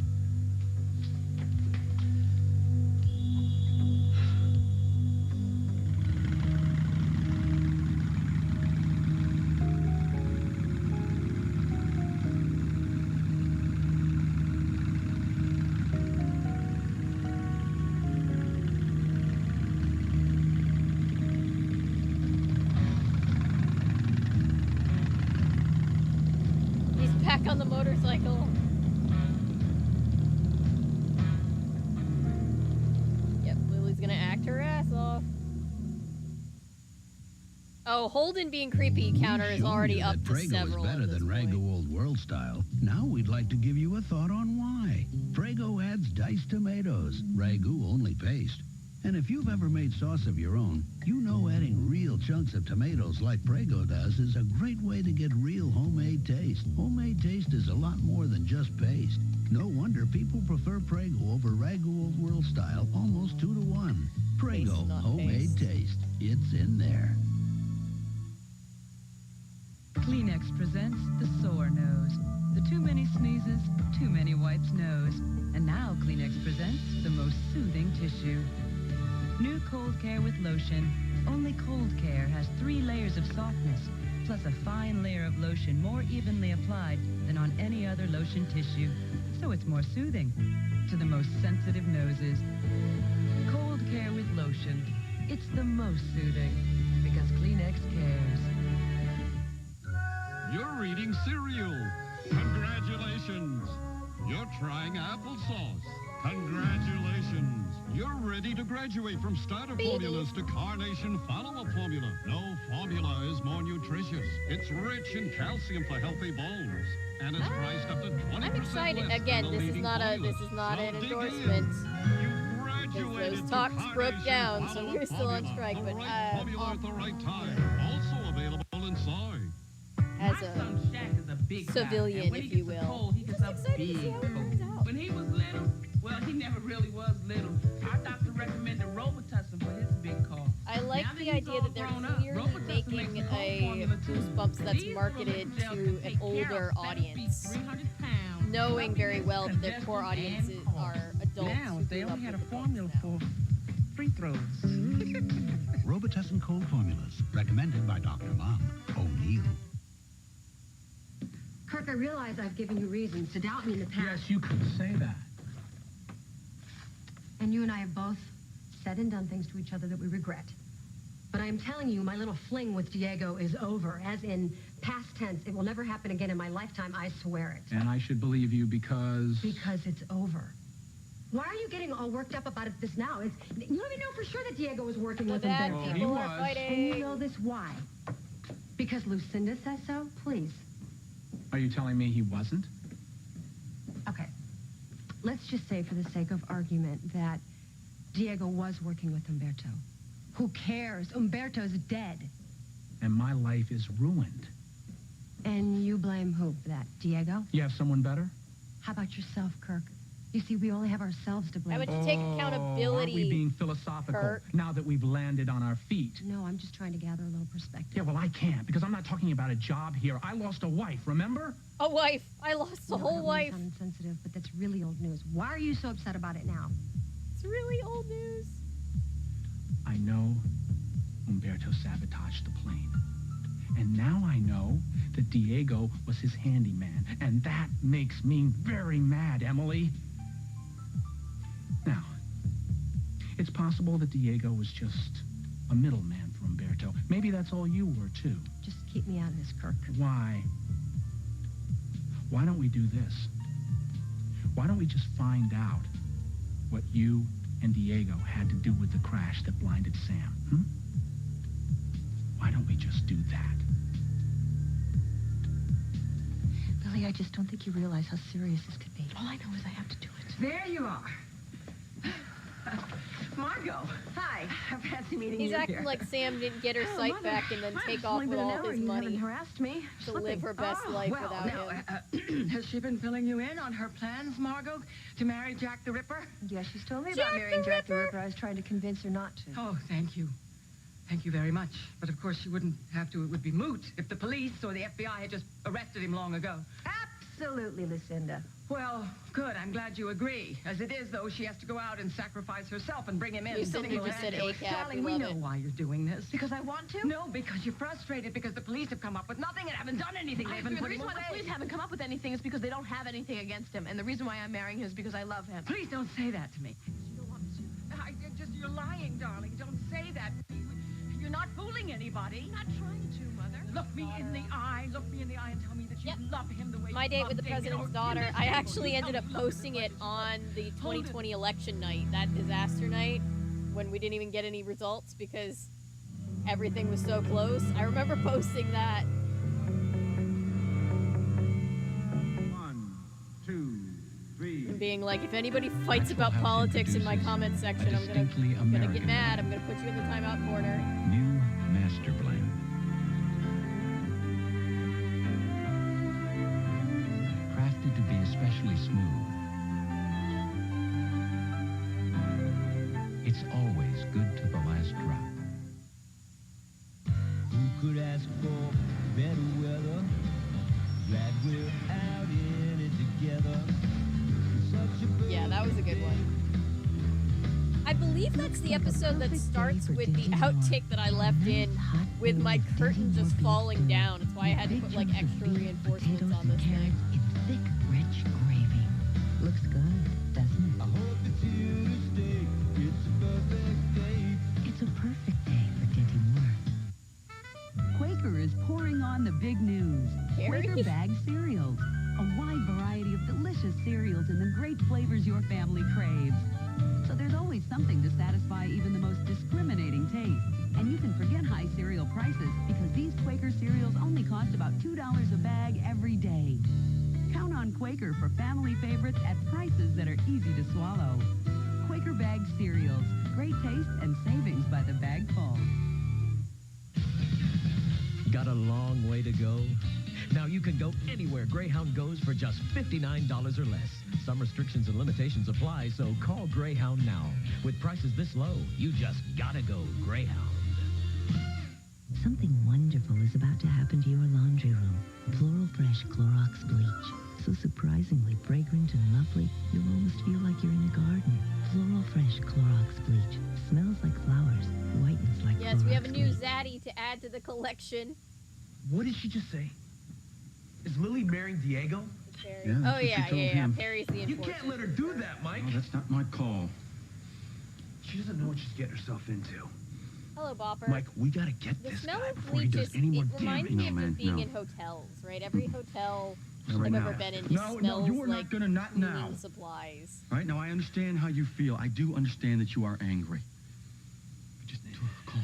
He's back on the motorcycle. Yep, Lily's gonna act her ass off. Oh, Holden being creepy counter is Shown already you up that to Prego several. is better at this than point. Ragu Old World style. Now we'd like to give you a thought on why. Prego adds diced tomatoes, Ragu only paste. And if you've ever made sauce of your own, you know adding real chunks of tomatoes like Prego does is a great way to get real homemade taste. Homemade taste is a lot more than just paste. No wonder people prefer Prego over Ragu Old World style almost 2 to 1. Prego, not homemade paste. taste. It's in there. Kleenex presents the sore nose. The too many sneezes, too many wipes nose. And now Kleenex presents the most soothing tissue. New Cold Care with lotion. Only Cold Care has 3 layers of softness, plus a fine layer of lotion more evenly applied than on any other lotion tissue. So it's more soothing to the most sensitive noses. Cold Care with lotion. It's the most soothing because Kleenex cares. You're eating cereal. Congratulations. You're trying applesauce. Congratulations. You're ready to graduate from starter formulas to Carnation follow-up formula. No formula is more nutritious. It's rich in calcium for healthy bones. And it's priced up to 20% I'm excited. less Again, than the this is leading not formulas. an So dig in. endorsement. You graduated Those to talks broke Carnation down, so follow-up we're still on formula. strike. The But right formula at the right time. Also available inside. as a civilian, if you will. He gets up big. When he was little, well, he never really was little. Our doctor recommended Robitussin for his big cough. I like Now the he's idea all that they're grown up, clearly Robitussin making makes a cold a formula too. Goosebumps that's These marketed little gels to can an take care older of 7 audience, 300 pounds, knowing very well that their congestion, core and audiences cough. are adults Now, who if they grew only up had a with the formula for free throws. Robitussin cold formulas, recommended by Dr. Mom O'Neill. Kirk, I realize I've given you reasons to doubt me in the past. Yes, you could say that. And you and I have both said and done things to each other that we regret. But I am telling you, my little fling with Diego is over, as in past tense. It will never happen again in my lifetime, I swear it. And I should believe you because... Because it's over. Why are you getting all worked up about this now? You don't even know for sure that Diego was working with bad him. people are fighting. And you know this why? Because Lucinda says so? Please. Are you telling me he wasn't? Okay. Let's just say, for the sake of argument, that Diego was working with Umberto. Who cares? Umberto's dead. And my life is ruined. And you blame who for that? Diego? You have someone better? How about yourself, Kirk? You see, we only have ourselves to blame. How about you take accountability, Aren't we being philosophical Kirk? now that we've landed on our feet? No, I'm just trying to gather a little perspective. Yeah, well, I can't, because I'm not talking about a job here. I lost a wife, remember? A wife. I lost a No, I whole don't mean to wife. sound insensitive, but that's really old news. Why are you so upset about it now? It's really old news. I know Umberto sabotaged the plane. And now I know that Diego was his handyman. And that makes me very mad, Emily. Now, it's possible that Diego was just a middleman for Umberto. Maybe that's all you were, too. Just keep me out of this, Kirk. Why? Why don't we do this? Why don't we just find out what you and Diego had to do with the crash that blinded Sam, Why don't we just do that? Lily, I just don't think you realize how serious this could be. All I know is I have to do it. There you are. Margot. Hi. Fancy meeting He's you acting here. like Sam didn't get her sight back and then take off with all his money You haven't harassed me. to live her best life without him. Has she been filling you in on her plans, Margot, to marry Jack the Ripper? Yes, she's told me Jack about marrying the Jack the Ripper? Ripper. I was trying to convince her not to. Oh, thank you. Thank you very much. But of course, she wouldn't have to. It would be moot if the police or the FBI had just arrested him long ago. Absolutely, Lucinda. Well, good. I'm glad you agree. As it is, though, she has to go out and sacrifice herself and bring him in. Lucinda Something just said miraculous. ACAB. Darling, We we love know it. why you're doing this. Because I want to? No, because you're frustrated because the police have come up with nothing and haven't done anything. They've been The putting reason him why the away. police haven't come up with anything is because they don't have anything against him. And the reason why I'm marrying him is because I love him. Please don't say that to me. You're lying, darling. Don't say that. You're not fooling anybody. I'm not trying to, Mother. Look me in the eye. Look me in the eye and tell me that you love him the way My you date love with the David, president's or daughter. in this I case, actually you ended tell up me you love him posting it on the 2020 election night, that disaster night, when we didn't even get any results because everything was so close. I remember posting that. 1, 2, 3. And being like, if anybody fights about politics in my comment section, I'm gonna get American mad. I'm gonna put you in the timeout corner. New Master Blend. Crafted to be especially smooth. It's always good to the last drop. Who could ask for better weather? Glad we're out in it together. Yeah, that was a good one. I believe that's the episode that starts with the outtake that I left in with my curtain just falling down. It's why I had to put like extra reinforcements on this thing. It's thick, rich gravy. Looks good, doesn't it? I hope it's here to stay. It's a perfect day. It's a perfect day for Dinty Moore. Quaker is pouring on the big news. Quaker Bag Cereals. A wide variety of delicious cereals and the great flavors your family craves. So there's always something to satisfy even the most discriminating taste. And you can forget high cereal prices because these Quaker cereals only cost about $2 a bag every day. Count on Quaker for family favorites at prices that are easy to swallow. Quaker Bag Cereals. Great taste and savings by the bagful. Got a long way to go? Now you can go anywhere Greyhound goes for just $59 or less. Some restrictions and limitations apply, so call Greyhound now. With prices this low, you just gotta go Greyhound. Something wonderful is about to happen to your laundry room. Floral Fresh Clorox Bleach. So surprisingly fragrant and lovely, you'll almost feel like you're in a garden. Floral Fresh Clorox Bleach. Smells like flowers. Whitens like Yes, we have a Clorox new bleach. Zaddy to add to the collection. What did she just say? Is Lily marrying Diego? Yeah, that's Oh what she yeah, told yeah. him. Perry's the You enforcer. can't let her do that, Mike. No, that's not my call. She doesn't know what she's getting herself into. Hello, Bopper. Mike, we gotta get The this smell guy of before he bleach does any more it reminds damage. me of just being in hotels, right? Every hotel Not I've right ever now. been in No, just no, smells you are not like gonna not now. cleaning supplies. All right, now I understand how you feel. I do understand that you are angry. But just calm.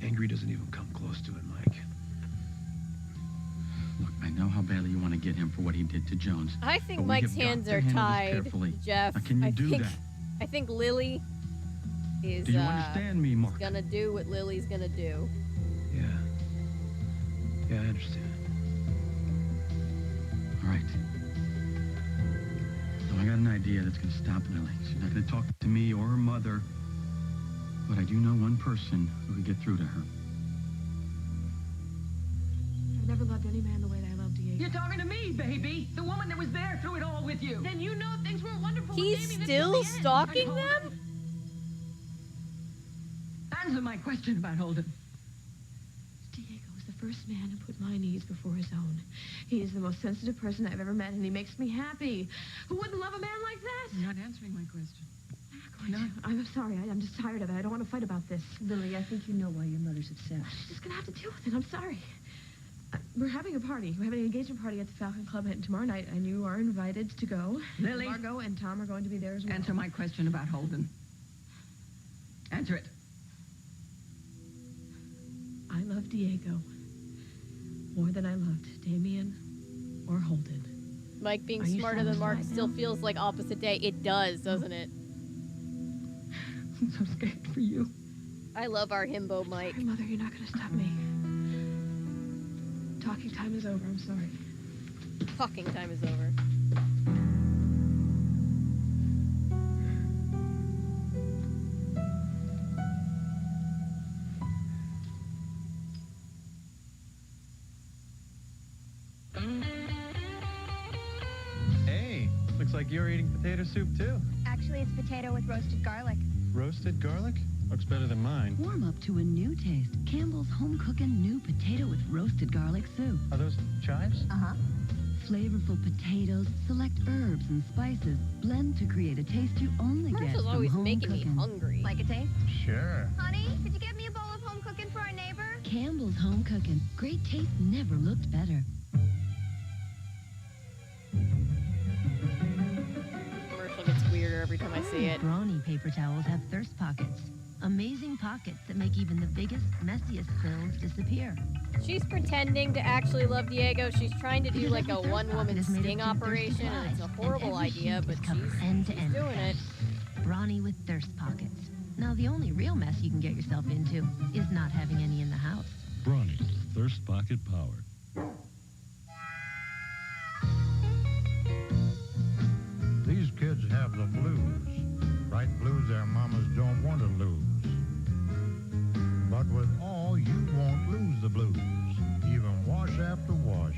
Angry doesn't even come close to it, Mike. Look, I know how badly you want to get him for what he did to Jones. I think but we Mike's have got hands to are handle this tied, carefully. Jeff. Now, can you I do think, that? I think Lily is. Do you understand me, Mark? Gonna do what Lily's gonna do. Yeah. Yeah, I understand. All right. So I got an idea that's going to stop Lily. She's not going to talk to me or her mother. But I do know one person who could get through to her. I've never loved any man the way that I love Diego. You're talking to me, baby. The woman that was there through it all with you. Then you know things weren't wonderful. He's with Damien still until the end. stalking And Holden. them? Answer my question about Holden. Diego was the first man who put my needs before his own. He is the most sensitive person I've ever met, and he makes me happy. Who wouldn't love a man like that? You're not answering my question. I'm sorry. I'm just tired of it. I don't want to fight about this. Lily, I think you know why your mother's upset. I'm just going to have to deal with it. I'm sorry. We're having a party. We're having an engagement party at the Falcon Club tomorrow night, and you are invited to go. Lily. Margot and Tom are going to be there as well. Answer my question about Holden. Answer it. I love Diego more than I loved Damien or Holden. Mike being Are you smarter than Mark satisfied still now? feels like opposite day. It does, doesn't it? I'm so scared for you. I love our himbo Mike. Sorry, Mother, you're not going to stop me. Talking time is over. I'm sorry. Talking time is over. Hey, looks like you're eating potato soup too. Actually, it's potato with roasted garlic. Roasted garlic? Looks better than mine. Warm up to a new taste. Campbell's home cooking new potato with roasted garlic soup. Are those chives? Uh-huh. Flavorful potatoes, select herbs and spices, blend to create a taste you only get Commercials from always home making cooking. me hungry. Like a taste? Sure. Honey, could you get me a bowl of home cooking for our neighbor? Campbell's home cooking. Great taste never looked better. Commercial gets weirder every time I see it. Brawny paper towels have thirst pockets. Amazing pockets that make even the biggest, messiest spills disappear. She's pretending to actually love Diego. She's trying to do Because like every a thirst one-woman pocket is made of sting two thirsty operation, and it's a flies, horrible every idea, sheet but is covered end to she's end. doing it. Brawny with thirst pockets. Now, the only real mess you can get yourself into is not having any in the house. Brawny, Thirst Pocket Power. These kids have the blues. Bright blues their mamas don't want to lose. But with all, you won't lose the blues. Even wash after wash.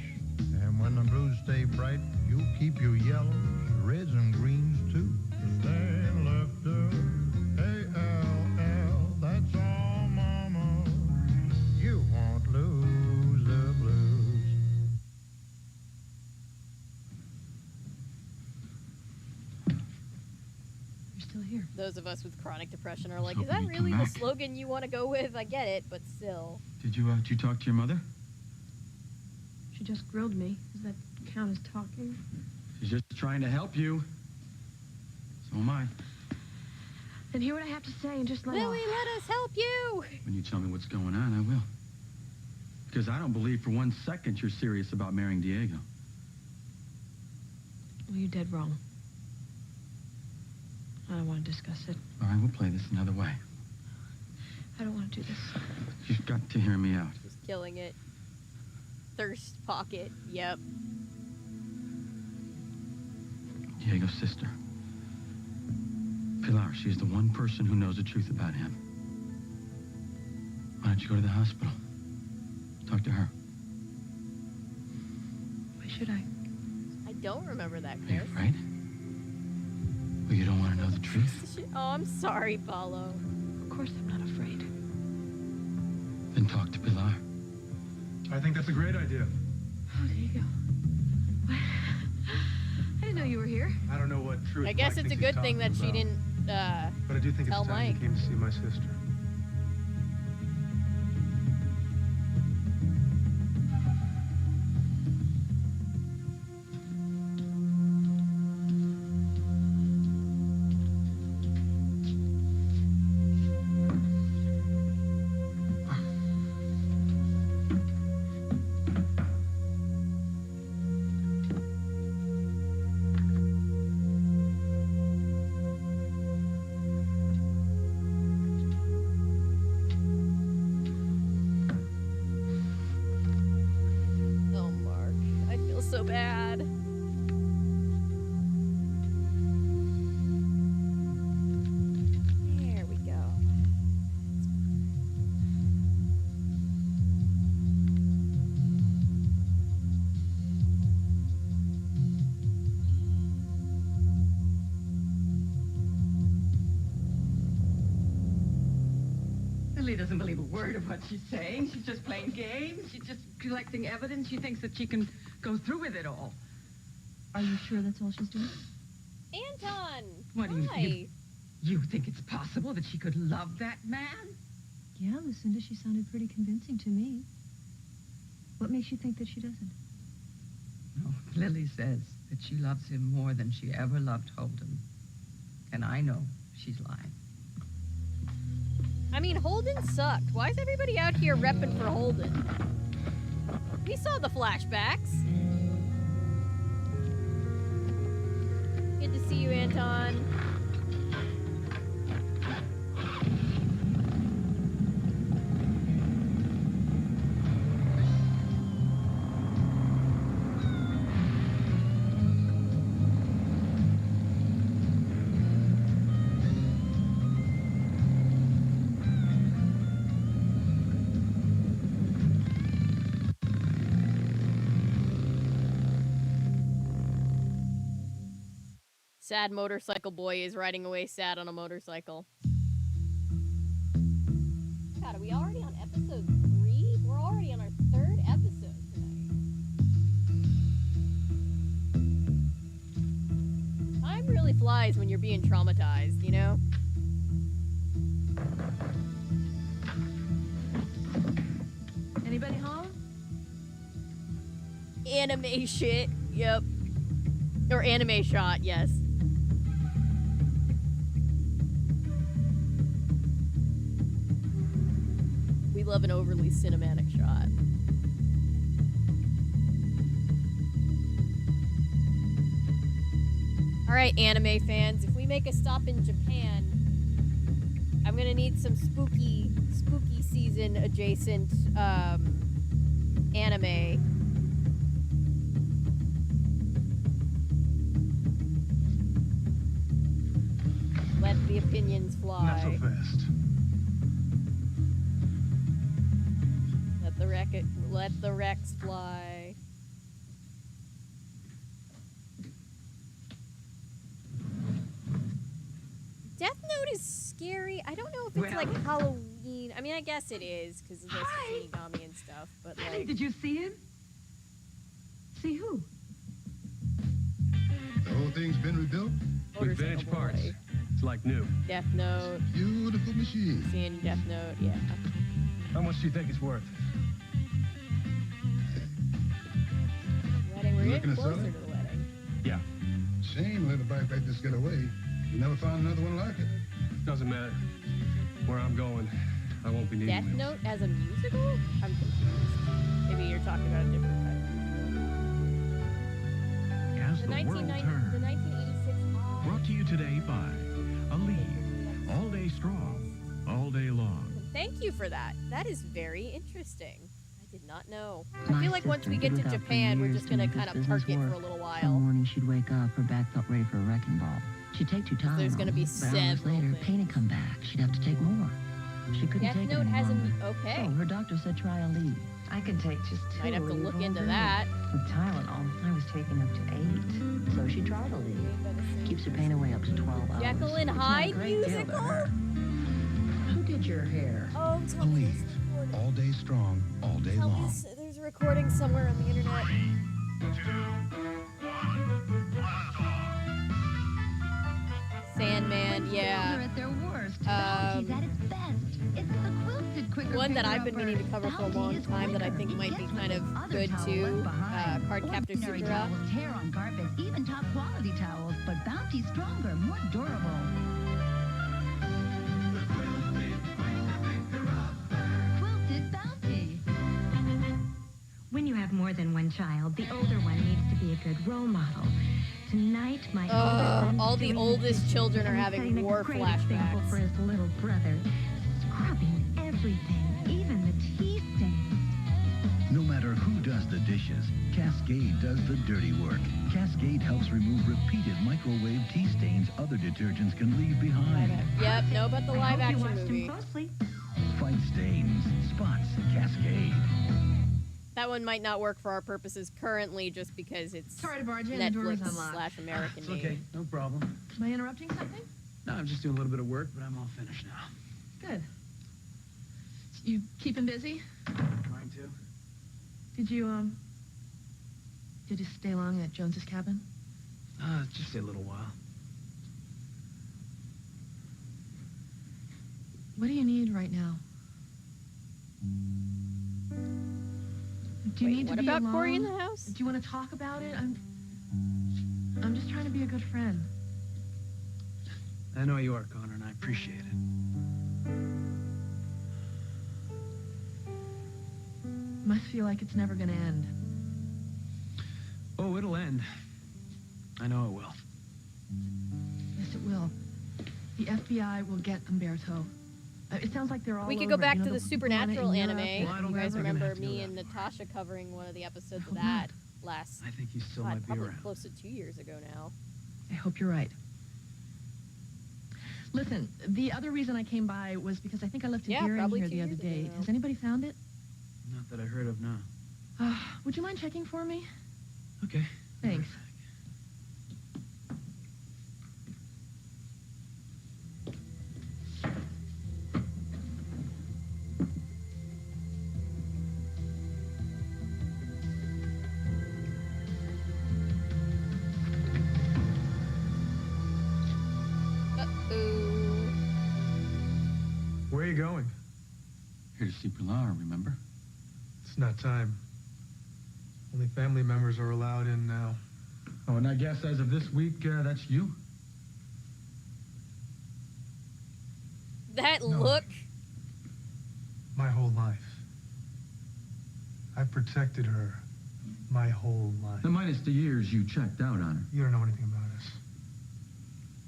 And when the blues stay bright, you'll keep your yellows, reds, and greens too. Stand left A-L-L, that's all, mama. You won't lose the blues. You're still here. Those of us with chronic depression are like, was is that hoping you'd really come the back. slogan you want to go with? I get it, but still. Did you talk to your mother? She just grilled me. Does that count as talking? She's just trying to help you. So am I. Then hear what I have to say and just let Lily, let us help you! When you tell me what's going on, I will. Because I don't believe for 1 second you're serious about marrying Diego. Well, you're dead wrong. I don't want to discuss it. All right, we'll play this another way. I don't want to do this. You've got to hear me out. Just killing it. Thirst pocket, yep. Diego's sister. Pilar, she's the one person who knows the truth about him. Why don't you go to the hospital? Talk to her. Why should I? I don't remember that, Are you Chris. afraid? Well, you don't want to know the truth? Oh, I'm sorry, Paulo. Of course I'm not afraid. Then talk to Pilar. I think that's a great idea. Oh, Diego. What? I didn't know you were here. I don't know what truth I guess Mike it's a thinks he's good thing that talking she about. didn't, But I do think it's tell time Mike. he came to see my sister. Oh, Mark. I feel so bad. There we go. Lily doesn't believe a word of what she's saying. She's just playing games. She's just collecting evidence. She thinks that she can go through with it all. Are you sure that's all she's doing? Anton! What do you Hi. think? You think it's possible that she could love that man? Yeah, Lucinda, she sounded pretty convincing to me. What makes you think that she doesn't? No, Lily says that she loves him more than she ever loved Holden. And I know she's lying. I mean, Holden sucked. Why is everybody out here repping for Holden? We saw the flashbacks. Good to see you, Anton. Sad motorcycle boy is riding away sad on a motorcycle. God, are we already on episode 3? We're already on our 3rd episode tonight. Time really flies when you're being traumatized, you know? Anybody home? Anime shit, yep. Or anime shot, yes. We love an overly cinematic shot. Alright, anime fans, if we make a stop in Japan, I'm gonna need some spooky season adjacent anime. Let the opinions fly. Not so fast. Let the Rex fly. Death Note is scary. I don't know if it's Well. like Halloween. I mean, I guess it is because of the Shinigami and stuff. But like, Did you see him? See who? The whole thing's been rebuilt? With vintage parts. It's like new. Death Note. Beautiful machine. Seeing Death Note, yeah. How much do you think it's worth? Wedding. We're You getting looking to sell closer it? to the wedding. Yeah. Shame let a bike like this get away. You never found another one like it. Doesn't matter. Where I'm going, I won't be needing Death wheels. Note as a musical? I'm confused. Maybe you're talking about a different title. As The the world 1990, turns. the 1986. Brought to you today by Aleve. All day strong, all day long. Thank you for that. That is very interesting. I did not know. I My feel like once we sister get to gave it up for Japan, we're years just to gonna make this kind of business park it for work. a little Some while. morning she'd wake up, her back felt ready for a wrecking ball. She'd take 2 Tylenol. There's gonna be but hours several later, things. pain would come back. She'd have to take more. She couldn't Death take it Note any has a longer. okay. So her doctor said try Aleve. I can take just 2. Might have to or look even into 3. that. With Tylenol, I was taking up to 8. So she tried Aleve. Keeps her pain away up to 12 hours. Jekyll and It's not a Hyde great deal to musical? her. Who did your hair? Oh, tell me Aleve. All day strong, all day Tell me long. there's a recording somewhere on the internet. Sandman, yeah. They're at their worst. Bounty's at its best. It's the quilted quicker One that I've been picker-upper. meaning to cover for a Bounty long is time that I quicker. think might be Yes, kind of other good towel too. left behind. Cardcaptor Ordinary Sakura. towels tear on carpets, even top quality towels, but Bounty's stronger, more durable. Quilted Bounty. When you have more than one child, the older one needs to be a good role model. Tonight, my older son's All the doing oldest this, children are and he's having setting a war great example flashbacks. for his little brother, scrubbing everything, even the tea stains. No matter who does the dishes, Cascade does the dirty work. Cascade helps remove repeated microwave tea stains other detergents can leave behind. Yep, know about the live I hope you action watched movie. him closely. Fight stains, spots, Cascade. That one might not work for our purposes currently just because it's Sorry to barge in, the door is unlocked. Netflix/American It's okay, no problem. Am I interrupting something? No, I'm just doing a little bit of work, but I'm all finished now. Good. You keeping busy? Trying to. Did you stay long at Jones's cabin? Just a little while. What do you need right now? Do you Wait, need to what be about alone? Cory in the house? Do you want to talk about it? I'm just trying to be a good friend. I know you are, Connor, and I appreciate it. Must feel like it's never gonna end. Oh, it'll end. I know it will. Yes, it will. The FBI will get Umberto. It sounds like they're all We could over go it. back You know, to the planet Supernatural in Europe. anime. Well, I don't You guys think they're gonna remember have to go me that and far. Natasha covering one of the episodes of hope that last, I think he still God, might be probably around. close to 2 years ago now. I hope you're right. Listen, the other reason I came by was because I think I left a Yeah, deer in probably here 2 the other years ago day. now. Has anybody found it? Not that I heard of, no. Would you mind checking for me? Okay. Thanks. Uh-oh. Where are you going? Here to see Pilar, remember? It's not time. Only family members are allowed in now. Oh, and I guess as of this week, that's you? That No. look. My whole life. I've protected her my whole life. And minus the years you checked out on her. You don't know anything about us.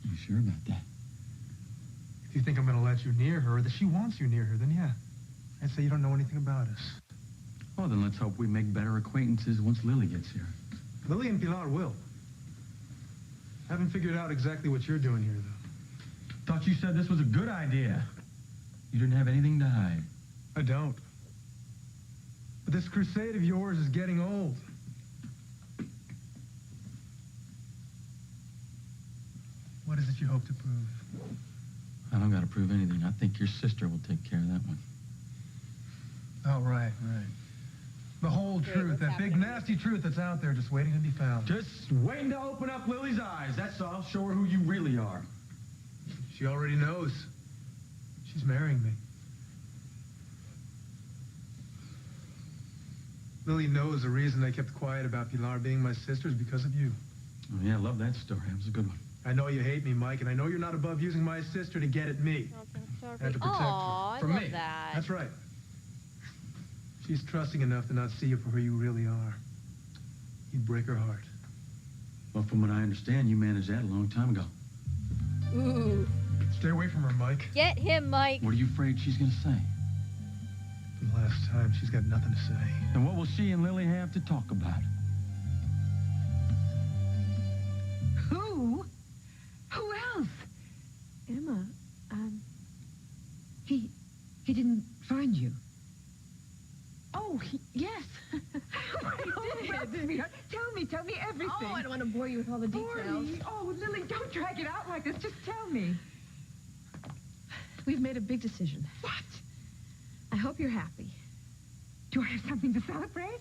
You sure about that? If you think I'm gonna let you near her, or that she wants you near her, then yeah. I'd say you don't know anything about us. Oh, then let's hope we make better acquaintances once Lily gets here. Lily and Pilar will. Haven't figured out exactly what you're doing here, though. Thought you said this was a good idea. You didn't have anything to hide. I don't. But this crusade of yours is getting old. What is it you hope to prove? I don't gotta prove anything. I think your sister will take care of that one. Oh, right. The whole truth, that big nasty truth that's out there just waiting to be found. Just waiting to open up Lily's eyes, that's all. Show her who you really are. She already knows. She's marrying me. Lily knows the reason I kept quiet about Pilar being my sister is because of you. Oh, yeah, I love that story. That was a good one. I know you hate me, Mike, and I know you're not above using my sister to get at me. And to protect Aw, her. From I love me. that. That's right. She's trusting enough to not see you for who you really are. You'd break her heart. Well, from what I understand, you managed that a long time ago. Ooh. Stay away from her, Mike. Get him, Mike. What are you afraid she's gonna say? For the last time, she's got nothing to say. And what will she and Lily have to talk about? Who? Who else? Emma, He didn't find you. Oh, yes. I did. Sweetheart, tell me everything. Oh, I don't want to bore you with all the details. Oh, Lily, don't drag it out like this. Just tell me. We've made a big decision. What? I hope you're happy. Do I have something to celebrate?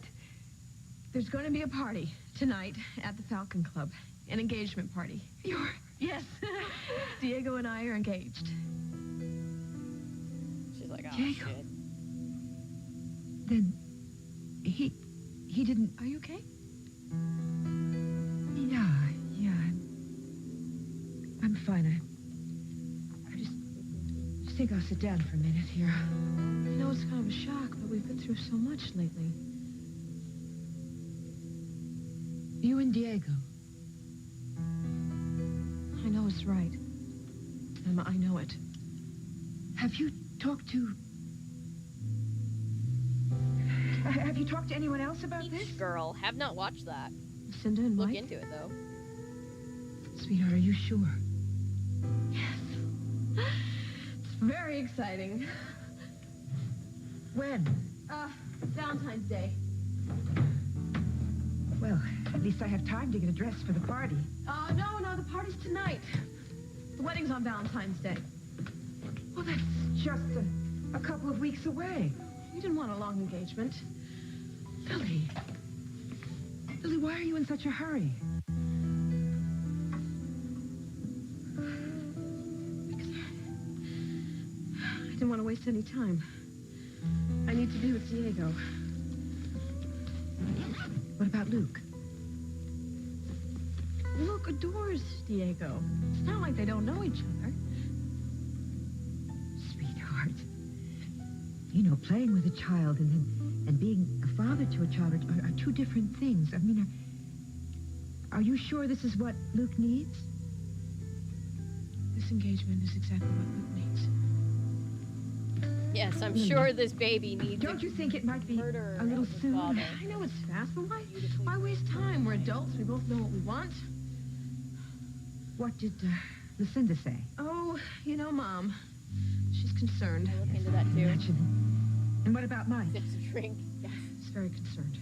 There's going to be a party tonight at the Falcon Club. An engagement party. Yes. Diego and I are engaged. She's like, oh, Diego. shit. Then he didn't. Are you okay? Yeah. I'm fine. I just think I'll sit down for a minute here. I know it's kind of a shock, but we've been through so much lately. You and Diego. I know it's right. Emma, I know it. Have you talked to anyone else about this? Girl, have not watched that. Cinda and Look Mike? into it, though. Sweetheart, are you sure? It's very exciting. When? Valentine's Day. Well, at least I have time to get a dress for the party. No, the party's tonight. The wedding's on Valentine's Day. Well, that's just a couple of weeks away. You didn't want a long engagement. Lily, why are you in such a hurry? I didn't want to waste any time. I need to be with Diego. What about Luke? Luke adores Diego. It's not like they don't know each other. Sweetheart. You know, playing with a child and being a father to a child are two different things. I mean, are you sure this is what Luke needs? This engagement is exactly what Luke needs. Yes, I'm sure this baby needs Don't you think it might be murder a little of his soon? father. I know it's fast, but why waste time? We're adults. We both know what we want. What did Lucinda say? Oh, you know, Mom. She's concerned. I'll look into that, too. And what about Mike? Sips a drink. Yes. She's very concerned.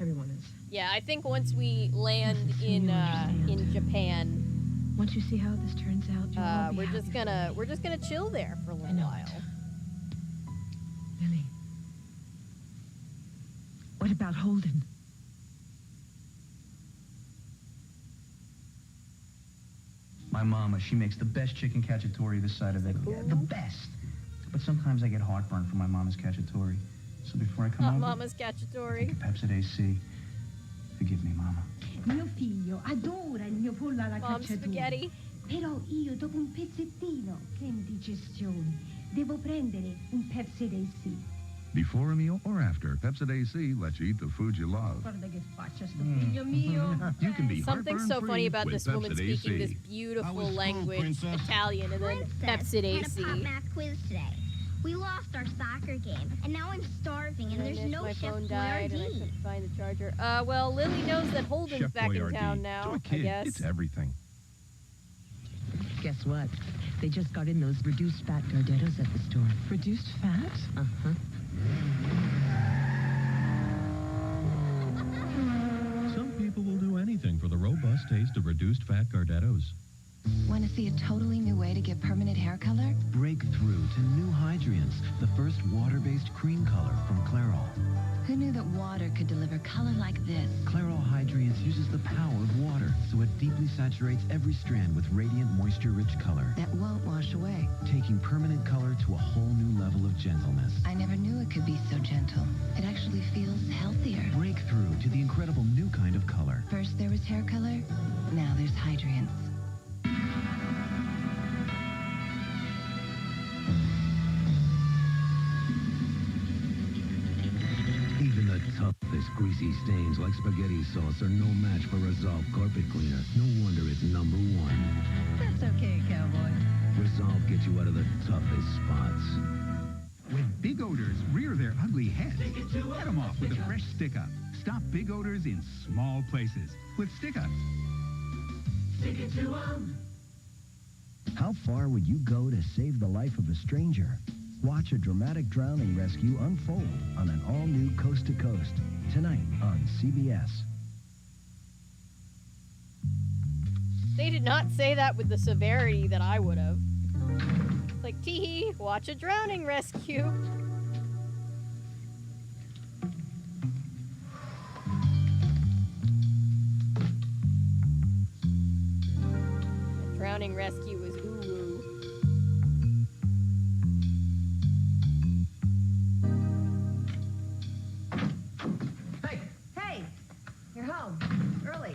Everyone is. Yeah, I think once we land in Japan, once you see how this turns out, you'll all be we're just gonna chill there for a little while. Lily. What about Holden? My mama, she makes the best chicken cacciatore this side of Italy. The best. But sometimes I get heartburn from my mama's cacciatore. So before I come over, Mama's cacciatore. Pepsi AC. Forgive me, Mama. Mio figlio adora il mio pollo alla Mom spaghetti. Però io dopo un pezzettino che indigestione. Devo prendere un Pepsi AC. Before a meal or after, Pepsi AC lets you eat the food you love. Guarda che faccia sto figlio mio. You can be Something so funny about with this woman Pepsi speaking AC. this beautiful language, Italian, and then Pepsi Had a AC. pop math quiz today. We lost our soccer game, and now I'm starving, and there's no my Chef phone died and I Boyardee. couldn't find the charger. Well, Lily knows that Holden's Chef back in Boyardee. town To now, a kid, I guess. it's everything. Guess what? They just got in those reduced fat Gardettos at the store. Reduced fat? Uh-huh. Some people will do anything for the robust taste of reduced fat Gardettos. Want to see a totally new way to get permanent hair color? Break through to new Hydrience, the first water-based cream color from Clairol. Who knew that water could deliver color like this? Clairol Hydrience uses the power of water, so it deeply saturates every strand with radiant, moisture-rich color, That won't wash away. taking permanent color to a whole new level of gentleness. I never knew it could be so gentle. It actually feels healthier. Break through to the incredible new kind of color. First there was hair color, now there's Hydrience. Even the toughest greasy stains like spaghetti sauce are no match for Resolve Carpet Cleaner. No wonder it's #1. That's okay, cowboy. Resolve gets you out of the toughest spots. When big odors rear their ugly heads, head them off with a fresh stick-up. Stop big odors in small places with stick-ups. Stick it to 'em. How far would you go to save the life of a stranger? Watch a dramatic drowning rescue unfold on an all-new Coast to Coast, tonight on CBS. They did not say that with the severity that I would have. Like, tee-hee, watch a drowning rescue. A drowning rescue is ooh. Hey, you're home early.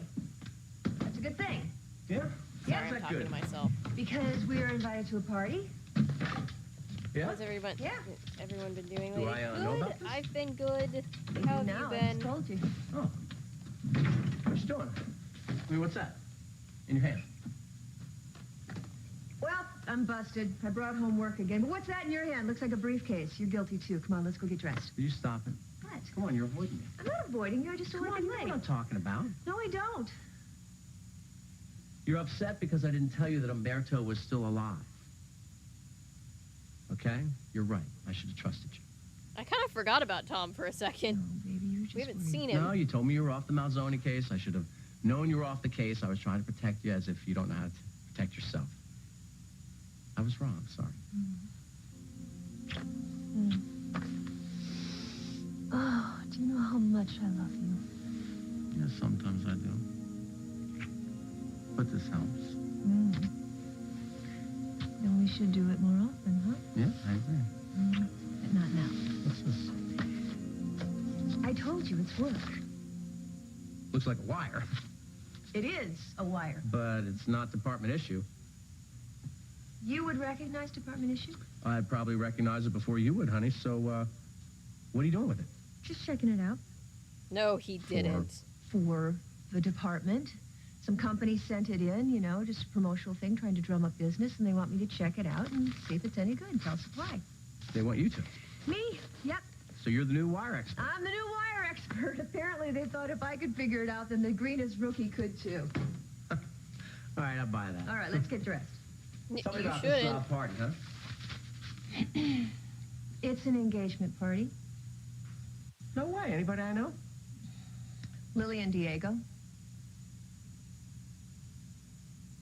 That's a good thing. Yeah? Sorry, I'm talking to myself. Because we were invited to a party. Yeah? How's everyone? Yeah. Everyone been doing? Do lately? I know Good. about this? I've been good. You How have now, you I been? just told you. Oh. What you doing? I mean, what's that? In your hand? Well, I'm busted. I brought home work again. But what's that in your hand? Looks like a briefcase. You're guilty, too. Come on, let's go get dressed. Will you stop it? What? Come on, you're avoiding me. I'm not avoiding you. I just don't Come want on, to you be know what I'm late. talking about. No, I don't. You're upset because I didn't tell you that Umberto was still alive. Okay? You're right. I should have trusted you. I kind of forgot about Tom for a second. We haven't seen him. No, you told me you were off the Malzoni case. I should have known you were off the case. I was trying to protect you as if you don't know how to protect yourself. I was wrong. Sorry. Oh, do you know how much I love you? Yeah, sometimes I do. But this helps. Then we should do it more often, huh? Yeah, I agree. But not now. What's this? I told you it's work. Looks like a wire. It is a wire. But it's not department issue. You would recognize department issue? I'd probably recognize it before you would, honey. So, what are you doing with it? Just checking it out. No, he didn't. For the department. Some company sent it in, you know, just a promotional thing, trying to drum up business, and they want me to check it out and see if it's any good and tell supply. They want you to. Me? Yep. So you're the new wire expert. I'm the new wire expert. Apparently they thought if I could figure it out, then the greenest rookie could too. All right, I'll buy that. All right, let's get dressed. Tell me You about this shouldn't. party, huh? It's an engagement party. No way. Anybody I know? Lily and Diego.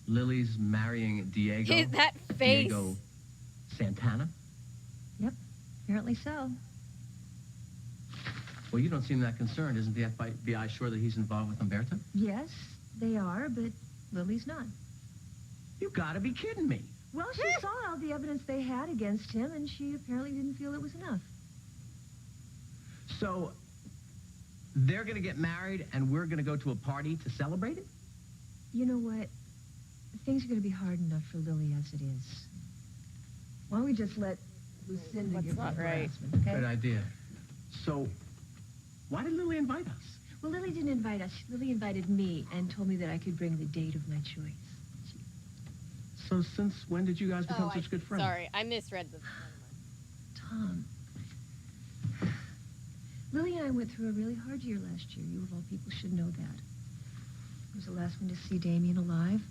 Lily's marrying Diego. That face. Diego Santana. Yep, apparently so. Well, you don't seem that concerned. Isn't the FBI sure that he's involved with Umberto? Yes, they are, but Lily's not. You gotta be kidding me. Well, she saw all the evidence they had against him, and she apparently didn't feel it was enough. So, they're gonna get married, and we're gonna go to a party to celebrate it? You know what? Things are going to be hard enough for Lily as it is. Why don't we just let Lucinda That's give not her right. harassment, okay? Good idea. So, why did Lily invite us? Well, Lily didn't invite us. Lily invited me and told me that I could bring the date of my choice. So, since when did you guys become such good friends? Sorry, I misread the. Tom. Lily and I went through a really hard year last year. You of all people should know that. I was the last one to see Damien alive.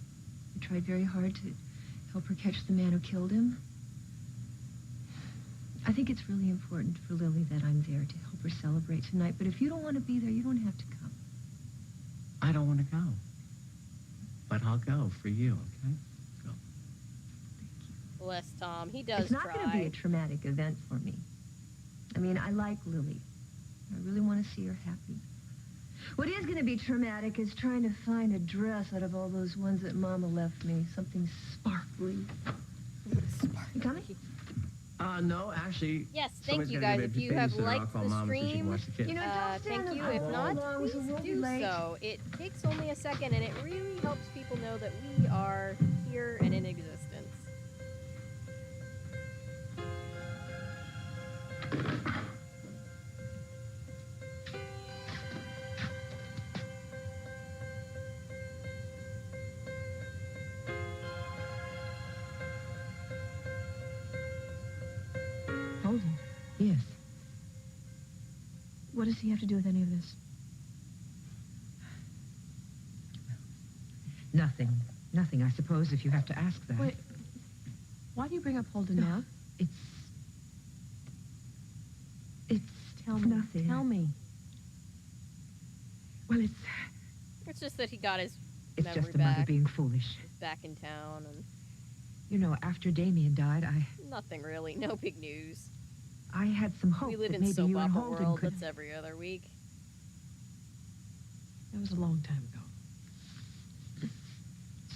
I tried very hard to help her catch the man who killed him. I think it's really important for Lily that I'm there to help her celebrate tonight. But if you don't want to be there, you don't have to come. I don't want to go. But I'll go for you, okay? Bless Tom. He does It's not going to be a traumatic event for me. I mean, I like Lily. I really want to see her happy. What is going to be traumatic is trying to find a dress out of all those ones that Mama left me. Something sparkly. You coming? No, actually. Yes, thank somebody's you gonna guys. give If me a you have babysitter. I'll liked call the Mom so she can stream, watch the kids. You know, don't thank stand you. up If all not, along, please so we'll be do late. so. It takes only a second, and it really helps people know that we are here and in existence. Holden? Yes. What does he have to do with any of this? Nothing. Nothing, I suppose, if you have to ask that. Wait. Why do you bring up Holden now? It's Tell me. nothing. Tell me. Well, It's just that he got his it's memory just a mother back. being foolish. He's back in town, and You know, after Damien died, nothing really. No big news. I had some hope We live that in maybe soap you and opera Holden world. could... That's every other week. That was a long time ago.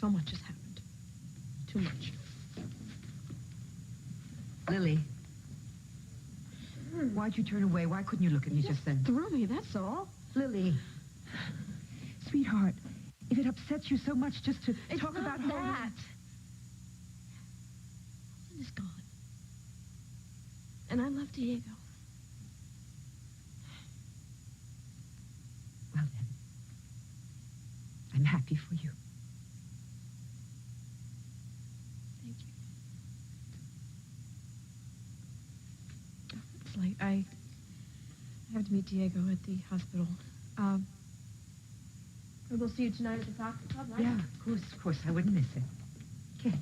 So much has happened. Too much. Lily, why'd you turn away? Why couldn't you look at me just then? Threw me, that's all. Lily, sweetheart, if it upsets you so much just to talk not about that. Holden... Holden is gone. And I love Diego. Well then, I'm happy for you. Thank you. It's late. I have to meet Diego at the hospital. We'll see you tonight at the Fox Club, right? Yeah, of course, I wouldn't miss it. Okay.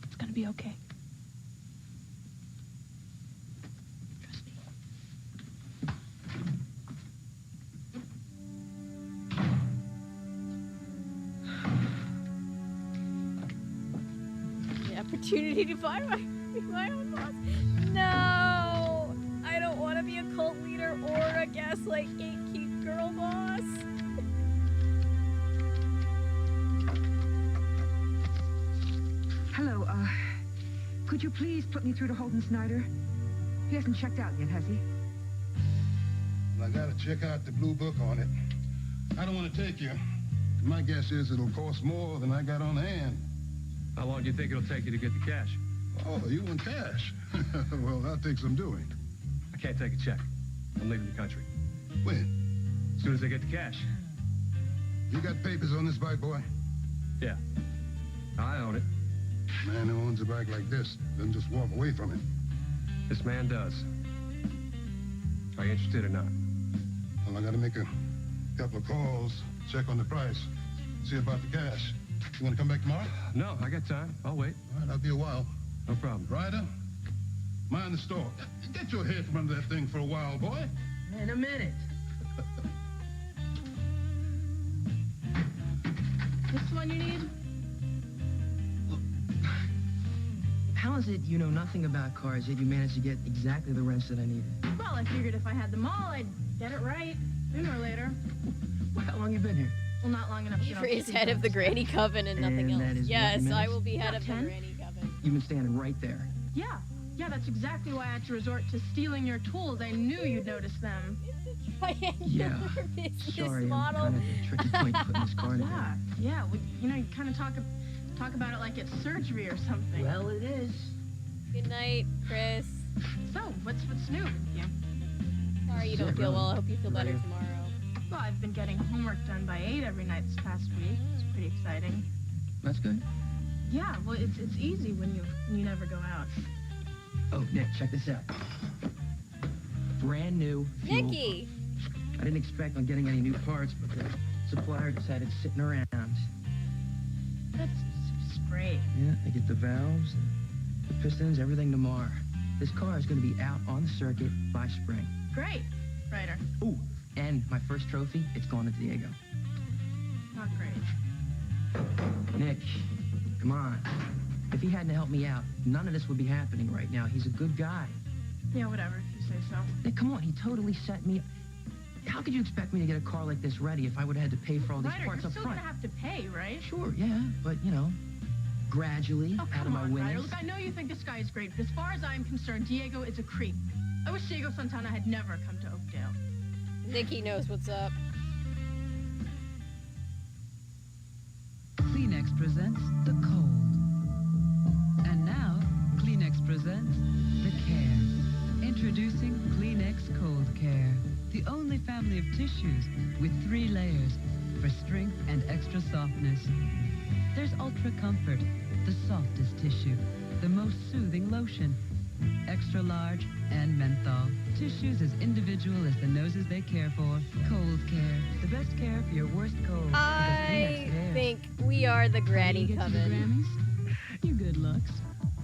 It's gonna be okay. The opportunity to find my own boss. No! I don't want to be a cult leader or a gaslight gatekeep girl boss. Hello, could you please put me through to Holden Snyder? He hasn't checked out yet, has he? Well, I gotta check out the blue book on it. I don't want to take you. My guess is it'll cost more than I got on hand. How long do you think it'll take you to get the cash? Oh, you want cash? Well, that'll take some doing. I can't take a check. I'm leaving the country. When? As soon as I get the cash. You got papers on this bike, boy? Yeah. I own it. A man who owns a bike like this doesn't just walk away from it. This man does. Are you interested or not? Well, I gotta make a couple of calls, check on the price, see about the cash. You wanna come back tomorrow? No, I got time. I'll wait. All right, I'll be a while. No problem. Ryder, mind the store. Get your head from under that thing for a while, boy. In a minute. This one you need? How is it you know nothing about cars, yet you managed to get exactly the wrench that I needed? Well, I figured if I had them all, I'd get it right, sooner or later. Well, how long you been here? Well, not long enough to get He on the is head of the Granny Coven and nothing And that else. is Yes, what, I minutes? will be head About of the 10? Granny Coven. You've been standing right there. Yeah, that's exactly why I had to resort to stealing your tools. I knew you'd notice them. Triangular Yeah. business Sorry, model. I'm kind of a tricky point putting this car together. Yeah, well, you know, you kind of talk about it like it's surgery or something. Well, it is. Good night, Chris. So, what's new with you? Sorry you don't feel well. I hope you feel better Right. tomorrow. Well, I've been getting homework done by 8 every night this past week. It's pretty exciting. That's good. Yeah, well, it's easy when you never go out. Oh, Nick, check this out. Brand new fuel. Nicky! I didn't expect on getting any new parts, but the supplier decided sitting around. That's just great. Yeah, I get the valves, the pistons, everything tomorrow. This car is going to be out on the circuit by spring. Great, Ryder. Ooh, and my first trophy, it's going to Diego. Not great. Nick, come on. If he hadn't helped me out, none of this would be happening right now. He's a good guy. Yeah, whatever, if you say so. Nick, come on, he totally set me... How could you expect me to get a car like this ready if I would have had to pay for all these Ryder, parts you're up still front? gonna have to pay, right? Sure, yeah, but, you know, gradually, Oh, out come of my on, Ryder. winnings. Look, I know you think this guy is great, but as far as I'm concerned, Diego is a creep. I wish Diego Santana had never come to Oakdale. Nikki knows what's up. Kleenex presents The Cold. And now, Kleenex presents The Care. Introducing Kleenex Cold Care, the only family of tissues with 3 layers for strength and extra softness. There's Ultra Comfort, the softest tissue, the most soothing lotion, extra large and menthol. Tissues as individual as the noses they care for. Cold Care, the best care for your worst cold. I think we are the granny Get to the coven. Grammys? Your good looks.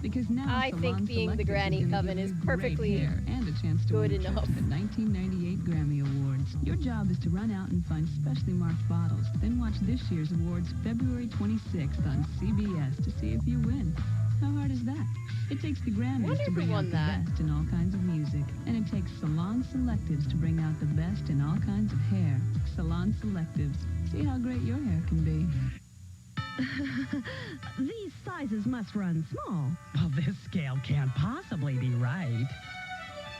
Because now I think Salon being the Selectives granny gonna coven give is you great perfectly hair and a chance to good win a trip enough. to the 1998 Grammy Awards. Your job is to run out and find specially marked bottles, then watch this year's awards February 26th on CBS to see if you win. How hard is that? It takes the Grammys wonder to who bring out won the that. best in all kinds of music, and it takes Salon Selectives to bring out the best in all kinds of hair. Salon Selectives. See how great your hair can be. These sizes must run small. Well, this scale can't possibly be right.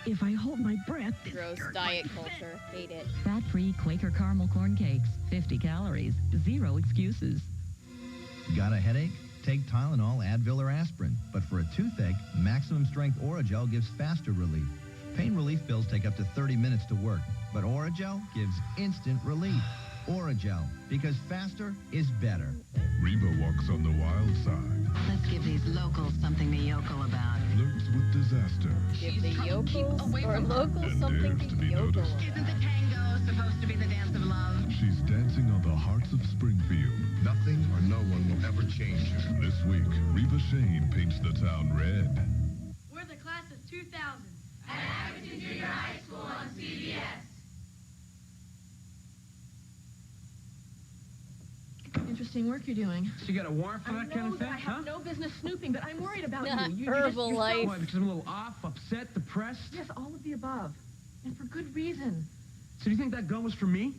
If I hold my breath, this Gross diet culture. Hate it. Fat-free Quaker caramel corn cakes, 50 calories, 0 excuses. Got a headache? Take Tylenol, Advil, or aspirin. But for a toothache, Maximum Strength Oragel gives faster relief. Pain relief pills take up to 30 minutes to work, but Oragel gives instant relief. Oragel, because faster is better. Reba walks on the wild side, Let's give these locals something to yokel about. flirts with disaster, Give the yokels or locals and something dares to to be yokel noticed. about. Isn't the tango supposed to be the dance of love? She's dancing on the hearts of Springfield. Nothing or no one will ever change her. This week, Reba Shane paints the town red. We're the class of 2000. At Abington Junior High School on CBS. Interesting work you're doing. So you got a warrant for that kind of thing, I have no business snooping, but I'm worried about Nah, you. Herbalife. Why, because I'm a little off, upset, depressed? Yes, all of the above. And for good reason. So do you think that gun was for me?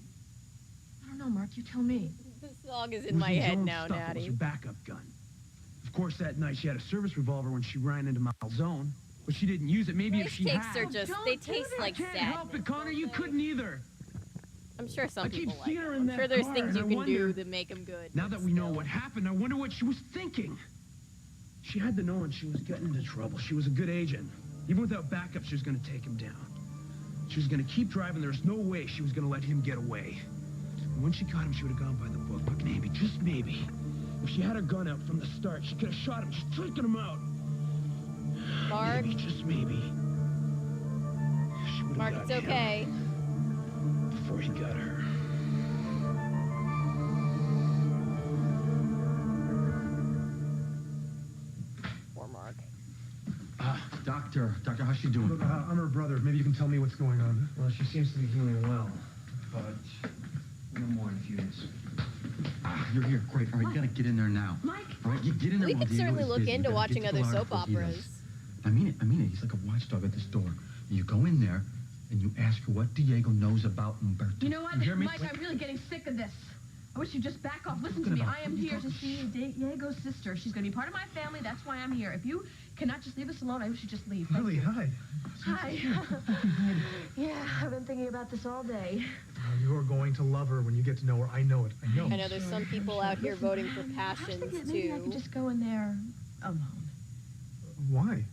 I don't know, Mark. You tell me. This song is It in was my your head own now, stuff. It was Natty. her backup gun. Of course, that night she had a service revolver when she ran into Malzone, but she didn't use it. Maybe if Rice she cakes had. are just, they taste like Can't sadness. help it, Connor. You couldn't either. I'm sure some I keep people like seeing her them. in I'm that sure there's car, things and you I can wonder- do that make them good. Now but that we know still. what happened, I wonder what she was thinking. She had to know when she was getting into trouble. She was a good agent. Even without backup, she was going to take him down. She was going to keep driving. There's no way she was going to let him get away. And when she caught him, she would have gone by the book. But maybe, just maybe, if she had her gun out from the start, she could have shot him, just taken him out. Mark. Maybe, just maybe. She would have Mark, got it's him okay. before he got her. Poor Mark. Doctor, how's she doing? Look, I'm her brother. Maybe you can tell me what's going on. Well, she seems to be healing well, but no more in a few days. You're here. Great. All right, you gotta get in there now. Mike. All right, you get in there. We while could Diego certainly is look busy. You into gotta watching get to other the soap before he operas. does. I mean it. He's like a watchdog at this door. You go in there and you ask her what Diego knows about Umberto. You know what, You hear me? Mike? I'm really getting sick of this. I wish you'd just back off. Listen to Talking me. about- I am here to see Diego's sister. She's going to be part of my family. That's why I'm here. If you cannot just leave us alone, I wish you'd just leave. Thank Really? you. Hi. Hi. Yeah, I've been thinking about this all day. You're going to love her when you get to know her. I know it. I know. I know there's some people out here voting for I was passions thinking that maybe I could too. just go in there alone. Why?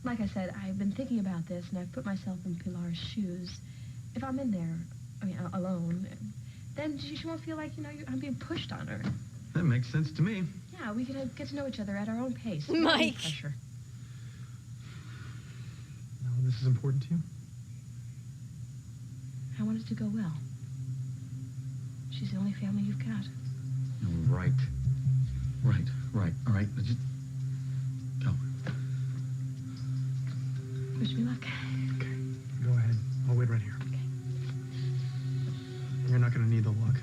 Like I said, I've been thinking about this, and I've put myself in Pilar's shoes. If I'm in there, alone, then she won't feel like, I'm being pushed on her. That makes sense to me. Yeah, we can get to know each other at our own pace. Mike. No pressure. No, this is important to you? I want it to go well. She's the only family you've got. Right. All right. Let's just go. Wish me luck. Go ahead. I'll wait right here. Okay. You're not going to need the luck.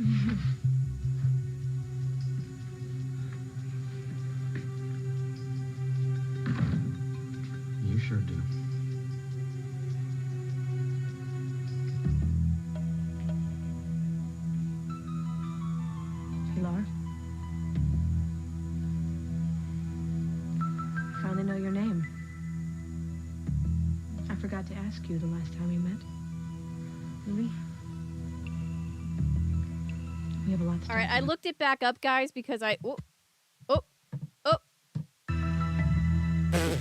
sure do. Pilar? I finally know your name. I forgot to ask you the last time we met. Lily? We have a lot to All right, I looked it back up, guys, because I... Oh.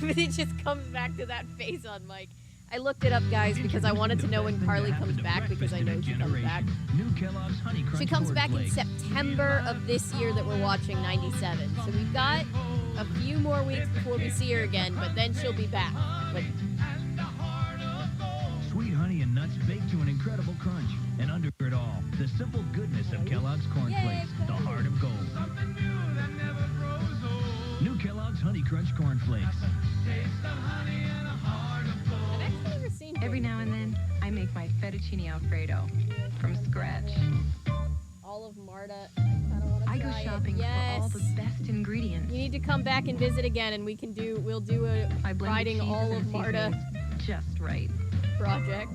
It just comes back to that face on Mike. I looked it up, guys, because I wanted to know when Carly comes back, because I know she comes back. She comes back in September of this year that we're watching, 97. So we've got a few more weeks before we see her again, but then she'll be back. But Sweet honey and nuts baked to an incredible crunch. And under it all, the simple goodness of Kellogg's Corn Flakes, the heart of gold. New Kellogg's Honey Crunch Corn Flakes. Every now and then, I make my fettuccine Alfredo from scratch. all of Marta, I kind of want to try I go shopping it. Yes. for all the best ingredients. You need to come back and visit again, and we'll do a riding all of Marta just right project.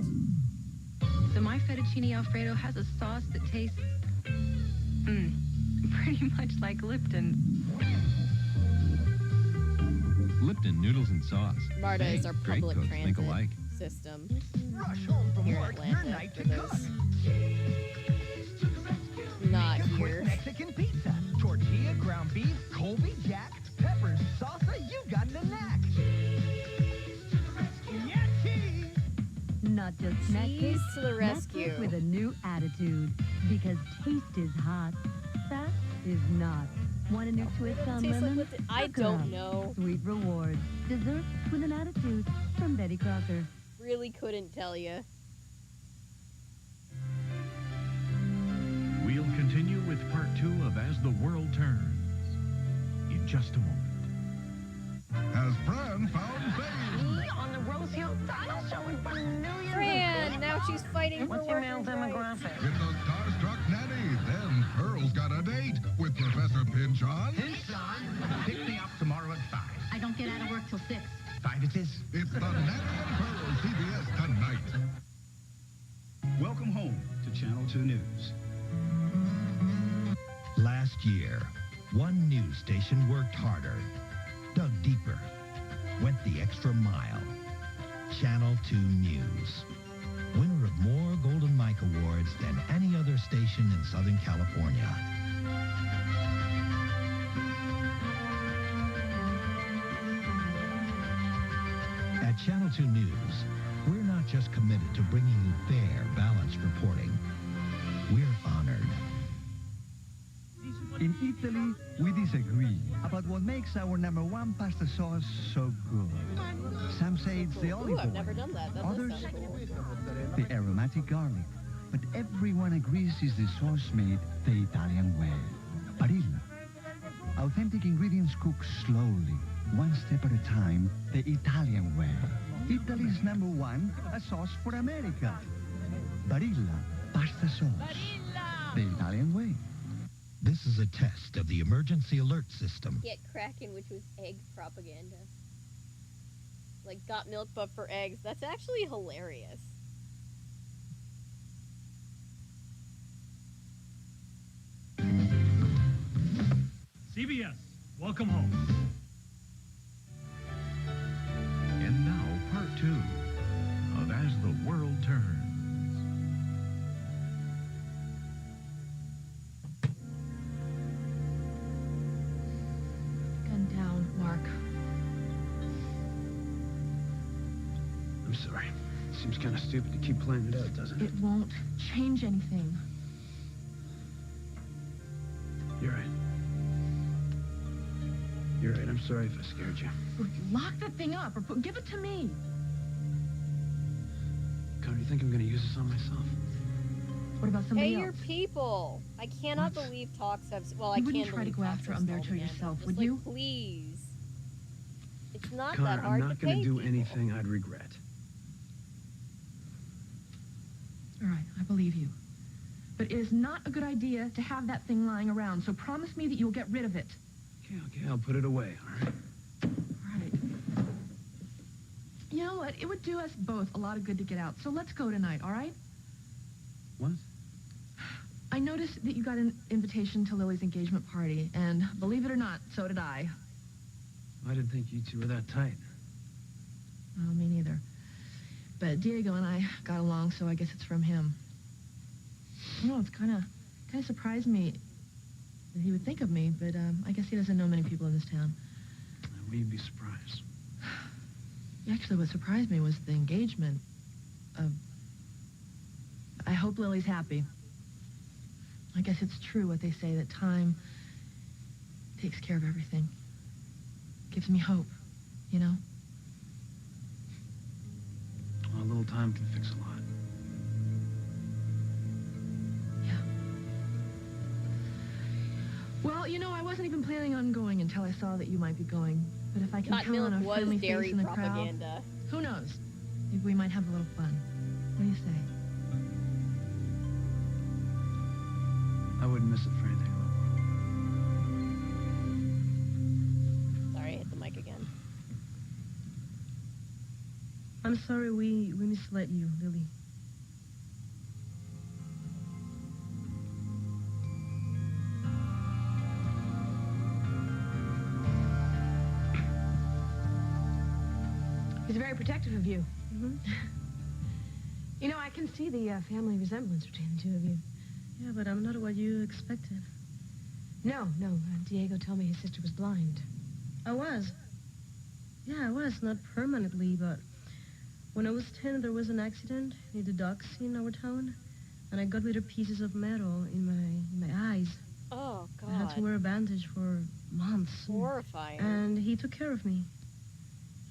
So my fettuccine Alfredo has a sauce that tastes pretty much like Lipton. Lipton noodles and sauce. Marta Hey, is our great public cooks think transit alike. system Rush home from here in work, Atlanta. your night For to those cook. not Make a quick here. Mexican pizza. Tortilla, ground beef, Colby Jack, peppers, salsa, you got the knack. Yeti! Not just snack Cheese cake, to the snack rescue. cake with a new attitude. Because taste is hot, fast is not. Want a new twist on Tastes like lemon? Lipton. I Look her don't up. know. Sweet rewards. Dessert with an attitude from Betty Crocker. Really couldn't tell you. We'll continue with part 2 of As the World Turns in just a moment. Has Fran found fame? Me on the Rose Hill title showing for millions Fran, now she's fighting for What's your male workers' rights. demographic? In the starstruck nanny, then Pearl's got a date with Professor Pinchon. Pick me up tomorrow at 5. I don't get out of work till 6. 5 it is. It's the Nanny and Pearl CBS tonight. Welcome home to Channel 2 News. Last year, one news station worked harder, dug deeper, went the extra mile. Channel 2 News. Winner of more Golden Mike Awards than any other station in Southern California. At Channel 2 News, we're not just committed to bringing you fair, balanced reporting. We're honored. In Italy, we disagree about what makes our #1 pasta sauce so good. Some say it's the olive Ooh, oil. I've never done that. That does Others, sound cool. the aromatic garlic. But everyone agrees it's the sauce made the Italian way. Barilla. Authentic ingredients cooked slowly, one step at a time, the Italian way. Italy's #1, a sauce for America. Barilla pasta sauce. The Italian way. This is a test of the emergency alert system. Get Kraken, which was egg propaganda. Like, got milk but for eggs. That's actually hilarious. CBS, welcome home. And now, part 2 of As the World Turns. Gun down, Mark. I'm sorry. Seems kind of stupid to keep playing it out, doesn't it? It won't change anything. You're right. You're right. I'm sorry if I scared you. Lock that thing up or give it to me. Connor, you think I'm going to use this on myself? What about somebody Pay your else? people. I cannot believe talks have. Well, I You can wouldn't try to believe go talks after have Umberto stalled again. yourself, Just would like, you? Please. It's not Connor, that hard I'm not to going pay to do people. anything I'd regret. All right, I believe you. But it is not a good idea to have that thing lying around, so promise me that you'll get rid of it. Okay, I'll put it away, all right? All right. You know what? It would do us both a lot of good to get out. So let's go tonight, all right? What? I noticed that you got an invitation to Lily's engagement party, and believe it or not, so did I. I didn't think you two were that tight. Oh, me neither. But Diego and I got along, so I guess it's from him. You know, it's kind of surprised me that he would think of me, but I guess he doesn't know many people in this town. We'd be surprised. Actually, what surprised me was the engagement. I hope Lily's happy. I guess it's true what they say, that time takes care of everything. Gives me hope, you know? A little time can fix a lot. Yeah. Well, you know, I wasn't even planning on going until I saw that you might be going. But if I can Hot count on milk a was friendly dairy face in the propaganda. crowd, who knows? Maybe we might have a little fun. What do you say? I wouldn't miss it for anything in the world. Sorry, I hit the mic again. I'm sorry we misled you, Lily. He's very protective of you. Mm-hmm. You know, I can see the family resemblance between the two of you. Yeah, but I'm not what you expected. No. Diego told me his sister was blind. I was. Yeah, I was. Not permanently, but when I was 10, there was an accident near the docks in our town, and I got little pieces of metal in my eyes. Oh, God. I had to wear a bandage for months. Horrifying. And he took care of me.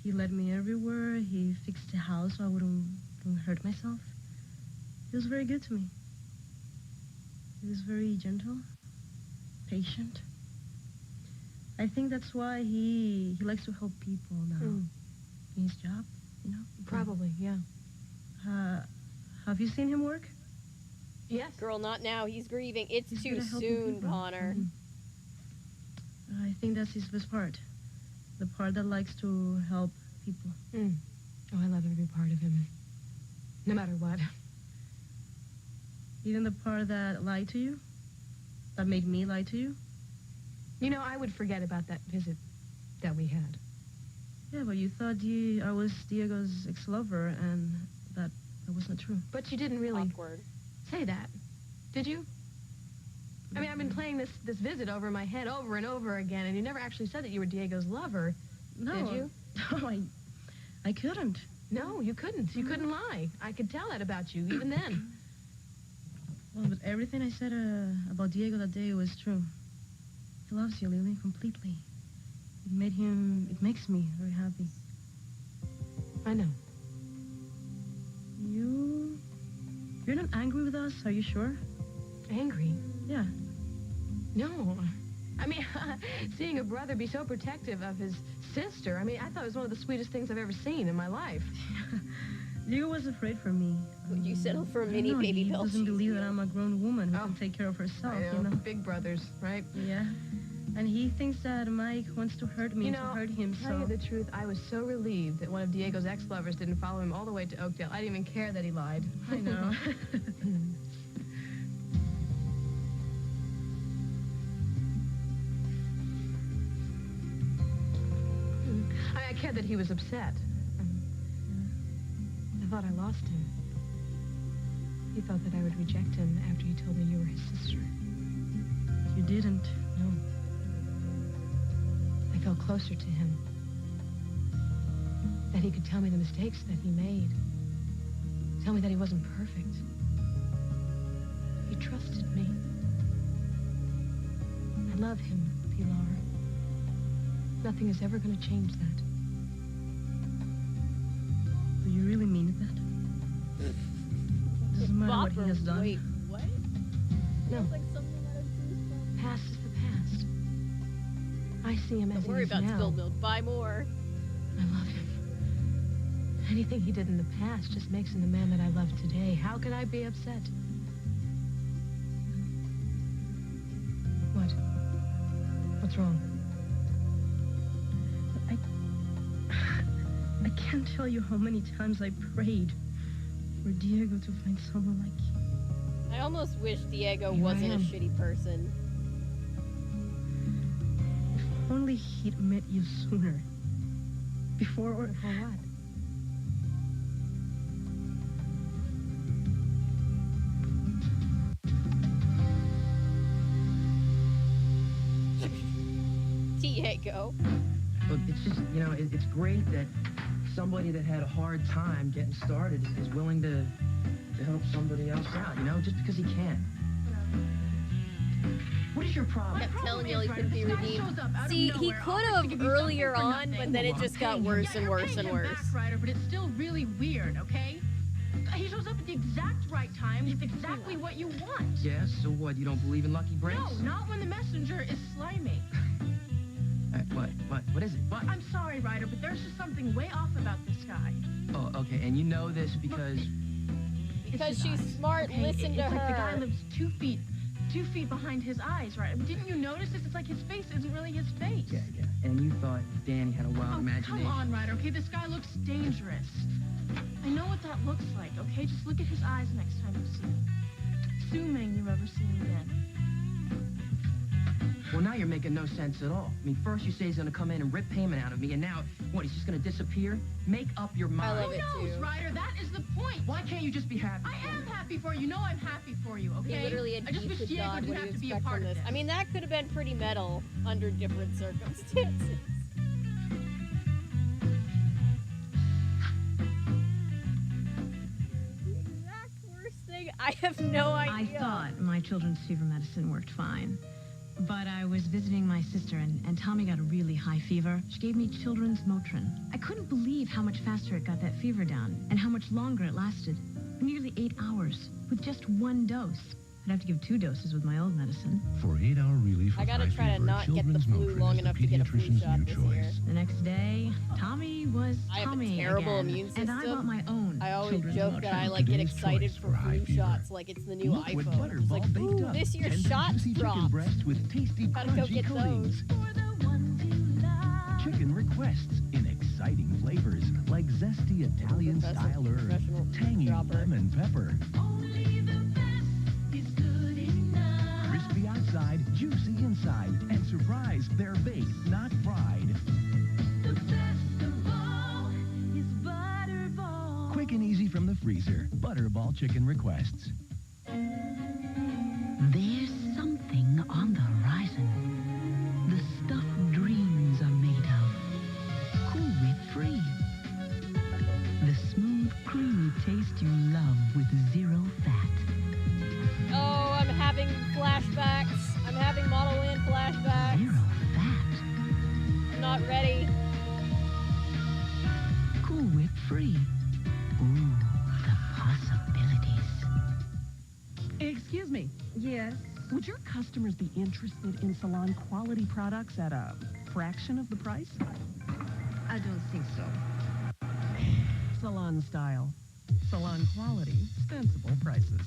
He led me everywhere. He fixed the house so I wouldn't hurt myself. He was very good to me. He was very gentle, patient. I think that's why he likes to help people now. In his job, you know? Probably, yeah. Have you seen him work? Yes. Girl, not now. He's grieving. It's He's too good at helping soon, people. Connor. I think that's his best part. The part that likes to help people. Oh, I love every part of him. No matter what. Even the part that lied to you? That made me lie to you? You know, I would forget about that visit that we had. Yeah, but you thought I was Diego's ex-lover, and that was not true. But you didn't really Awkward. say that, did you? I mean, I've been playing this visit over my head over and over again, and you never actually said that you were Diego's lover, No, did you? No, I couldn't. No, you couldn't. You couldn't lie. I could tell that about you, even then. Well, but everything I said about Diego that day was true. He loves you, Lily, completely. It makes me very happy. I know. You're not angry with us, are you sure? Angry? Yeah. No. I mean, seeing a brother be so protective of his sister, I mean, I thought it was one of the sweetest things I've ever seen in my life. Diego was afraid for me. Would you settle for a I mini know, baby he Bell? doesn't believe that I'm a grown woman who can take care of herself, I know. you know? Big brothers, right? Yeah. And he thinks that Mike wants to hurt me You and know, to hurt him, to tell you the truth, I was so relieved that one of Diego's ex-lovers didn't follow him all the way to Oakdale. I didn't even care that he lied. I know. I cared that he was upset. I thought I lost him. He thought that I would reject him after he told me you were his sister. You didn't. No. I felt closer to him. That he could tell me the mistakes that he made. Tell me that he wasn't perfect. He trusted me. I love him, Pilar. Nothing is ever going to change that. Do you really mean that? Doesn't matter what he has done. Wait, what? No. Sounds like something out of Goosebumps. Past is the past. I see him as Don't he worry is about now. spilled milk. Buy more. I love him. Anything he did in the past just makes him the man that I love today. How can I be upset? What? What's wrong? I can't tell you how many times I prayed for Diego to find someone like you. I almost wish Diego Here I wasn't a am. shitty person. If only he'd met you sooner. Before or... Before what? Diego. Look, it's just, you know, it's great that somebody that had a hard time getting started is willing to help somebody else out, you know, just because he can. What is your problem? I kept telling you he couldn't be redeemed. See, he could have earlier on, but then it just got worse and worse and worse. Ryder, but it's still really weird, okay? He shows up at the exact right time with exactly what you want. Yes, so what, you don't believe in lucky breaks? No, not when the messenger is slimy. What is it? What? I'm sorry, Ryder, but there's just something way off about this guy. Oh, okay, and you know this because... Because she's smart, listen to it's her. Like the guy lives 2 feet behind his eyes, right? Didn't you notice this? It's like his face isn't really his face. Yeah. And you thought Danny had a wild imagination. Come on, Ryder, okay? This guy looks dangerous. I know what that looks like, okay? Just look at his eyes next time you see him. Assuming you ever see him again. Well, now you're making no sense at all. I mean, first you say he's gonna come in and rip payment out of me, and now, what, he's just gonna disappear? Make up your mind. I love it Who knows, Ryder? That is the point. Why can't you just be happy? I am happy for you. You know I'm happy for you, okay? He literally I just wish admitted Diego God. didn't What do you have to be a expect part from of this? this. I mean, that could have been pretty metal under different circumstances. The exact worst thing. I have no idea. I thought my children's fever medicine worked fine. But I was visiting my sister, and Tommy got a really high fever. She gave me children's Motrin. I couldn't believe how much faster it got that fever down, and how much longer it lasted. Nearly 8 hours, with just 1 dose. I'd have to give 2 doses with my old medicine. For 8-hour relief I of gotta high try to fever, not get the Children's flu Motrin long is the enough to get a flu pediatrician's shot new this choice. year. The next day, Tommy was I have Tommy a terrible again, immune system. and I bought my own I always children's joke Motrin. that I like get Today's excited choice for for high flu fever. shots like it's the new Look what iPhone. It's like, Butterball baked ooh, up. this year's Tender, shot juicy chicken dropped. breasts with tasty, Gotta go crunchy get coatings. Chicken requests in exciting flavors like zesty Italian-style herb, tangy lemon pepper. Crispy outside, juicy inside, and surprise, they're baked, not fried. Quick and easy from the freezer. Butterball chicken requests. There's something on the horizon. The stuff dreams are made of. Cool Whip free. The smooth, creamy taste you love with 0 fat. Oh, I'm having flashbacks. I'm having Model N flashbacks. 0 fat. I'm not ready. Cool Whip free. Ooh, the possibilities. Excuse me. Yes? Would your customers be interested in salon quality products at a fraction of the price? I don't think so. Salon style. Salon quality. Sensible prices.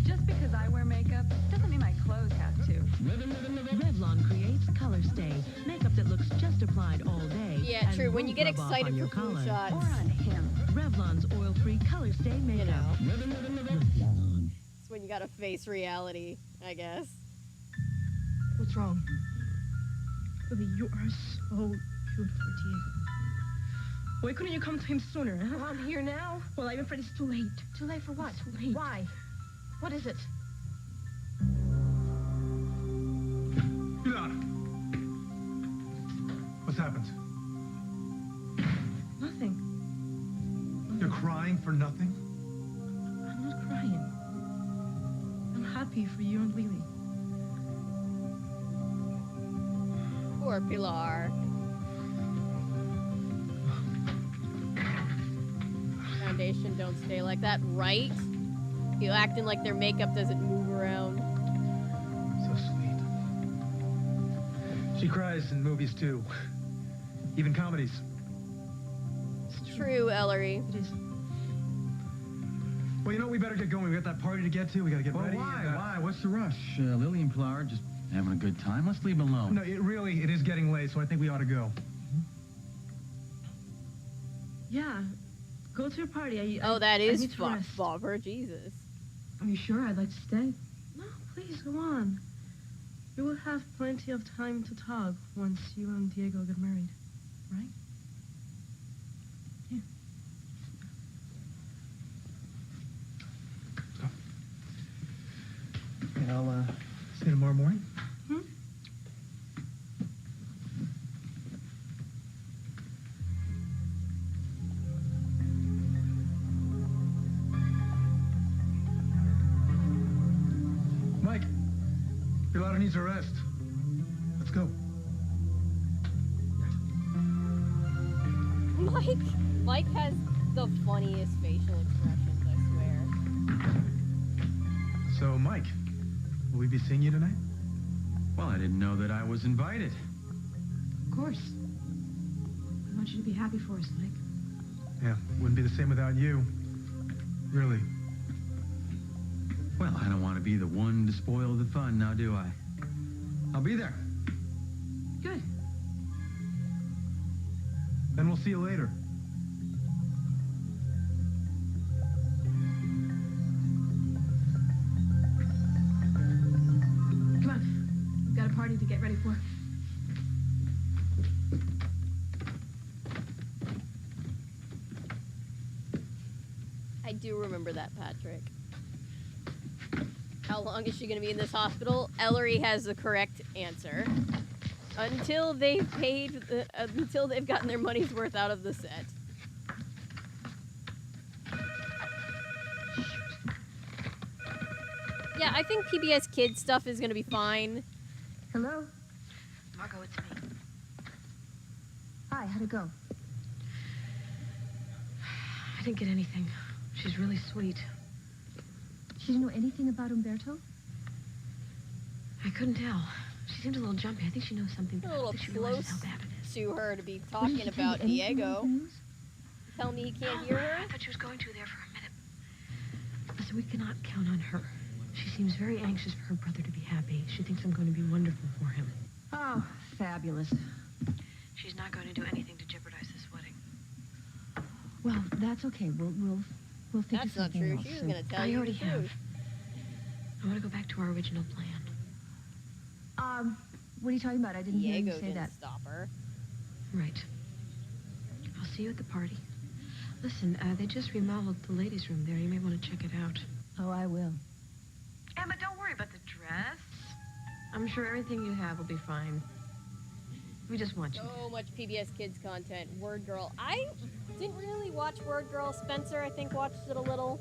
Just because I wear makeup doesn't mean my clothes have to. Revlon creates color stay. Makeup that looks just applied all day. Yeah, and true. When won't you get rub off excited on your for flu collar. shots. Or on him. Revlon's oil-free color stay makeup. It's when you gotta face reality, I guess. What's wrong? Lily, you are so beautiful, Diego. Why couldn't you come to him sooner? Huh? Well, I'm here now. Well, I'm afraid it's too late. Too late for what? Too late. Why? What is it? Pilar! What's happened? Nothing. You're crying for nothing? I'm not crying. I'm happy for you and Lily. Poor Pilar. Foundation don't stay like that, right? You acting like their makeup doesn't move around. So sweet. She cries in movies too. Even comedies. It's true, Ellery. It is. Well, you know, we better get going. We got that party to get to. We gotta get ready. Why? and, Why? What's the rush? Lily and Pilar are just having a good time. Let's leave them alone. No, it is getting late, so I think we ought to go. Yeah. Go to your party. Oh, that I is need to fuck, rest. Bobber. Jesus. Are you sure? I'd like to stay. No, please, go on. We will have plenty of time to talk once you and Diego get married, right? Yeah. And I'll see you tomorrow morning. Mike, your ladder needs a rest. Let's go. Mike has the funniest facial expressions, I swear. So, Mike, will we be seeing you tonight? Well, I didn't know that I was invited. Of course. I want you to be happy for us, Mike. Yeah, wouldn't be the same without you. Really. Well, I don't want to be the one to spoil the fun, now do I? I'll be there. Good. Then we'll see you later. Come on. We've got a party to get ready for. I do remember that, Patrick. How long is she going to be in this hospital? Ellery has the correct answer. Until they've paid, until they've gotten their money's worth out of the set. Yeah, I think PBS Kids stuff is going to be fine. Hello? Margot, it's me. Hi, how'd it go? I didn't get anything. She's really sweet. She didn't know anything about Umberto? I couldn't tell. She seemed a little jumpy. I think she knows something. A little I think she realizes close how bad it is. to her to be Didn't talking she tell you about anything Diego. about the news? Tell me he can't hear her? I thought she was going to there for a minute. Listen, we cannot count on her. She seems very anxious for her brother to be happy. She thinks I'm going to be wonderful for him. Oh, fabulous. She's not going to do anything to jeopardize this wedding. Well, that's okay. We'll think That's of not something true. else. She was going to tell I you already the have. truth. I want to go back to our original plan. What are you talking about? I didn't hear Diego you say didn't that. stop her. Right. I'll see you at the party. Listen, they just remodeled the ladies' room there. You may want to check it out. Oh, I will. Emma, don't worry about the dress. I'm sure everything you have will be fine. We just want you. So much PBS Kids content. Word Girl. I didn't really watch Word Girl. Spencer, I think, watched it a little.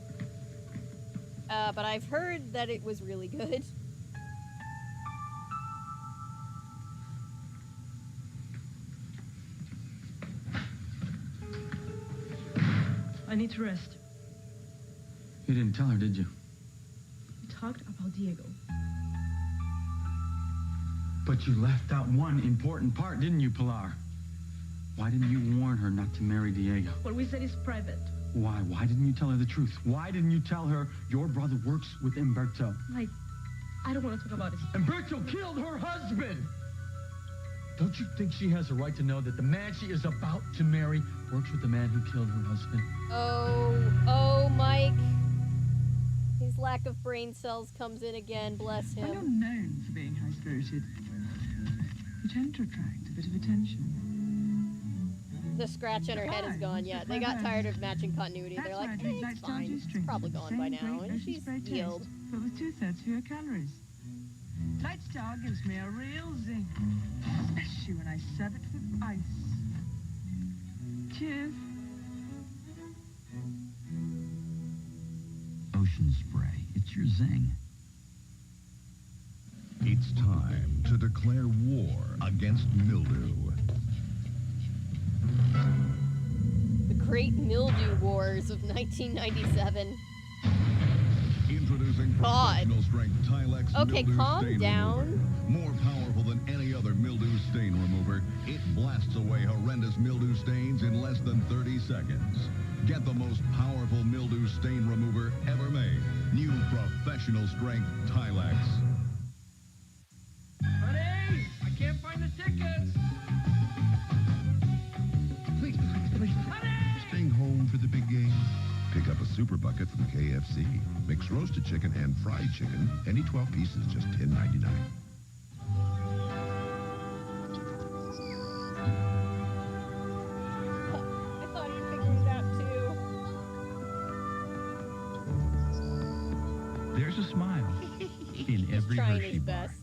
But I've heard that it was really good. I need to rest. You didn't tell her, did you? We talked about Diego. But you left out one important part, didn't you, Pilar? Why didn't you warn her not to marry Diego? What we said is private. Why? Why didn't you tell her the truth? Why didn't you tell her your brother works with Umberto? Mike, I don't want to talk about it. Umberto killed her husband! Don't you think she has a right to know that the man she is about to marry works with the man who killed her husband? Oh, Mike. His lack of brain cells comes in again, bless I'm not him. known for being high-spirited. You tend to attract a bit of attention. The scratch on her head is gone, yeah. They got tired of matching continuity. They're like, it's fine. It's probably gone by now. And she's healed. But with 2/3 fewer calories. Light Star gives me a real zing. Especially when I serve it with ice. Cheers. Ocean Spray. It's your zing. It's time to declare war against mildew. The Great Mildew Wars of 1997. Introducing God. professional strength Tilex Okay, mildew calm stain down. remover. More powerful than any other mildew stain remover, it blasts away horrendous mildew stains in less than 30 seconds. Get the most powerful mildew stain remover ever made. New professional strength Tilex. Honey, I can't find the tickets. Please, honey! KFC. Mixed roasted chicken and fried chicken. Any 12 pieces, just $10.99. I thought he figured it out too. There's a smile in every Trying Hershey his bar. best.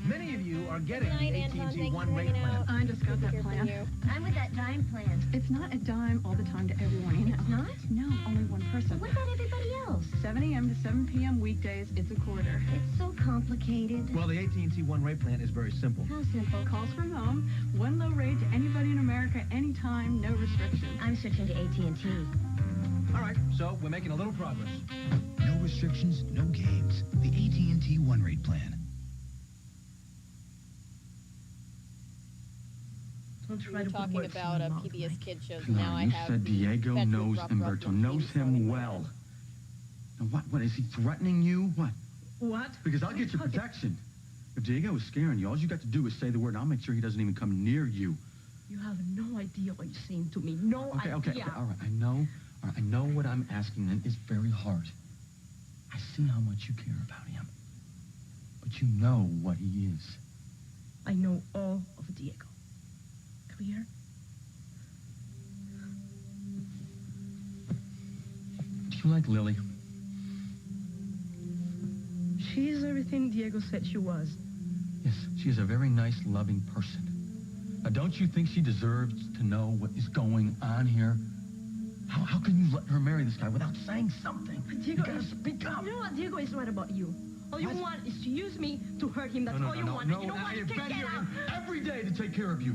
Many of you are getting Good night, the Anton. AT&T Thanks One for rate hanging plan. out. I just got Good to that hear from plan. you. I'm with that dime plan. It's not a dime all the time to everyone, you know. It's not? No, only one person. What about everybody else? 7 a.m. to 7 p.m. weekdays, it's a quarter. It's so complicated. Well, the AT&T One rate plan is very simple. How simple? Calls from home, one low rate to anybody in America, anytime, no restrictions. I'm switching to AT&T. All right, so we're making a little progress. No restrictions, no games. The AT&T One Rate Plan. Don't We try were to put talking words in about my mouth, PBS Mike. Kid shows. No, Now I you have said Diego Fetch with knows Rough Humberto, Rough knows theme song in him my well. head. Now what is he threatening you? What? What? Because I'll get you protection. If Diego is scaring you, all you got to do is say the word, and I'll make sure he doesn't even come near you. You have no idea what you're saying to me. No Okay, idea. all right, I know. All right, I know what I'm asking, and it's very hard. I see how much you care about him. But you know what he is. I know all of Diego. Clear? Do you like Lily? She's everything Diego said she was. Yes, she is a very nice, loving person. Now, don't you think she deserves to know what is going on here? How can you let her marry this guy without saying something? Diego, you gotta speak up. You know what? Diego is right about you. All you What? want is to use me to hurt him. That's all you want. And you know what? I You have can been get here out. every day to take care of you.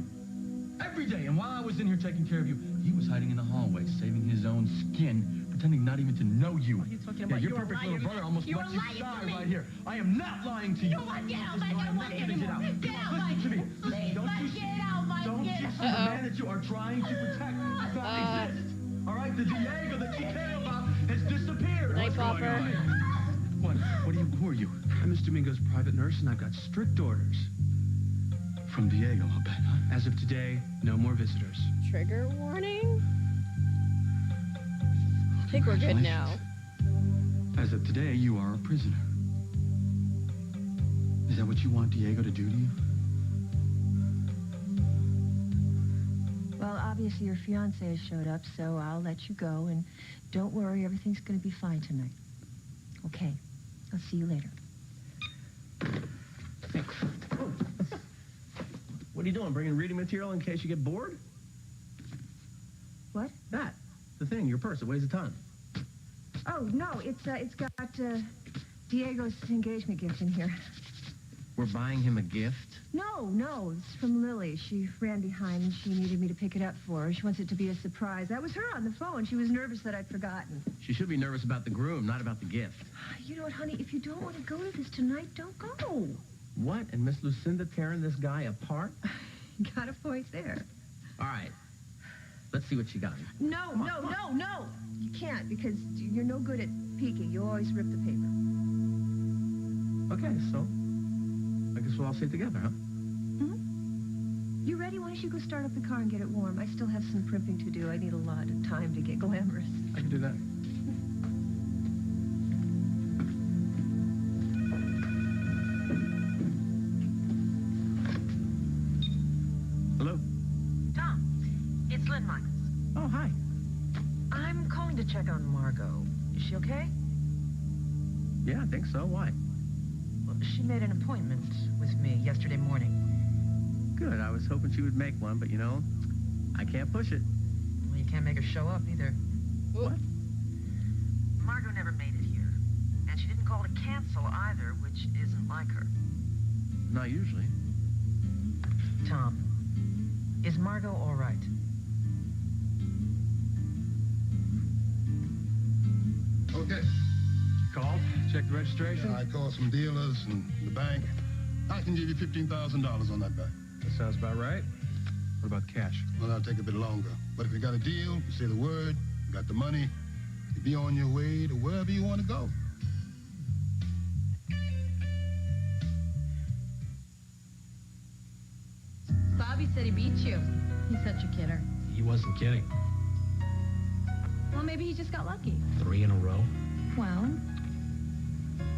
Every day. And while I was in here taking care of you, he was hiding in the hallway, saving his own skin, pretending not even to know you. What are you talking Yeah, about? your You're perfect lying. little brother almost You're lets you lying to die me. right here. I am not lying to you. You know what? Get out, Mike. I don't want you anymore. Get out, Mike. Listen to me. Please, Listen, don't Mike, you get out, Mike. Don't Get you out. see the man that you are trying to protect does not exist? All right, the Diego that you care about has disappeared. Night, What's going Bopper. on? What? Who are you? I'm Miss Domingo's private nurse, and I've got strict orders. From Diego, I'll bet, huh? As of today, no more visitors. Trigger warning? I think we're good now. As of today, you are a prisoner. Is that what you want Diego to do to you? Well, obviously your fiancé has showed up, so I'll let you go, and don't worry, everything's going to be fine tonight. Okay, I'll see you later. What are you doing? Bringing reading material in case you get bored? What? That. The thing, your purse. It weighs a ton. Oh, no, it's got Diego's engagement gift in here. We're buying him a gift? No, it's from Lily. She ran behind and she needed me to pick it up for her. She wants it to be a surprise. That was her on the phone. She was nervous that I'd forgotten. She should be nervous about the groom, not about the gift. You know what, honey? If you don't want to go to this tonight, don't go. What? And Miss Lucinda tearing this guy apart? You got a point there. All right. Let's see what you got. No. You can't because you're no good at peeking. You always rip the paper. Okay, so I guess we'll all sit together, huh? You ready? Why don't you go start up the car and get it warm? I still have some primping to do. I need a lot of time to get glamorous. I can do that. Hello? Tom, it's Lynn Michaels. Oh, hi. I'm calling to check on Margot. Is she okay? Yeah, I think so. Why? Well, she made an appointment with me yesterday morning. Good. I was hoping she would make one, but you know, I can't push it. Well, you can't make her show up either. What? Margot never made it here. And she didn't call to cancel either, which isn't like her. Not usually. Tom, is Margot all right? Okay. Called, checked the registration. I called some dealers and the bank. I can give you $15,000 on that guy. That sounds about right. What about the cash? Well, that'll take a bit longer. But if you got a deal, you say the word, you got the money, you be on your way to wherever you want to go. Bobby said he beat you. He's such a kidder. He wasn't kidding. Well, maybe he just got lucky. 3 in a row. Well,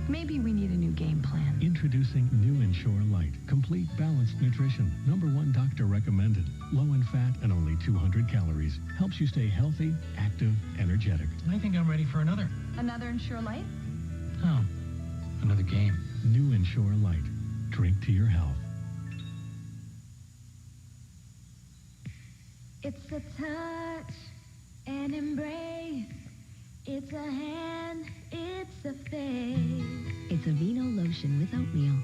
maybe we need a new game plan. Introducing New Ensure Light. Complete balanced nutrition. #1 doctor recommended. Low in fat and only 200 calories. Helps you stay healthy, active, energetic. I think I'm ready for another. Another Ensure Light? Oh, another game. New Ensure Light. Drink to your health. It's a touch, an embrace. It's a hand, it's a face. It's Aveeno lotion with oatmeal.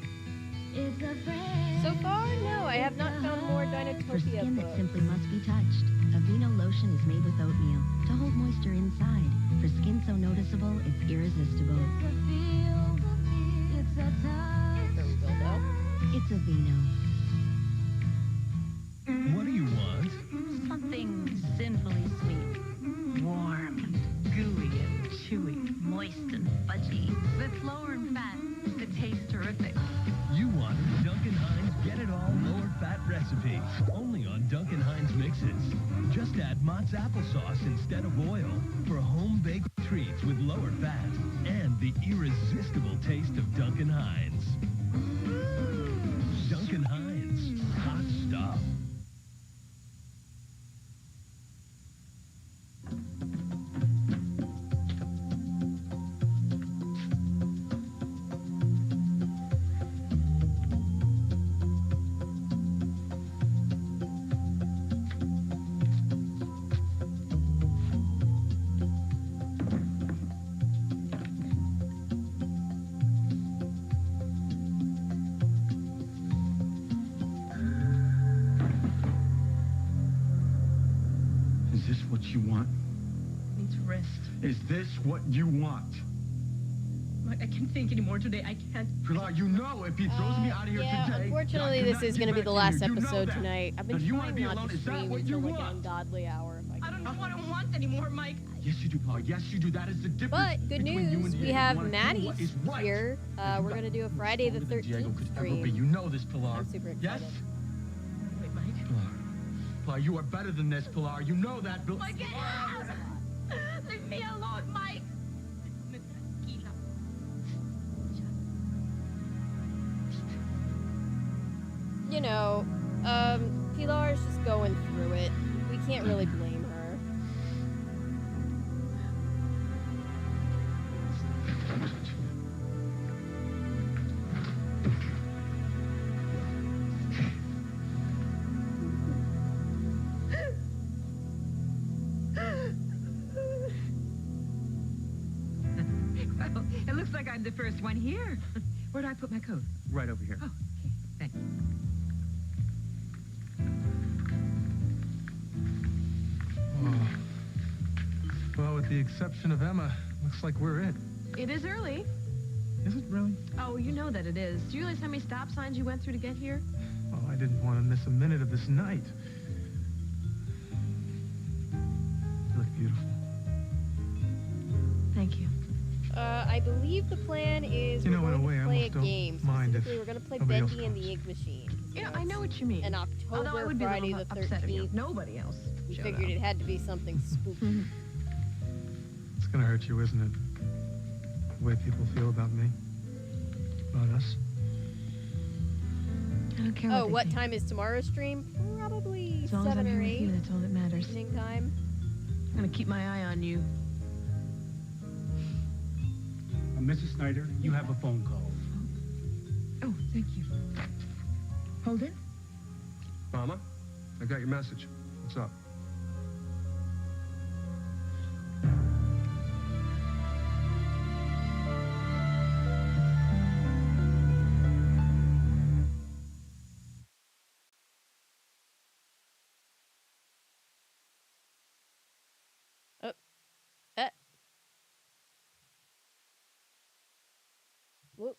It's a friend. So far, no, I have not found more For Dinotopia skin that books. simply must be touched, Aveeno lotion is made with oatmeal to hold moisture inside. For skin so noticeable, it's irresistible. It's a feel, it's a touch. There we go, though. It's Aveeno. What do you want? Something sinfully sweet. Warm, gooey and chewy, moist and fudgy. That's lower in fat. That tastes terrific. You want a Duncan Hines Get It All Lower Fat recipe. Only on Duncan Hines mixes. Just add Mott's applesauce instead of oil for home-baked treats with lower fat and the irresistible taste of Duncan Hines. Duncan Hines. Hot stuff. Is this what you want? Need to rest. Is this what you want? Mike, I can't think anymore today. I can't. Pilar, you know if he throws me out of here Yeah, today... unfortunately, I this cannot is going to get be the back in last here. You know episode that. tonight. I've been Now, you wanna trying be not alone? to Is that stream what you until like an want? ungodly hour if I I can. don't know what I want anymore, Mike. Yes, you do, Pilar. Yes, you do. That is the difference. But good between you news, and we Diego. have You wanna do Maddie what is right. here. We're going to do a Friday the Stronger than Diego 13th could ever be. stream. You know this, Pilar. I'm super Yes? excited. Wait, Mike. Pilar. Pilar, you are better than this, Pilar. You know that. Mike, get out! Leave me alone, Mike. You know, Pilar's just going through it. We can't really blame her. Well, it looks like I'm the first one here. Where do I put my coat? Right over here. Oh, okay. Thank you. Well, with the exception of Emma, looks like we're it. It is early. Is it really? Oh, you know that it is. Do you realize how many stop signs you went through to get here? Well, I didn't want to miss a minute of this night. You look beautiful. Thank you. I believe the plan is You we're know, in a going way, I to play a almost don't game. mind if Specifically, we're going to play nobody else Bendy and the Ink Machine. You know, I know what you mean. An Although I October would be a Friday little the upset if 13th. nobody else We showed figured up. it had to be something spooky. It's gonna hurt you, isn't it? The way people feel about me. About us. I don't care Oh, what what they think. time is tomorrow's stream? Probably As long as I'm 7 here or with 8 you, that's all that matters. evening time. I'm gonna keep my eye on you. Mrs. Snyder, you have a phone call. Oh, thank you. Holden? Mama, I got your message. What's up? Oh. Whoop.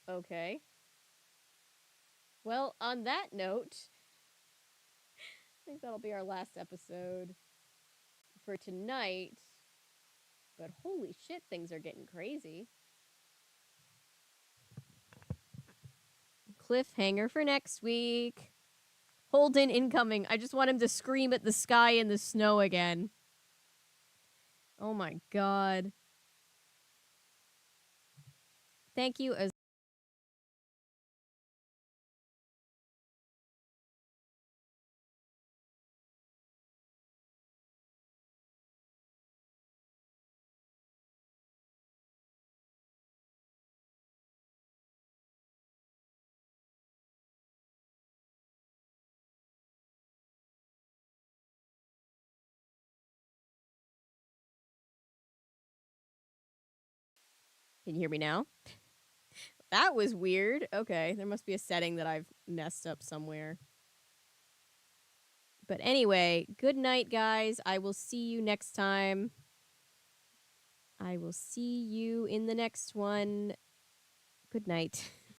Okay. Well, on that note, I think that'll be our last episode for tonight. But holy shit, things are getting crazy. Cliffhanger for next week. Holden incoming. I just want him to scream at the sky and the snow again. Oh my god. thank you as Can you hear me now? That was weird. Okay, there must be a setting that I've messed up somewhere. But anyway, good night, guys. I will see you next time. I will see you in the next one. Good night.